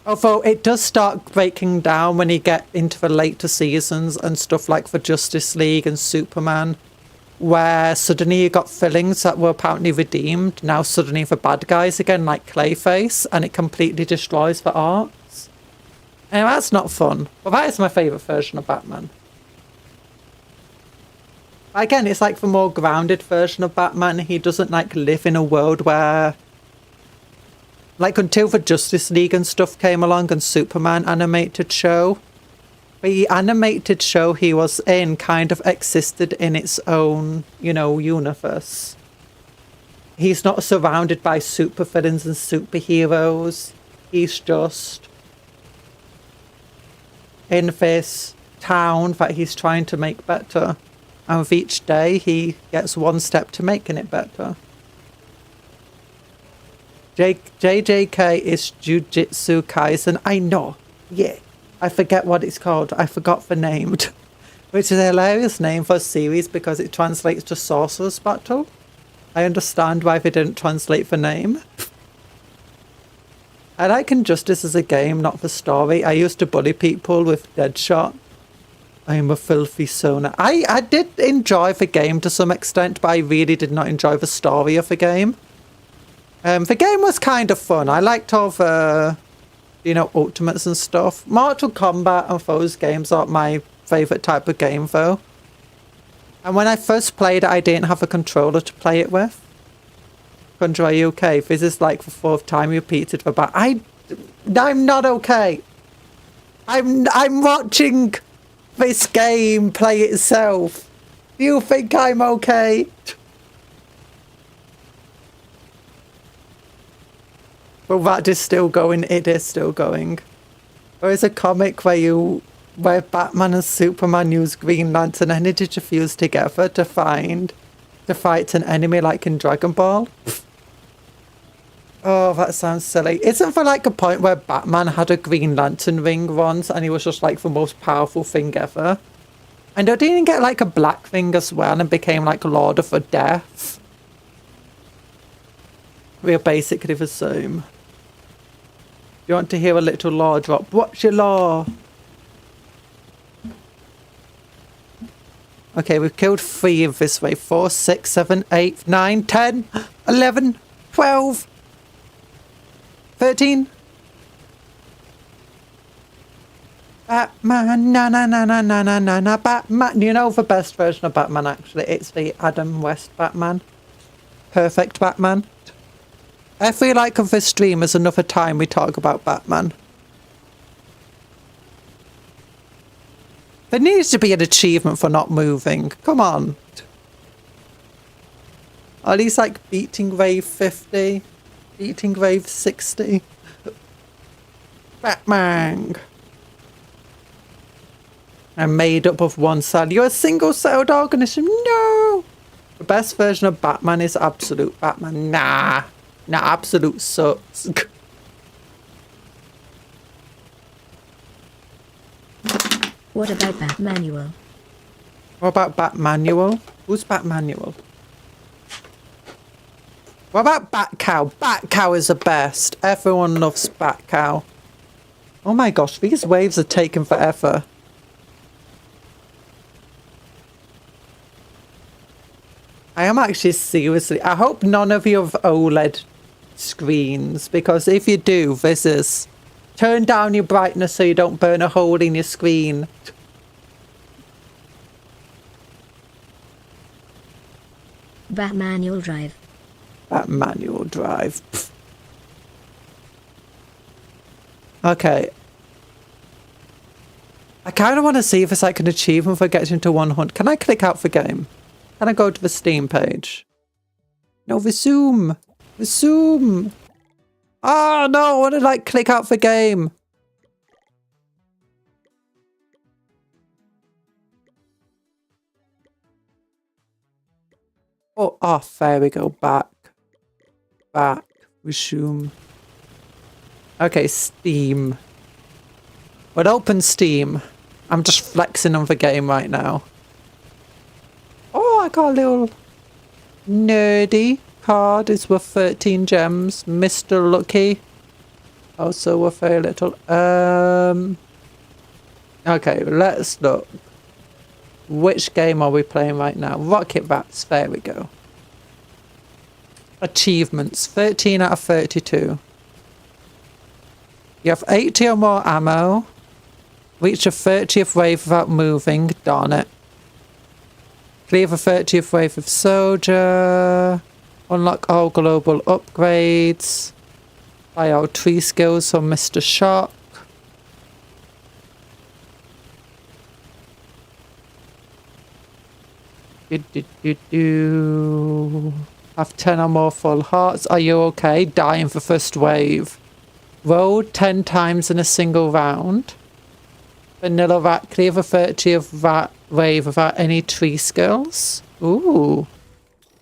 Although it does start breaking down when you get into the later seasons and stuff like the Justice League and Superman. Where suddenly you got villains that were apparently redeemed. Now suddenly the bad guys again, like Clayface, and it completely destroys the arcs. And that's not fun. But that is my favourite version of Batman. Again, it's like the more grounded version of Batman. He doesn't like live in a world where... Like until the Justice League and stuff came along and Superman animated show. The animated show he was in kind of existed in its own, you know, universe. He's not surrounded by supervillains and superheroes. He's just in this town that he's trying to make better. And with each day, he gets one step to making it better. JJK is Jujutsu Kaisen. I know. Yeah. I forget what it's called. I forgot the name. Which is a hilarious name for a series because it translates to Sorcerer's Battle. I understand why they didn't translate the name. I like Injustice as a game, not the story. I used to bully people with Deadshot. I am a filthy sona. I did enjoy the game to some extent, but I really did not enjoy the story of the game. The game was kind of fun. I liked all the... you know, ultimates and stuff. Mortal Kombat and those games are my favourite type of game, though. And when I first played it, I didn't have a controller to play it with. Conjuror, are you okay? This is like the fourth time you repeated the back. I'm not okay. I'm watching this game play itself. Do you think I'm okay? Well, that is still going. It is still going. There is a comic where Batman and Superman use Green Lantern energy to fuse together to fight an enemy like in Dragon Ball. Oh, that sounds silly. Isn't there like a point where Batman had a Green Lantern ring once and he was just like the most powerful thing ever? And didn't he get like a black ring as well and became like Lord of the Death? We're basically the same. You want to hear a little law drop? What's your law? Okay, we've killed 3 of this way. 4, 6, 7, 8, 9, 10, 11, 12, 13. Batman, na na na na na na na na, Batman. You know the best version of Batman, actually? It's the Adam West Batman. Perfect Batman. I feel like of this stream is another time we talk about Batman. There needs to be an achievement for not moving. Come on. Or at least like beating wave 50. Beating wave 60. Batman. I'm made up of one cell. You're a single-celled organism. No! The best version of Batman is Absolute Batman. Nah. Nah, Absolute sucks. What about Batmanual? What about Batmanual? Who's Batmanual? What about Batcow? Batcow is the best. Everyone loves Batcow. Oh my gosh, these waves are taking forever. I am actually seriously... I hope none of you have OLED screens, because if you do, this is... Turn down your brightness so you don't burn a hole in your screen. Bat manual drive. That manual drive. Pfft. Okay. I kind of want to see if it's like an achievement for getting to 100. Can I click out for game? Can I go to the Steam page? No, resume. Resume. Oh, no, I want to like click out for game. Oh, there we go. Back. Back. Resume. Okay, Steam. We'll open Steam. I'm just flexing on the game right now. Oh, I got a little nerdy card. It's worth 13 gems. Mr. Lucky. Also worth very little. Okay, let's look. Which game are we playing right now? Rocket Rats. There we go. Achievements. 13 out of 32. You have 80 or more ammo. Reach the 30th wave without moving. Darn it. Clear the 30th wave with soldier. Unlock all global upgrades. Buy all tree skills from Mr. Shock. Have 10 or more full hearts. Are you okay? Dying for first wave. Roll 10 times in a single round. Vanilla rat. Clear the 30th rat wave without any tree skills. Ooh.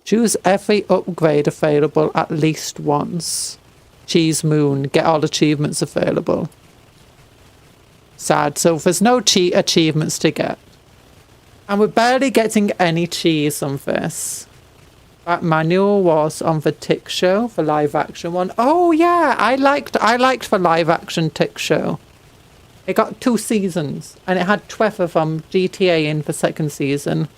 Choose every upgrade available at least once. Cheese moon. Get all achievements available. Sad. So there's no cheat achievements to get. And we're barely getting any cheese on this. That manual was on the Tick Show, the live action one. Oh yeah, I liked the live action Tick Show. It got 2 seasons and it had Trevor from GTA in the 2nd season.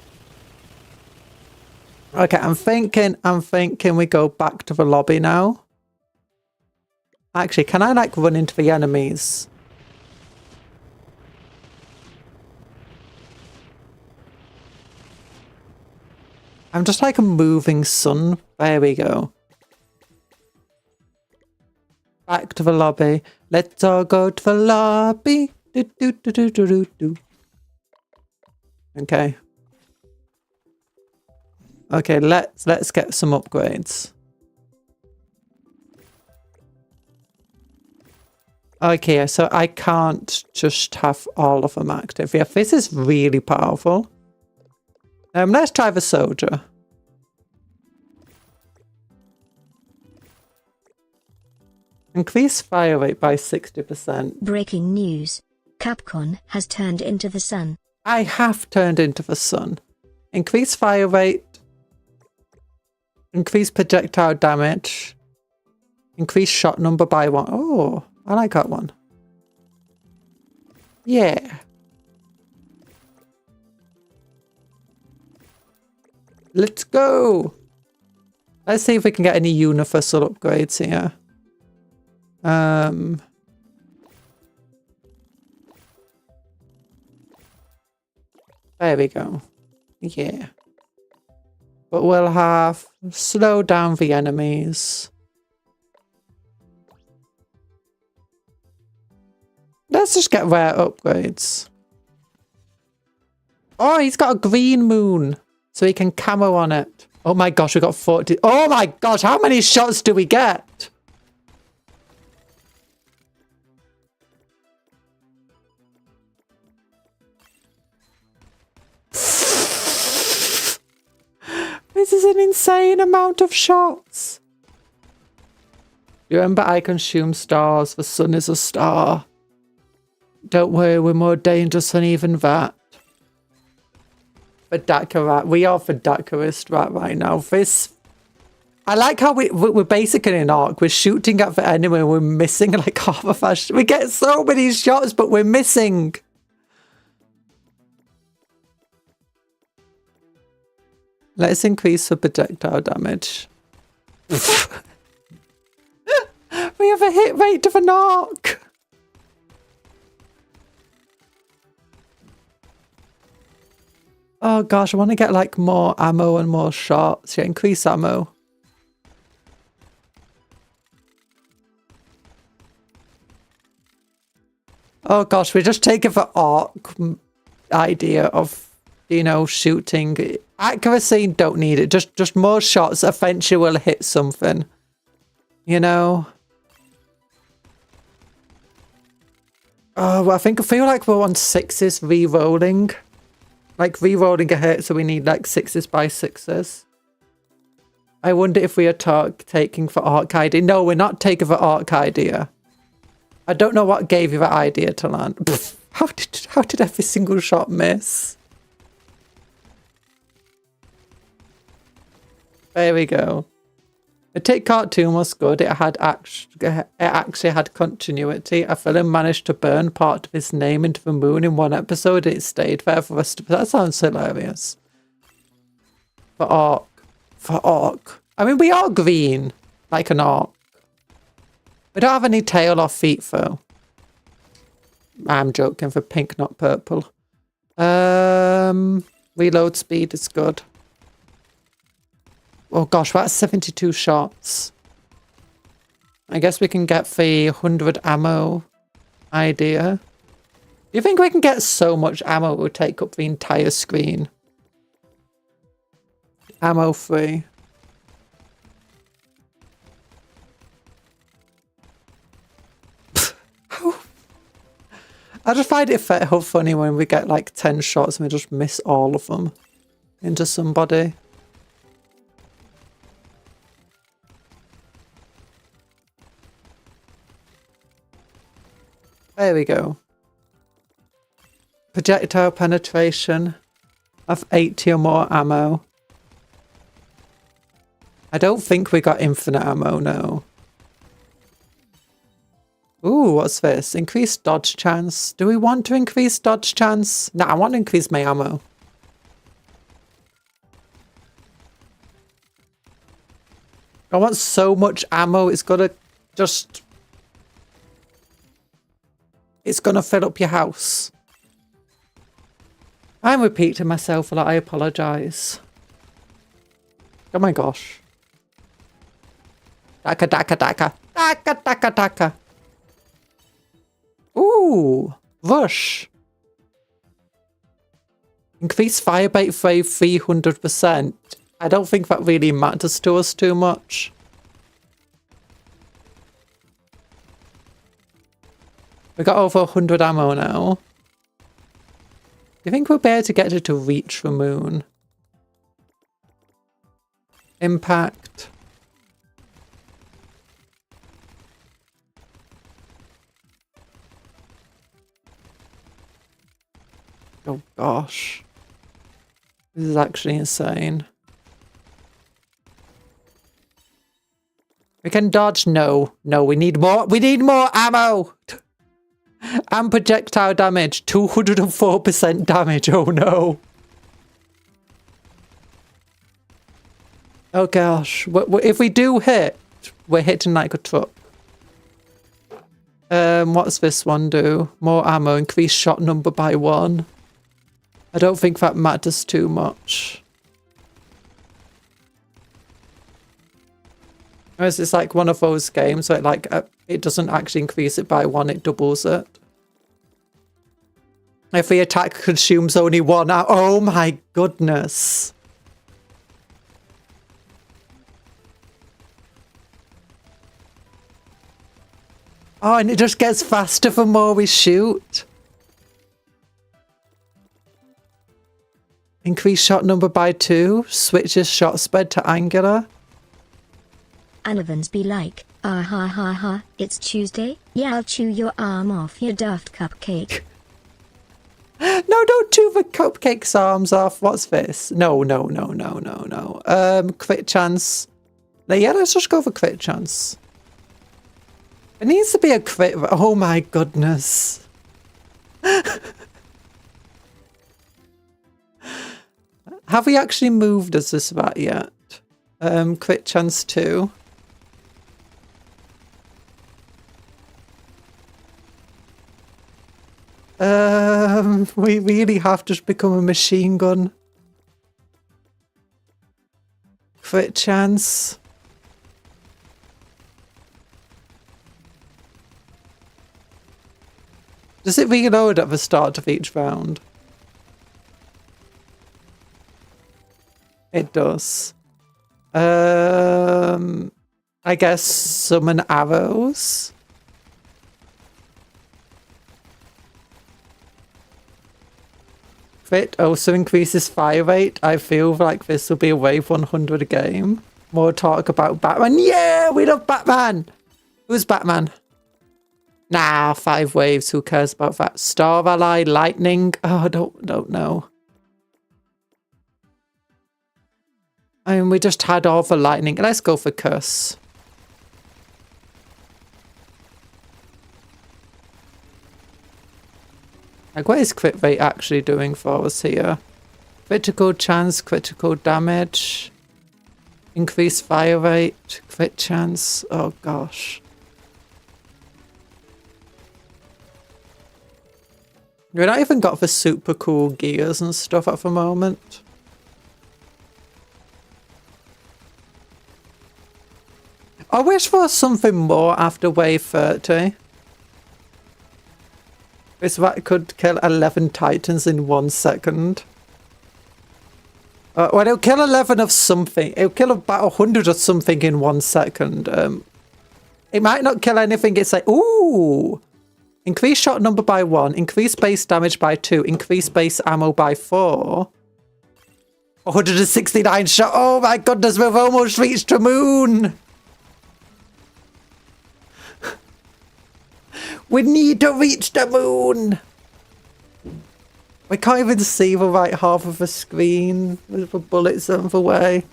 Okay, I'm thinking we go back to the lobby now. Actually, can I like run into the enemies? I'm just like a moving sun. There we go. Back to the lobby. Let's all go to the lobby. Do, do, do, do, do, do, do. Okay. Okay, let's get some upgrades. Okay, so I can't just have all of them active. Yeah, this is really powerful. Let's try the soldier. Increase fire rate by 60%. Breaking news. Capcom has turned into the sun. I have turned into the sun. Increase fire rate. Increase projectile damage. Increase shot number by 1. Oh, I like that one. Yeah. Let's go. Let's see if we can get any universal upgrades here. There we go. Yeah. But we'll have slow down the enemies. Let's just get rare upgrades. Oh, he's got a green moon. So he can camo on it. Oh my gosh, we got 40. Oh my gosh, how many shots do we get? This is an insane amount of shots. Remember, I consume stars. The sun is a star. Don't worry, we're more dangerous than even that. Fadaka rat. We are Fadakarist right now. This... I like how we're basically in arc. We're shooting at the enemy and we're missing like half of our... We get so many shots, but we're missing. Let's increase the projectile damage. We have a hit rate of an arc. Oh gosh, I want to get like more ammo and more shots. Yeah, increase ammo. Oh gosh, we're just taking the arc idea of, you know, shooting. Accuracy, don't need it. Just more shots. Eventually we'll hit something. You know? Oh, well, I feel like we're on 6s re-rolling. Like re-rolling a hit, so we need like 6s by 6s. I wonder if we are taking for arc idea. No, we're not taking for arc idea. I don't know what gave you that idea to land. Pfft, how did every single shot miss? There we go. The Tick cartoon was good. It actually had continuity. A villain managed to burn part of his name into the moon in one episode. It stayed there for the rest of it. That sounds hilarious. For arc. For arc. I mean, we are green. Like an arc. We don't have any tail or feet, though. I'm joking. For pink, not purple. Reload speed is good. Oh gosh, that's 72 shots. I guess we can get the 100 ammo idea. Do you think we can get so much ammo it would take up the entire screen? Ammo free. I just find it how funny when we get like 10 shots and we just miss all of them into somebody. There we go. Projectile penetration of 80 or more ammo. I don't think we got infinite ammo, no. Ooh, what's this? Increased dodge chance. Do we want to increase dodge chance? No, I want to increase my ammo. I want so much ammo, it's gonna just... It's gonna fill up your house. I'm repeating myself a lot, I apologise. Oh my gosh. Daka daka daka. Daka daka daka. Ooh, rush. Increase firebite rate 300%. I don't think that really matters to us too much. We got over 100 ammo now. Do you think we'll be able to get it to reach the moon? Impact. Oh gosh. This is actually insane. We can dodge? No. No, we need more. We need more ammo! And projectile damage. 204% damage. Oh no. Oh gosh. If we do hit, we're hitting like a truck. What's this one do? More ammo. Increase shot number by 1. I don't think that matters too much. Whereas it's like one of those games where it doesn't actually increase it by 1, it doubles it. If the attack consumes only 1, oh my goodness. Oh, and it just gets faster the more we shoot. Increase shot number by 2. Switches shot spread to angular. Anavans be like, ah ha ha ha, it's Tuesday? Yeah, I'll chew your arm off, you daft cupcake. No, don't chew the cupcake's arms off. What's this? No. Crit chance. Yeah, let's just go for crit chance. It needs to be a crit. Oh my goodness. Have we actually moved us this that yet? Crit chance 2. We really have just become a machine gun. crit chance. Does it reload at the start of each round? It does. I guess summon arrows. Crit also increases fire rate. I feel like this will be a wave 100 game. More talk about Batman. Yeah, we love Batman. Who's Batman? Nah, 5 waves. Who cares about that? Star Ally, Lightning. Oh, I don't know. I mean, we just had all the Lightning. Let's go for Curse. Like, what is crit rate actually doing for us here? Critical chance, critical damage. Increased fire rate, crit chance. Oh, gosh. We've not even got the super cool gears and stuff at the moment. I wish for something more after wave 30. It's that could kill 11 titans in 1 second. Well, it'll kill 11 of something. It'll kill about 100 of something in 1 second. It might not kill anything. It's like, ooh! Increase shot number by 1. Increase base damage by 2. Increase base ammo by 4. 169 shot. Oh my goodness, we've almost reached the moon! We need to reach the moon! We can't even see the right half of the screen with the bullets out of the way.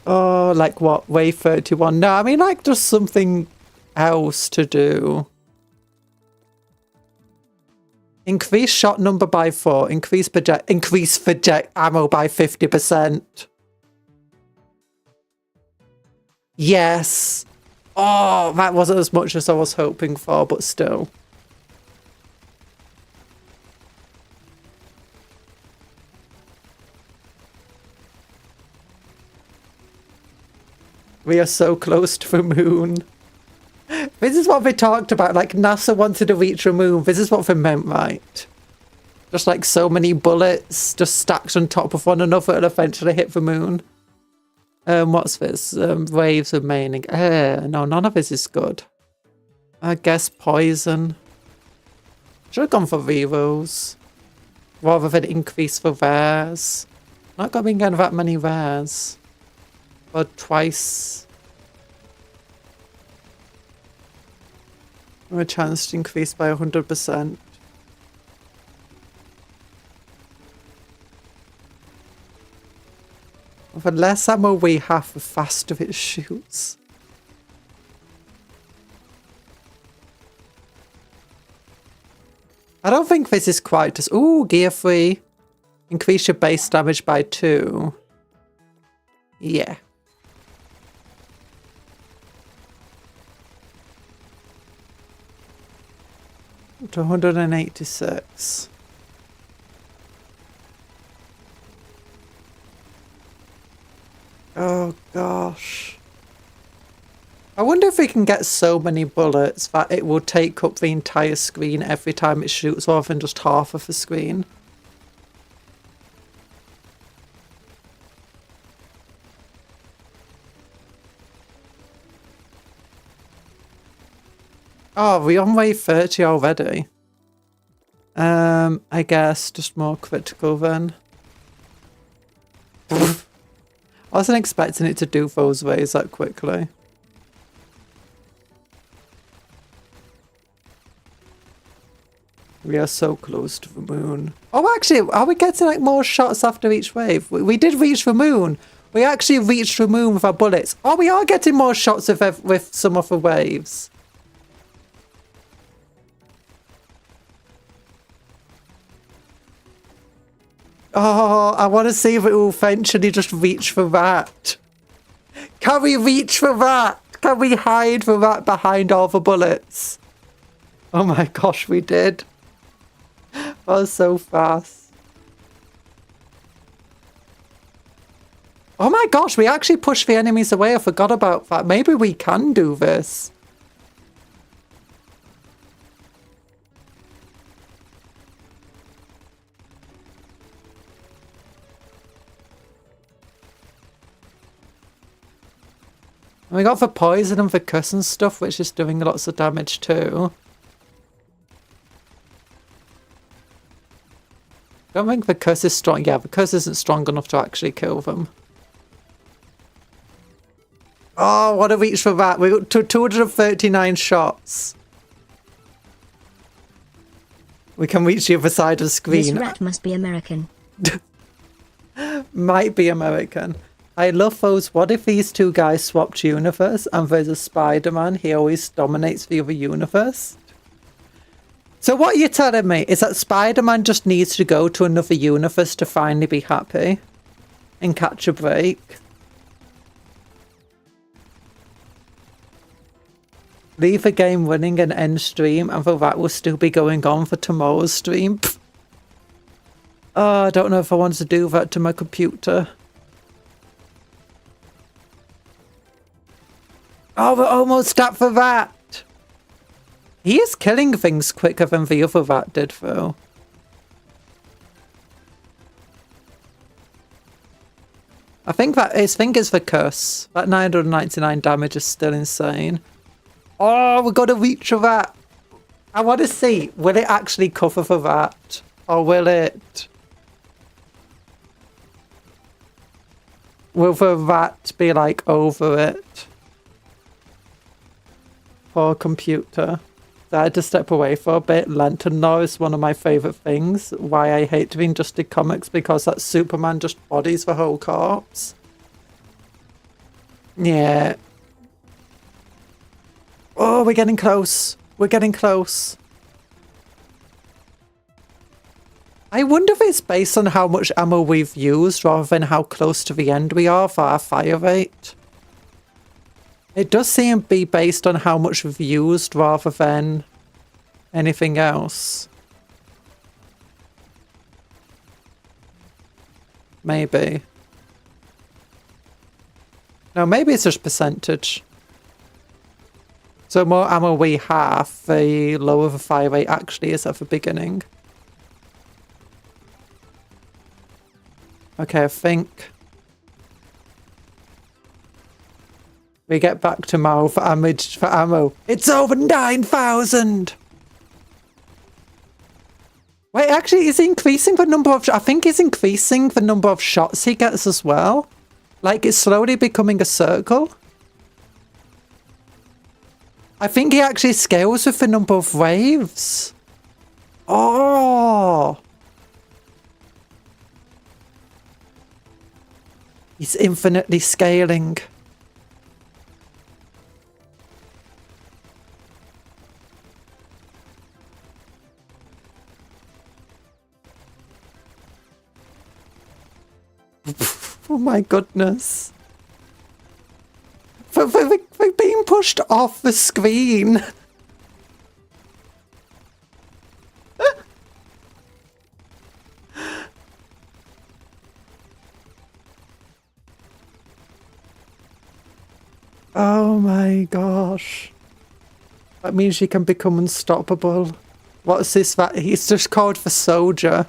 Oh, like what? Wave 31? No, I mean like just something else to do. Increase shot number by 4. Increase project ammo by 50%. Yes! Oh, that wasn't as much as I was hoping for, but still. We are so close to the moon. This is what they talked about, like NASA wanted to reach the moon. This is what they meant, right? Just like so many bullets just stacked on top of one another and eventually hit the moon. What's this? Waves remaining. No, none of this is good. I guess poison. Should have gone for rerolls. Rather than increase for rares. Not going to be getting that many rares. Or twice. Or a chance to increase by 100%. The less ammo we have, the faster it shoots. I don't think this is quite as... Ooh, gear 3. Increase your base damage by 2. Yeah. To 186. Oh gosh. I wonder if we can get so many bullets that it will take up the entire screen every time it shoots rather than just half of the screen. Oh, we're on wave 30 already. I guess just more critical then. I wasn't expecting it to do those ways that quickly. We are so close to the moon. Oh, actually, are we getting like more shots after each wave? We did reach the moon. We actually reached the moon with our bullets. Oh, we are getting more shots with some of the waves. Oh, I want to see if it will eventually just reach the rat. Can we reach the rat? Can we hide the rat behind all the bullets? Oh my gosh, we did. That was so fast. Oh my gosh, we actually pushed the enemies away. I forgot about that. Maybe we can do this. And we got the poison and the cuss and stuff, which is doing lots of damage too. I don't think the cuss is strong. Yeah, the cuss isn't strong enough to actually kill them. Oh, what a reach for that. We got 239 shots. We can reach the other side of the screen. This rat must be American. Might be American. I love those. What if these two guys swapped universe and there's a Spider-Man? He always dominates the other universe. So what you're telling me is that Spider-Man just needs to go to another universe to finally be happy and catch a break. Leave the game running and end stream, and that will still be going on for tomorrow's stream. Pfft. Oh, I don't know if I want to do that to my computer. Oh, we're almost up for that. He is killing things quicker than the other rat did, though. I think it's the curse. That 999 damage is still insane. Oh, we've got to reach for that. I want to see, will it actually cover for that? Or will it... Will the rat be, like, over it? Poor computer. I had to step away for a bit. Lantern Law is one of my favourite things. Why I hate doing Justice Comics, because that Superman just bodies the whole corpse. Yeah. Oh, we're getting close. We're getting close. I wonder if it's based on how much ammo we've used rather than how close to the end we are for our fire rate. It does seem to be based on how much we've used rather than anything else. Maybe. No, maybe it's just percentage. So the more ammo we have, the lower the fire rate actually is at the beginning. Okay, I think... we get back tomorrow for ammo. It's over 9,000! Wait, actually, is he increasing the number of... I think he's increasing the number of shots he gets as well. Like, it's slowly becoming a circle. I think he actually scales with the number of waves. Oh! He's infinitely scaling. Oh my goodness. We're being pushed off the screen. Oh my gosh. That means she can become unstoppable. What's this? That he's just called for soldier.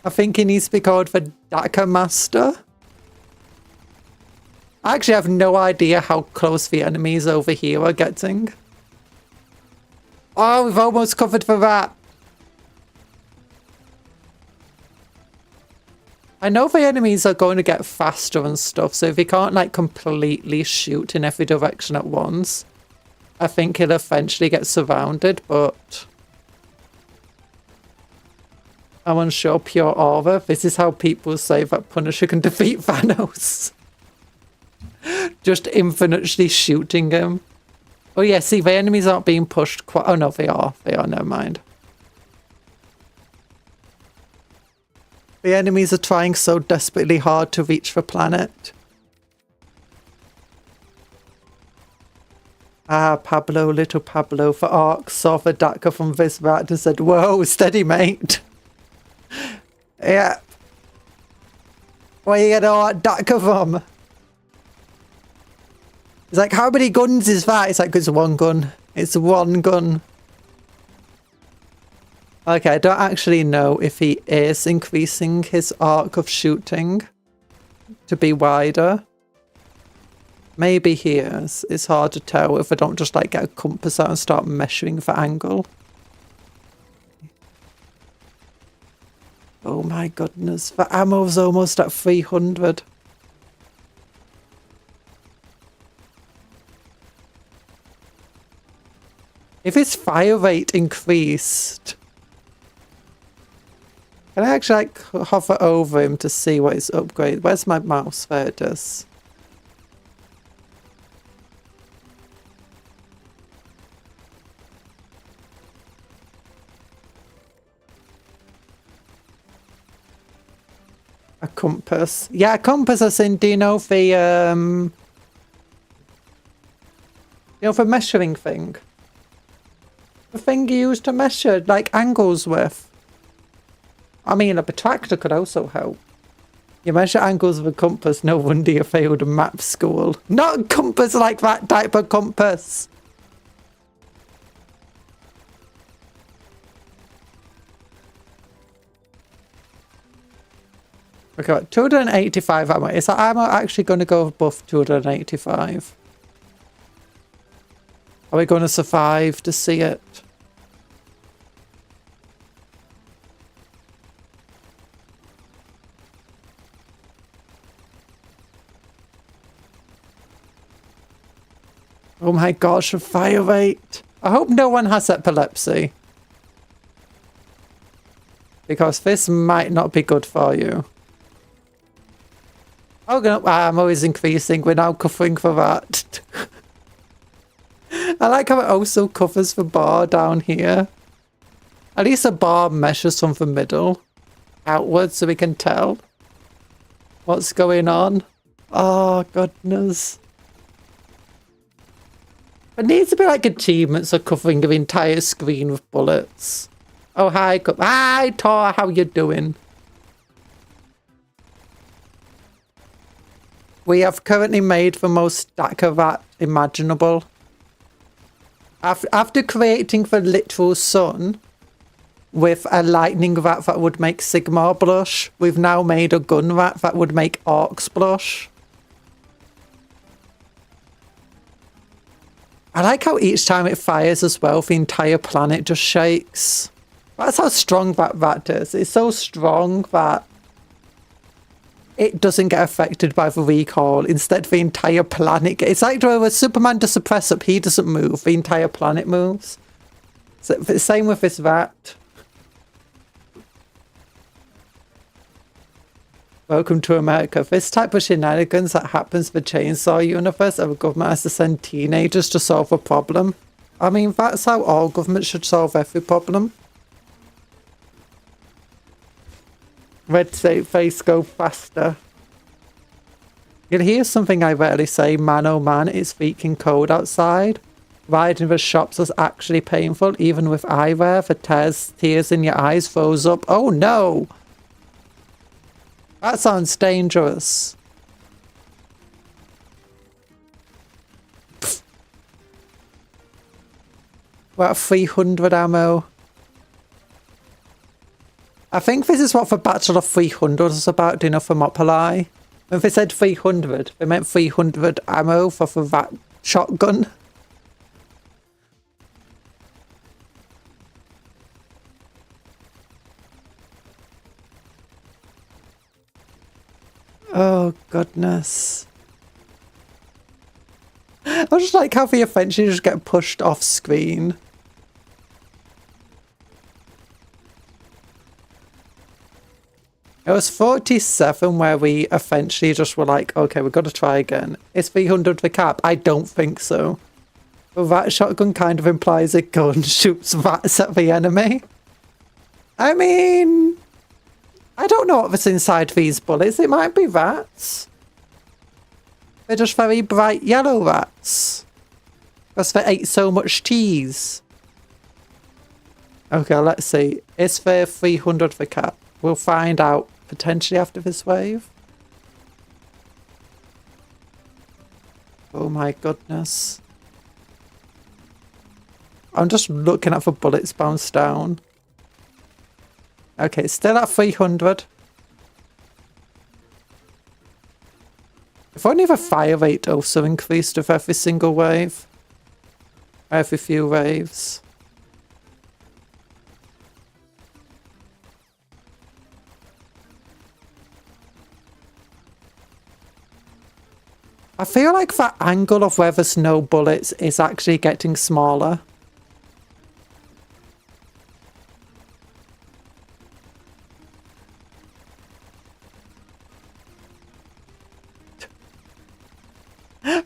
I think he needs to be called for Daka Master. I actually have no idea how close the enemies over here are getting. Oh, we've almost covered for that. I know the enemies are going to get faster and stuff, so if he can't like completely shoot in every direction at once, I think he'll eventually get surrounded, but... I'm unsure. Pure aura. This is how people say that Punisher can defeat Thanos. Just infinitely shooting him. Oh yeah, see, the enemies aren't being pushed quite... Oh no, they are. They are, never mind. The enemies are trying so desperately hard to reach the planet. Ah, Pablo, little Pablo, for Ark saw the Daka from this rat and said, whoa, steady mate. Yeah. Where you get all that DACA from? It's like, how many guns is that? It's like, it's one gun. It's one gun. Okay, I don't actually know if he is increasing his arc of shooting to be wider. Maybe he is. It's hard to tell if I don't just like get a compass out and start measuring the angle. Oh my goodness, the ammo's almost at 300. If his fire rate increased... Can I actually like hover over him to see what his upgrade... Where's my mouse? There it is. A compass. Yeah, a compass as in, do you know the, you know, the measuring thing? The thing you use to measure, like, angles with. I mean, a protractor could also help. You measure angles with a compass, no wonder you failed map school. Not a compass like that type of compass! Okay, 285 ammo. Is that ammo actually going to go above 285? Are we going to survive to see it? Oh my gosh, a fire rate. I hope no one has epilepsy. Because this might not be good for you. Oh, no, ammo is increasing. We're now covering for that. I like how it also covers the bar down here. At least the bar measures from the middle outwards so we can tell what's going on. Oh, goodness. It needs to be like achievements of covering the entire screen with bullets. Oh, hi. Hi, Tor. How you doing? We have currently made the most stack of that imaginable. After creating the literal sun with a lightning rat that would make Sigmar blush, we've now made a gun rat that would make orcs blush. I like how each time it fires as well, the entire planet just shakes. That's how strong that rat is. It's so strong that it doesn't get affected by the recoil. Instead, the entire planet... It's like when Superman does a press-up, he doesn't move. The entire planet moves. So, same with this rat. Welcome to America. This type of shenanigans that happens in the Chainsaw universe, the government has to send teenagers to solve a problem. I mean, that's how all governments should solve every problem. Red state face go faster. You'll hear something I rarely say. Man, oh man, it's freaking cold outside. Riding the shops was actually painful, even with eyewear. The tears in your eyes froze up. Oh no! That sounds dangerous. Pfft. We're at 300 ammo. I think this is what the Battle of 300 was about, do you know, for Mopali? When they said 300, they meant 300 ammo for that shotgun. Oh, goodness. I just like how they eventually just get pushed off screen. It was 47 where we eventually just were like, okay, we've got to try again. Is 300 the cap? I don't think so. But that shotgun kind of implies a gun shoots rats at the enemy. I mean, I don't know what's inside these bullets. It might be rats. They're just very bright yellow rats. Because they ate so much cheese. Okay, let's see. Is there 300 the cap? We'll find out potentially after this wave. Oh my goodness. I'm just looking at the bullets bounce down. Okay, still at 300. If only the fire rate also increased with every single wave. Every few waves. I feel like that angle of where there's no bullets is actually getting smaller.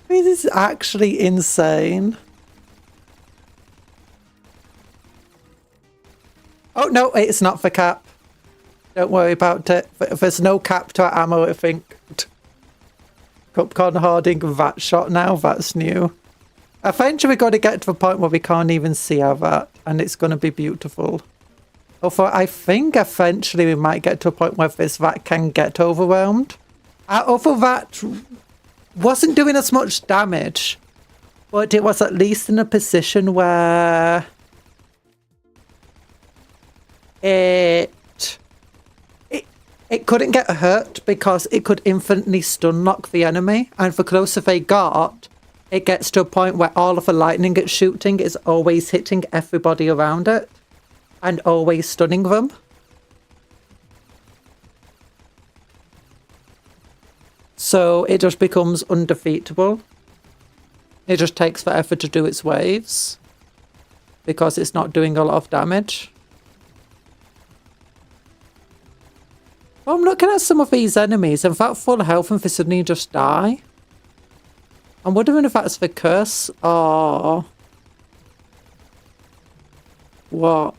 This is actually insane. Oh no, it's not for cap. Don't worry about it. There's no cap to our ammo, I think. Cupcake hoarding that shot now, that's new. Eventually we're going to get to the point where we can't even see our vat, and it's going to be beautiful. Although I think eventually we might get to a point where this vat can get overwhelmed. Our other vat wasn't doing as much damage, but it was at least in a position where it couldn't get hurt because it could infinitely stun lock the enemy, and the closer they got, it gets to a point where all of the lightning it's shooting is always hitting everybody around it and always stunning them. So it just becomes undefeatable. It just takes forever to do its waves because it's not doing a lot of damage. Well, I'm looking at some of these enemies and that full health and they suddenly just die. I'm wondering if that's the curse or what.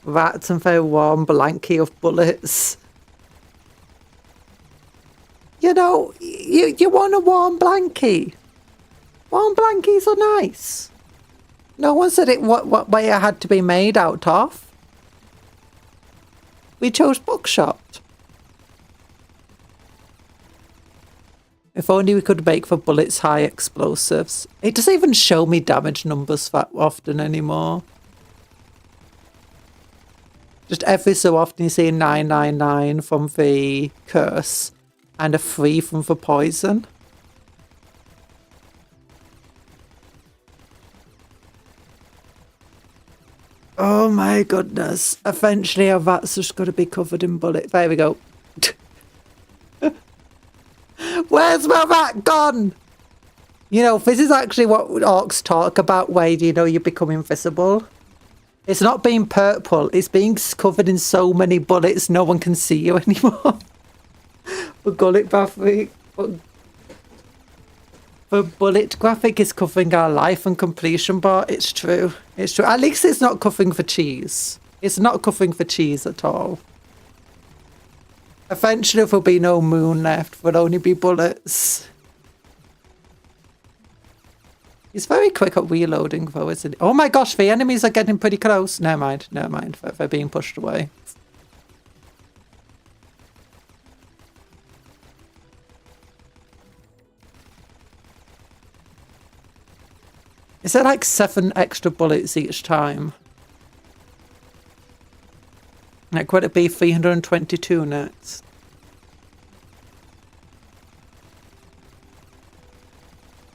That's a very warm blankie of bullets. You know, you want a warm blankie. Warm blankies are nice. No one said it what way it had to be made out of. We chose buckshot. If only we could make the bullets high explosives. It doesn't even show me damage numbers that often anymore. Just every so often you see 999 from the curse and a 3 from the poison. Oh my goodness. Eventually our vat's just got to be covered in bullets. There we go. Where's my vat gone? You know, this is actually what orcs talk about where, you know, you become invisible. It's not being purple, it's being covered in so many bullets no one can see you anymore. The bullet graphic is covering our life and completion bar. It's true. It's true. At least it's not covering for cheese. It's not covering for cheese at all. Eventually there'll be no moon left. There'll only be bullets. He's very quick at reloading though, isn't he? Oh my gosh, the enemies are getting pretty close. Never mind, never mind. They're being pushed away. Is there like 7 extra bullets each time? Like, would it be 322 next?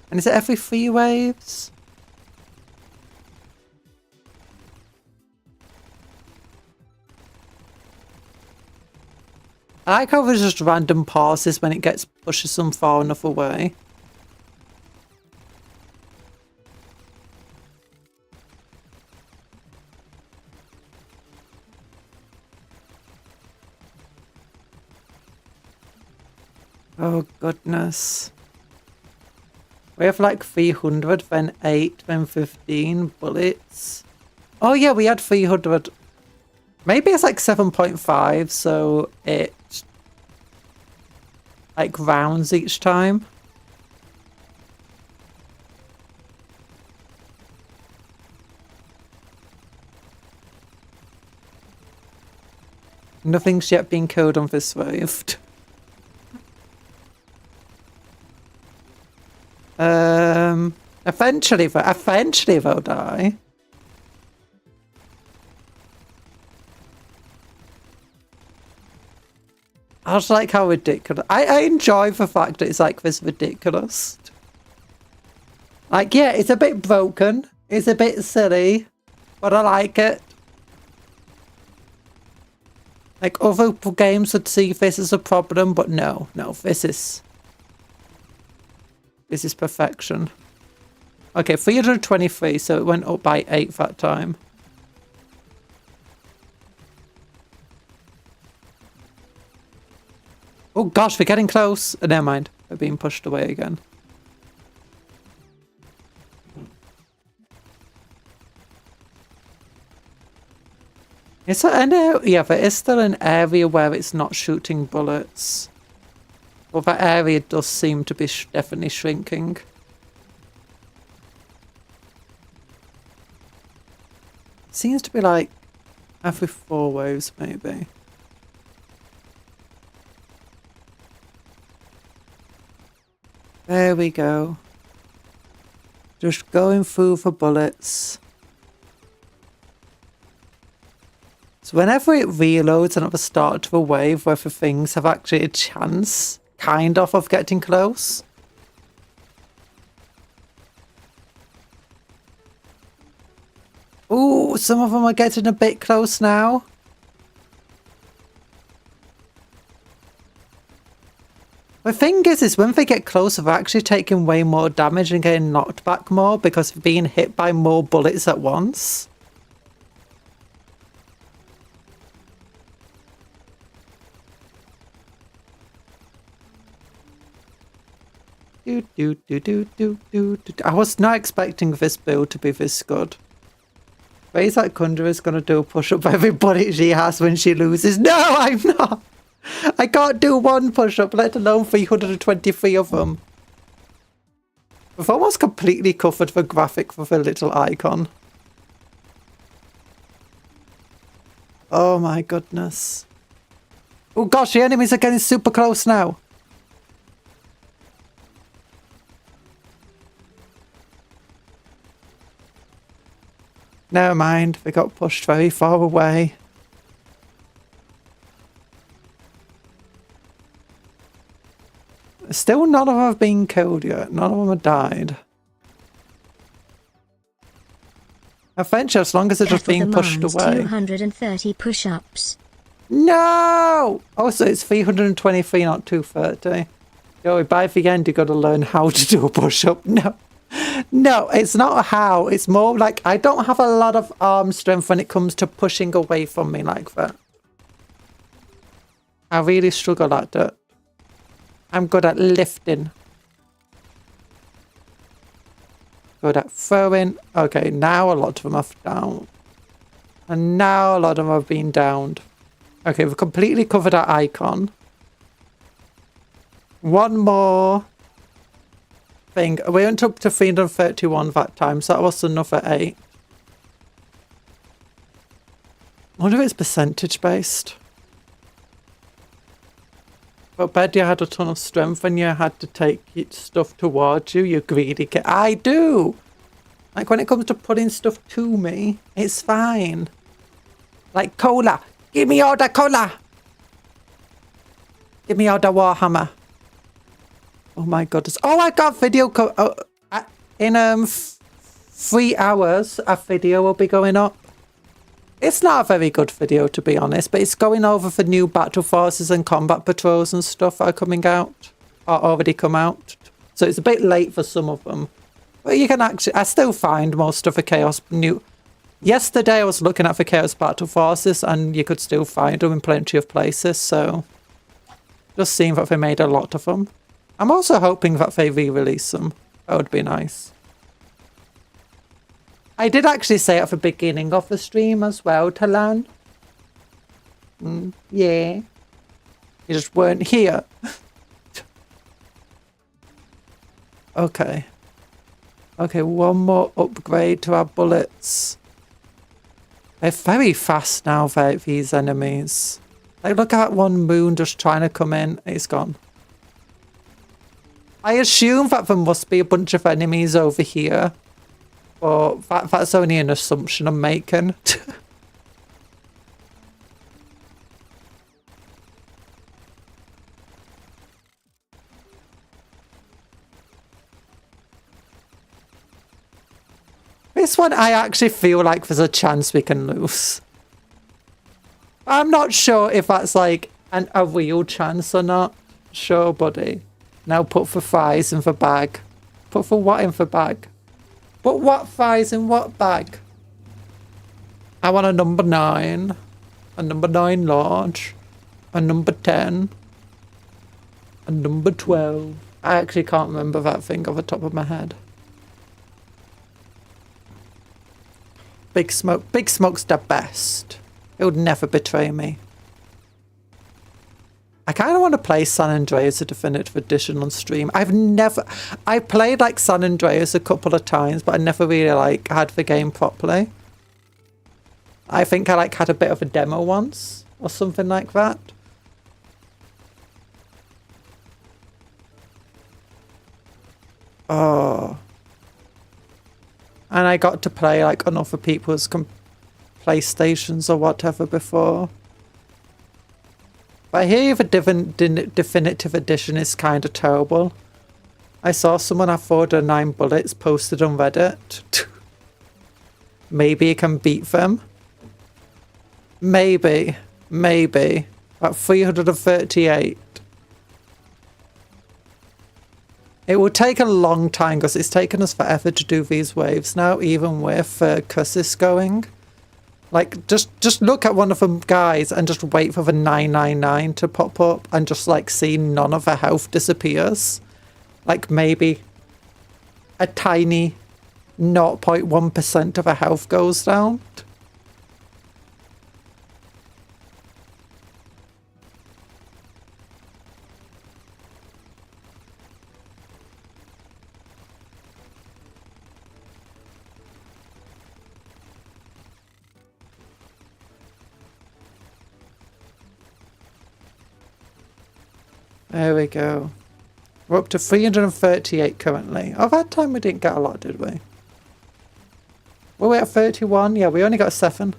And is it every 3 waves? I like how there's just random pauses when it pushes them far enough away. Oh goodness. We have like 300, then 8, then 15 bullets. Oh yeah, we had 300. Maybe it's like 7.5, so it like rounds each time. Nothing's yet been killed on this rift. Eventually they'll die. I just like how ridiculous. I enjoy the fact that it's like this ridiculous. Like, yeah, it's a bit broken. It's a bit silly, but I like it. Like, other games would see this as a problem, but no, this is perfection. Okay, 323, so it went up by 8 that time. Oh gosh, we're getting close. Never mind, we're being pushed away again. Is there an area? Yeah, there is still an area where it's not shooting bullets. Well, that area does seem to be definitely shrinking. Seems to be like every 4 waves, maybe. There we go. Just going through for bullets. So whenever it reloads and at the start of a wave, whether things have actually a chance, kind of getting close. Ooh, some of them are getting a bit close now. The thing is when they get closer, they're actually taking way more damage and getting knocked back more because of being hit by more bullets at once. I was not expecting this build to be this good. Ray's like Conjuror is going to do a push-up for everybody she has when she loses. No, I'm not! I can't do one push-up, let alone 323 of them. We've almost completely covered the graphic with a little icon. Oh my goodness. Oh gosh, the enemies are getting super close now. Never mind, they got pushed very far away. Still none of them have been killed yet. None of them have died. Eventually, as long as they're just being pushed away. 230 push-ups. No! Oh, so it's 323, not 230. Yo, by the end, you got to learn how to do a push-up. No. No, it's not how. It's more like I don't have a lot of arm strength when it comes to pushing away from me like that. I really struggle at it. I'm good at lifting. Good at throwing. Okay, now a lot of them are down. And now a lot of them have been downed. Okay, we've completely covered our icon. One more thing. We went up to 331 that time, so that was another 8. I wonder if it's percentage based. But bet you had a ton of strength when you had to take stuff towards you, you greedy kid. I do! Like when it comes to putting stuff to me, it's fine. Like cola. Give me all the cola! Give me all the Warhammer. Oh my goodness. Oh, I got video in 3 hours a video will be going up. It's not a very good video to be honest, but it's going over for new battle forces and combat patrols and stuff that are coming out or already come out. So it's a bit late for some of them. But you can actually, I still find most of the Chaos new. Yesterday I was looking at the Chaos battle forces and you could still find them in plenty of places, so just seeing that they made a lot of them. I'm also hoping that they re-release them. That would be nice. I did actually say at the beginning of the stream as well, Talan. Yeah. You just weren't here. Okay. Okay, one more upgrade to our bullets. They're very fast now, these enemies. Like, look at one moon just trying to come in. It's gone. I assume that there must be a bunch of enemies over here. But that's only an assumption I'm making. This one, I actually feel like there's a chance we can lose. I'm not sure if that's like a real chance or not. Sure, buddy. Now put the fries in the bag. Put the what in the bag? But what fries in what bag? I want a number 9. A number 9 large. A number 10. A number 12. I actually can't remember that thing off the top of my head. Big Smoke. Big Smoke's the best. It would never betray me. I kind of want to play San Andreas a definitive edition on stream. I played like San Andreas a couple of times, but I never really like had the game properly. I think I like had a bit of a demo once or something like that. Oh. And I got to play like on other people's PlayStations or whatever before. But I hear the definitive edition is kind of terrible. I saw someone have 409 bullets posted on Reddit. Maybe you can beat them. Maybe. Maybe. At 338. It will take a long time because it's taken us forever to do these waves now, even with Cursis going. Like, just look at one of them guys and just wait for the 999 to pop up and just like see none of the health disappears. Like maybe a tiny 0.1% of the health goes down. There we go. We're up to 338 currently. Oh, that time we didn't get a lot, did we? Were we at 31? Yeah, we only got 7.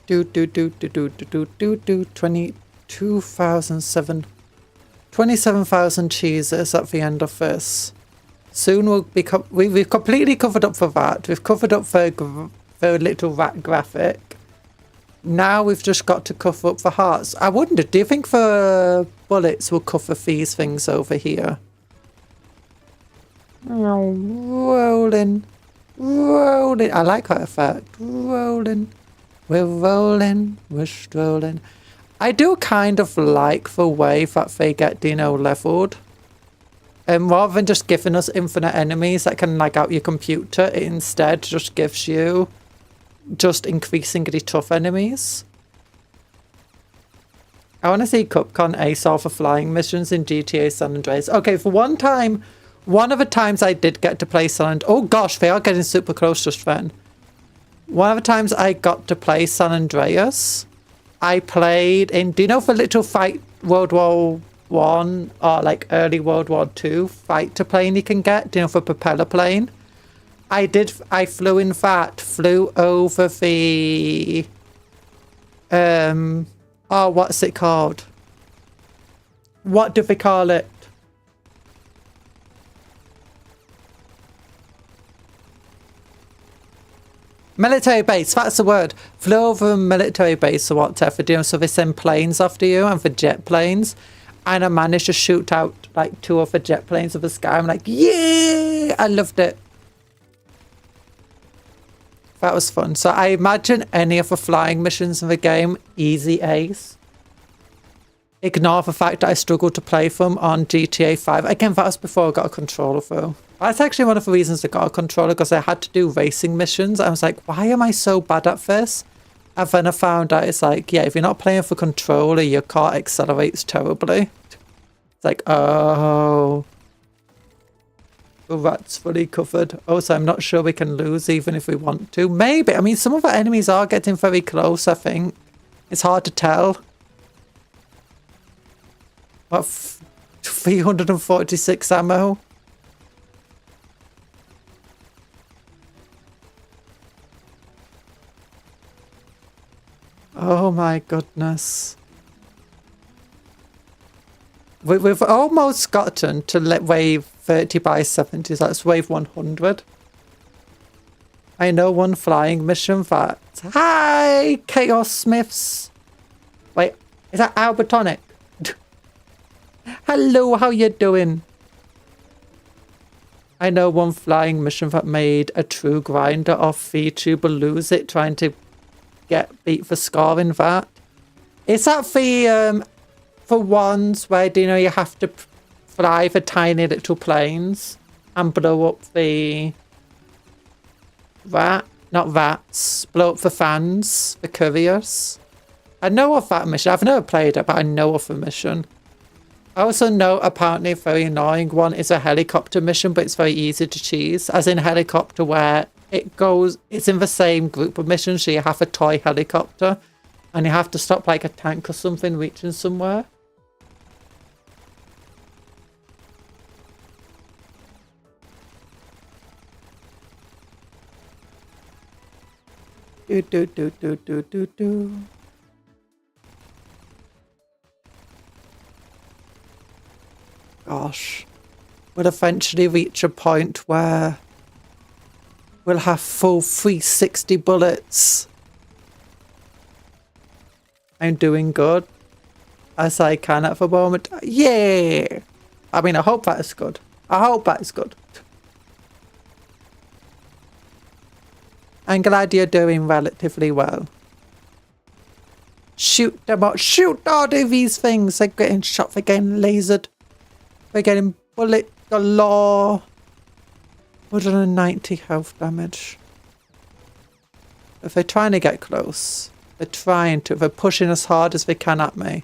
Do 22,007. 27,000 cheeses at the end of this. Soon we'll be we've completely covered up for that. We've covered up for little rat graphic. Now we've just got to cover up for hearts. I wonder, do you think the bullets will cover these things over here? Oh, rolling. Rolling. I like that effect. Rolling. We're rolling. We're strolling. I do kind of like the way that they get, you know, leveled. Rather than just giving us infinite enemies that can lag out your computer, it instead just gives you just increasingly tough enemies. I want to see Cupcon ace all the flying missions in GTA San Andreas. Okay, for one time, one of the times I did get to play San Andreas. Oh gosh, they are getting super close just then. One of the times I got to play San Andreas, I played in, do you know the little fight World War One or like early World War II fighter plane you can get, do you know, for propeller plane? I flew in that, flew over the oh, what's it called? What do they call it? Military base, that's the word. Flew over a military base or whatever, you know, so they send planes after you and the jet planes. And I managed to shoot out like 2 of the jet planes of the sky. I'm like, yeah! I loved it. That was fun. So I imagine any of the flying missions in the game, easy ace. Ignore the fact that I struggled to play them on GTA 5. Again, that was before I got a controller though. That's actually one of the reasons I got a controller, because I had to do racing missions. I was like, why am I so bad at this? And then I found out it's like, yeah, if you're not playing for controller, your car accelerates terribly. It's like, oh. The rat's fully covered. Also, I'm not sure we can lose even if we want to. Maybe. I mean, some of our enemies are getting very close, I think. It's hard to tell. What, 346 ammo? Oh my goodness. We've almost gotten to wave 30 by 70. So that's wave 100. I know one flying mission that... Hi, Chaos Smiths. Wait, is that Albertonic? Hello, how you doing? I know one flying mission that made a true grinder of VTuber lose it trying to get beat for scoring that. Is that the ones where, you know, you have to fly the tiny little planes and blow up the not rats, blow up the fans, the couriers? I know of that mission. I've never played it, but I know of the mission. I also know apparently a very annoying one is a helicopter mission, but it's very easy to cheese. As in helicopter where it's in the same group of missions, so you have a toy helicopter and you have to stop like a tank or something reaching somewhere. Do. Gosh, we'll eventually reach a point where we'll have full 360 bullets. I'm doing good as I can at the moment. Yeah! I mean, I hope that is good. I hope that is good. I'm glad you're doing relatively well. Shoot them up. Shoot all of these things. They're getting shot. They're getting lasered. We're getting bullet galore. 190 health damage. If they're trying to get close, they're trying to. They're pushing as hard as they can at me.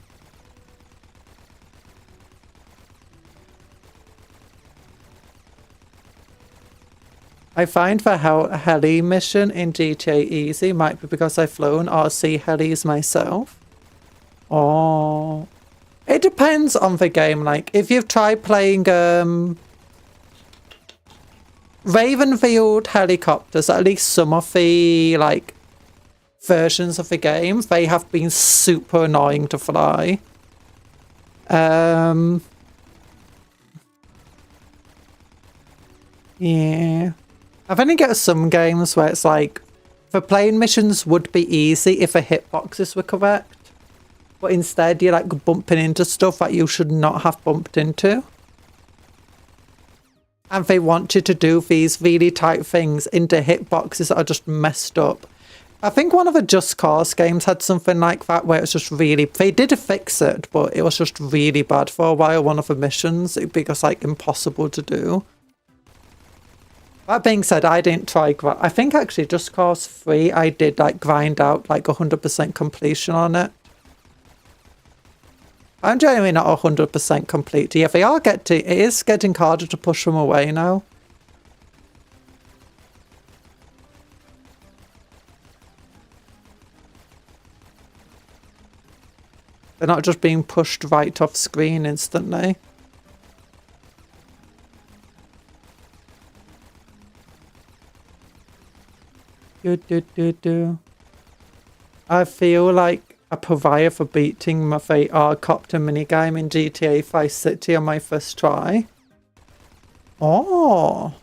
I find the heli mission in GTA easy. Might be because I've flown RC helis myself. Oh. It depends on the game. Like, if you've tried playing Ravenfield helicopters, at least some of the like versions of the game, they have been super annoying to fly. Yeah. I've only got some games where it's like the plane missions would be easy if the hitboxes were correct. But instead, you're like bumping into stuff that you should not have bumped into. And they want you to do these really tight things into hitboxes that are just messed up. I think one of the Just Cause games had something like that where it was just really... They did fix it, but it was just really bad for a while. One of the missions, it was like impossible to do. That being said, I didn't try... I think actually Just Cause 3, I did like grind out like 100% completion on it. I'm genuinely not 100% complete. Yeah, it is getting harder to push them away now. They're not just being pushed right off screen instantly. I feel like a pariah for beating my copter minigame in GTA Vice City on my first try. Oh.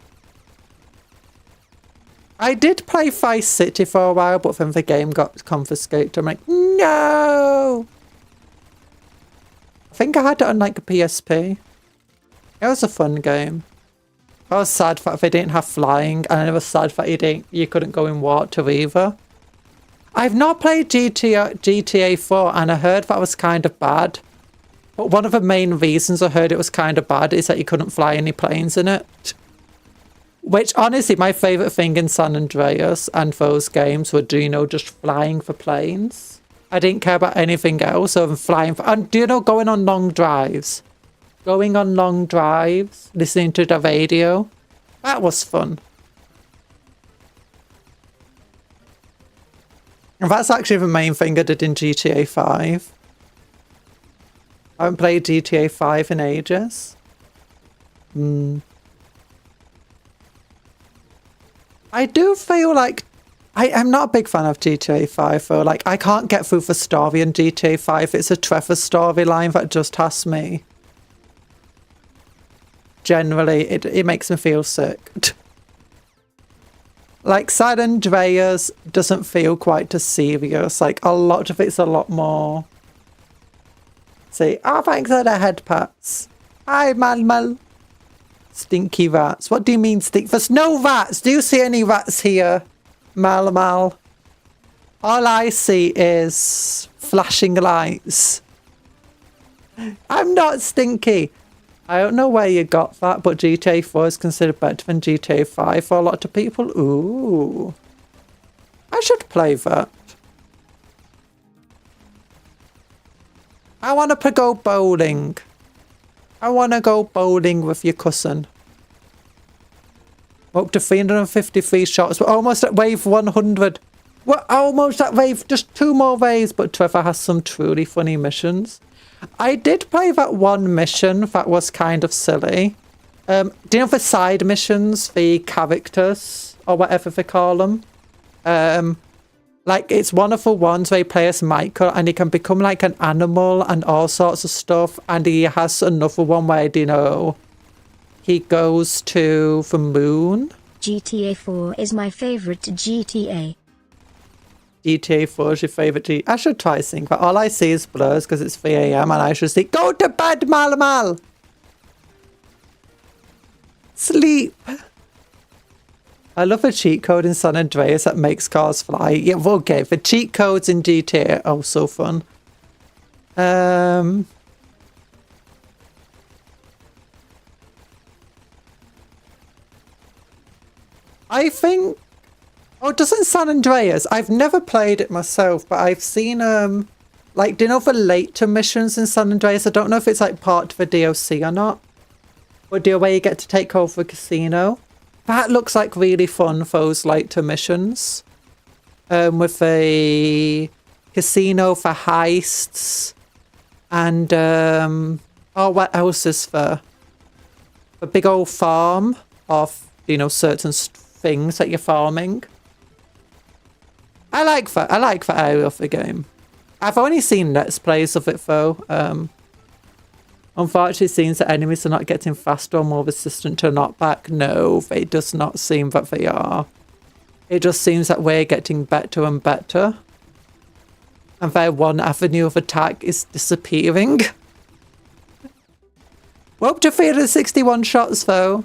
I did play Vice City for a while, but then the game got confiscated. I'm like, no! I think I had it on like a PSP. It was a fun game. I was sad that they didn't have flying, and I was sad that you couldn't go in water either. I've not played GTA 4 and I heard that was kind of bad. But one of the main reasons I heard it was kind of bad is that you couldn't fly any planes in it. Which, honestly, my favourite thing in San Andreas and those games were, just flying for planes. I didn't care about anything else other than flying and, going on long drives. Going on long drives, listening to the radio, That was fun. And that's actually the main thing I did in GTA 5. I haven't played GTA 5 in ages. I do feel like I'm not a big fan of GTA 5 though. Like, I can't get through the story in GTA 5. It's a Trevor storyline that just has me. Generally, it makes me feel sick. Like, San Andreas doesn't feel quite as serious. Like, a lot of it's a lot more... See, oh, thanks for the head pats. Hi, Malmal. Stinky rats. What do you mean stink? There's no rats. Do you see any rats here, Malmal? All I see is flashing lights. I'm not stinky. I don't know where you got that, but GTA 4 is considered better than GTA 5 for a lot of people. Ooh. I should play that. I want to go bowling. I want to go bowling with your cousin. Up to 353 shots. We're almost at wave 100. We're almost at wave. Just 2 more waves, but Trevor has some truly funny missions. I did play that one mission that was kind of silly. Do you know the side missions, the characters, or whatever they call them? Like, it's one of the ones where he plays Michael and he can become like an animal and all sorts of stuff. And he has another one where, you know, he goes to the moon. GTA 4 is my favorite GTA. GTA 4 is your favourite GTA. I should try sing, but all I see is blurs because it's 3 AM and I should say, go to bed, Malamal! Sleep! I love a cheat code in San Andreas that makes cars fly. Yeah, okay, the cheat codes in GTA are so fun. I think... Oh, doesn't San Andreas? I've never played it myself, but I've seen, like, do you know the later missions in San Andreas? I don't know if it's, like, part of the DLC or not. Or do where you get to take over a casino. That looks like really fun, those later missions. With a casino for heists. And, oh, what else is there? A big old farm of, you know, certain things that you're farming. I like that. I like that area of the game. I've only seen Let's Plays of it though. Unfortunately, it seems that enemies are not getting faster or more resistant to knockback. No, it does not seem that they are. It just seems that we're getting better and better. And their one avenue of attack is disappearing. We're up to 361 shots though.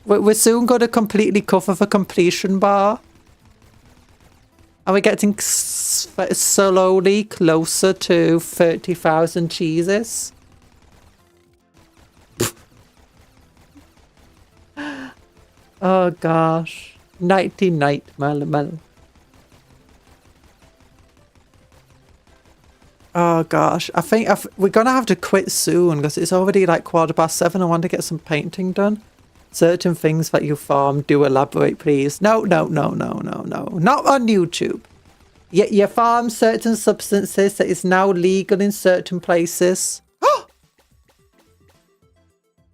We're soon going to completely cover the completion bar. And we're getting slowly closer to 30,000 cheeses. Oh gosh. Nighty night, Malamel. Oh gosh. I think we're going to have to quit soon because it's already like 7:15. I want to get some painting done. Certain things that you farm, do elaborate, please. No. Not on YouTube. You farm certain substances that is now legal in certain places.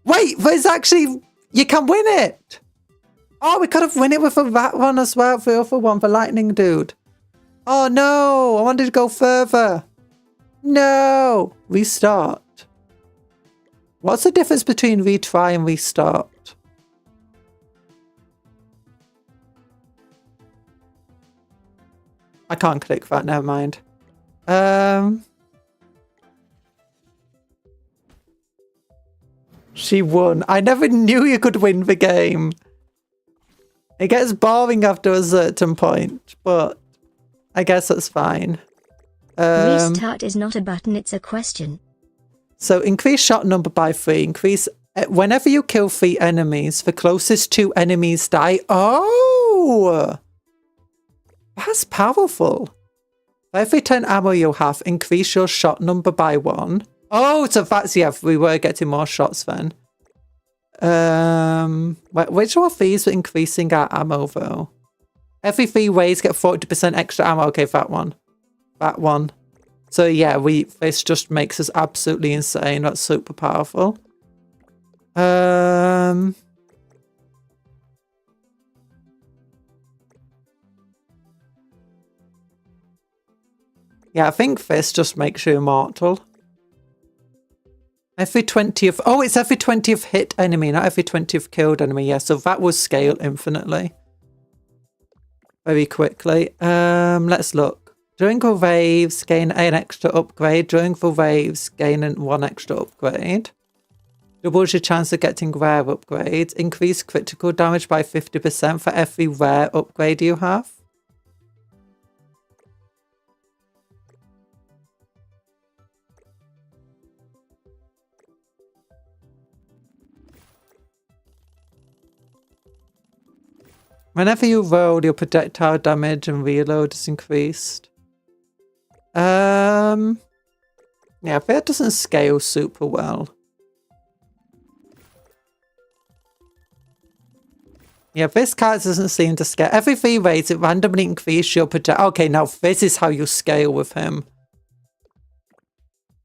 Wait, there's actually... You can win it! Oh, we could have won it with that one as well, the other one, the lightning dude. Oh no, I wanted to go further. No! Restart. What's the difference between retry and restart? I can't click that, never mind. She won. I never knew you could win the game. It gets boring after a certain point, but I guess that's fine. Restart is not a button, it's a question. So increase shot number by 3. Increase whenever you kill 3 enemies, the closest 2 enemies die. Oh! That's powerful. For every 10 ammo you have, increase your shot number by 1. Oh, so that's, yeah, we were getting more shots then. Which one of these are increasing our ammo though? Every 3 ways get 40% extra ammo. Okay, that one. That one. So yeah, this just makes us absolutely insane. That's super powerful. Yeah, I think this just makes you immortal. Every 20th... Oh, it's every 20th hit enemy, not every 20th killed enemy. Yeah, so that will scale infinitely. Very quickly. Let's look. During the waves, gain an extra upgrade. During the waves, gain 1 extra upgrade. Doubles your chance of getting rare upgrades. Increase critical damage by 50% for every rare upgrade you have. Whenever you roll, your projectile damage and reload is increased. Yeah, that doesn't scale super well. Yeah, this card doesn't seem to scale. Every 3 ways, it randomly increases your projectile. Okay, now this is how you scale with him.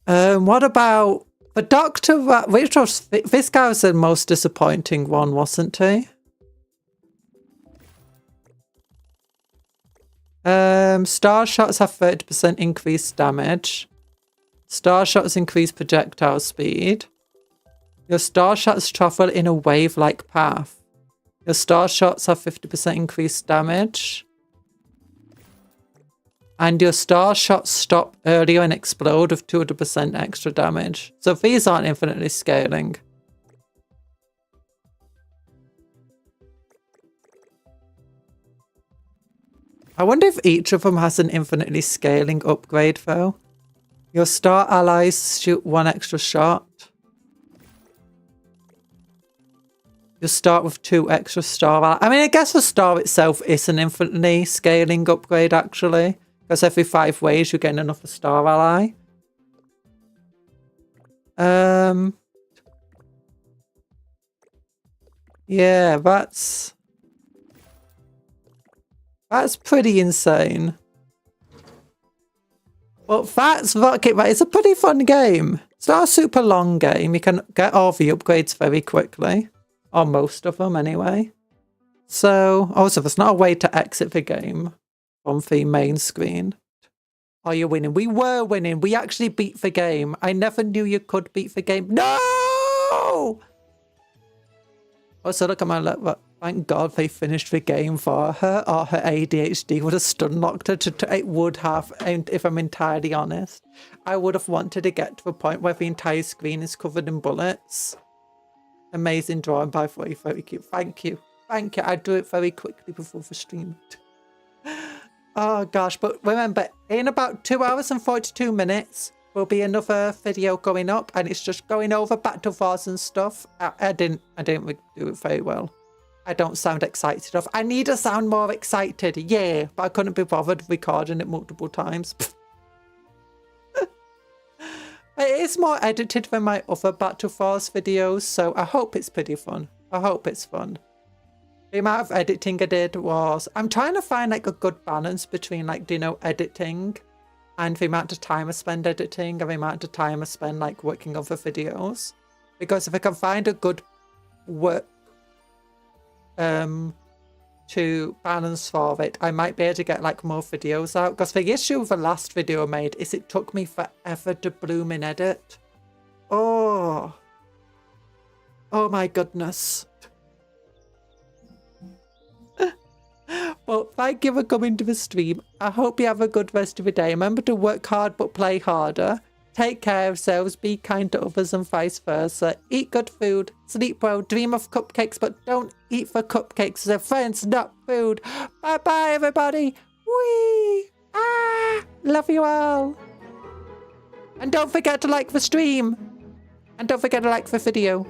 What about the Doctor? Which was this guy was the most disappointing one, wasn't he? Star shots have 30% increased damage. Star shots increase projectile speed. Your star shots travel in a wave-like path. Your star shots have 50% increased damage. And your star shots stop earlier and explode with 200% extra damage. So these aren't infinitely scaling. I wonder if each of them has an infinitely scaling upgrade though. Your star allies shoot 1 extra shot. You start with 2 extra star. I mean, I guess the star itself is an infinitely scaling upgrade actually. Because every 5 ways you gain another star ally. Yeah, that's pretty insane. Well, that's Rocket Ride. It's a pretty fun game. It's not a super long game. You can get all the upgrades very quickly. Or most of them, anyway. So, also, there's not a way to exit the game from the main screen. Are you winning? We were winning. We actually beat the game. I never knew you could beat the game. No! Also, look at my laptop. Thank God they finished the game for her, or her ADHD would have stun locked her. It would have, and if I'm entirely honest. I would have wanted to get to the point where the entire screen is covered in bullets. Amazing drawing, by the way, very cute. Thank you. Thank you. I'd do it very quickly before the stream. Oh gosh, but remember, in about 2 hours and 42 minutes, will be another video going up, and it's just going over Battle Wars and stuff. I didn't really do it very well. I don't sound excited enough. I need to sound more excited, yeah, but I couldn't be bothered recording it multiple times. It is more edited than my other Battle Wars videos, so I hope it's pretty fun. I hope it's fun. The amount of editing I did was... I'm trying to find like a good balance between like, you know, editing and the amount of time I spend editing and the amount of time I spend like working on the videos. Because if I can find a good work to balance for it, I might be able to get like more videos out. Because the issue with the last video I made is it took me forever to bloom in edit. Oh my goodness. Well, thank you for coming to the stream. I hope you have a good rest of your day. Remember to work hard but play harder. Take care of yourselves, be kind to others and vice versa. Eat good food, sleep well, dream of cupcakes, but don't eat for cupcakes. They're friends, not food. Bye-bye, everybody. Whee! Love you all. And don't forget to like the stream. And don't forget to like the video.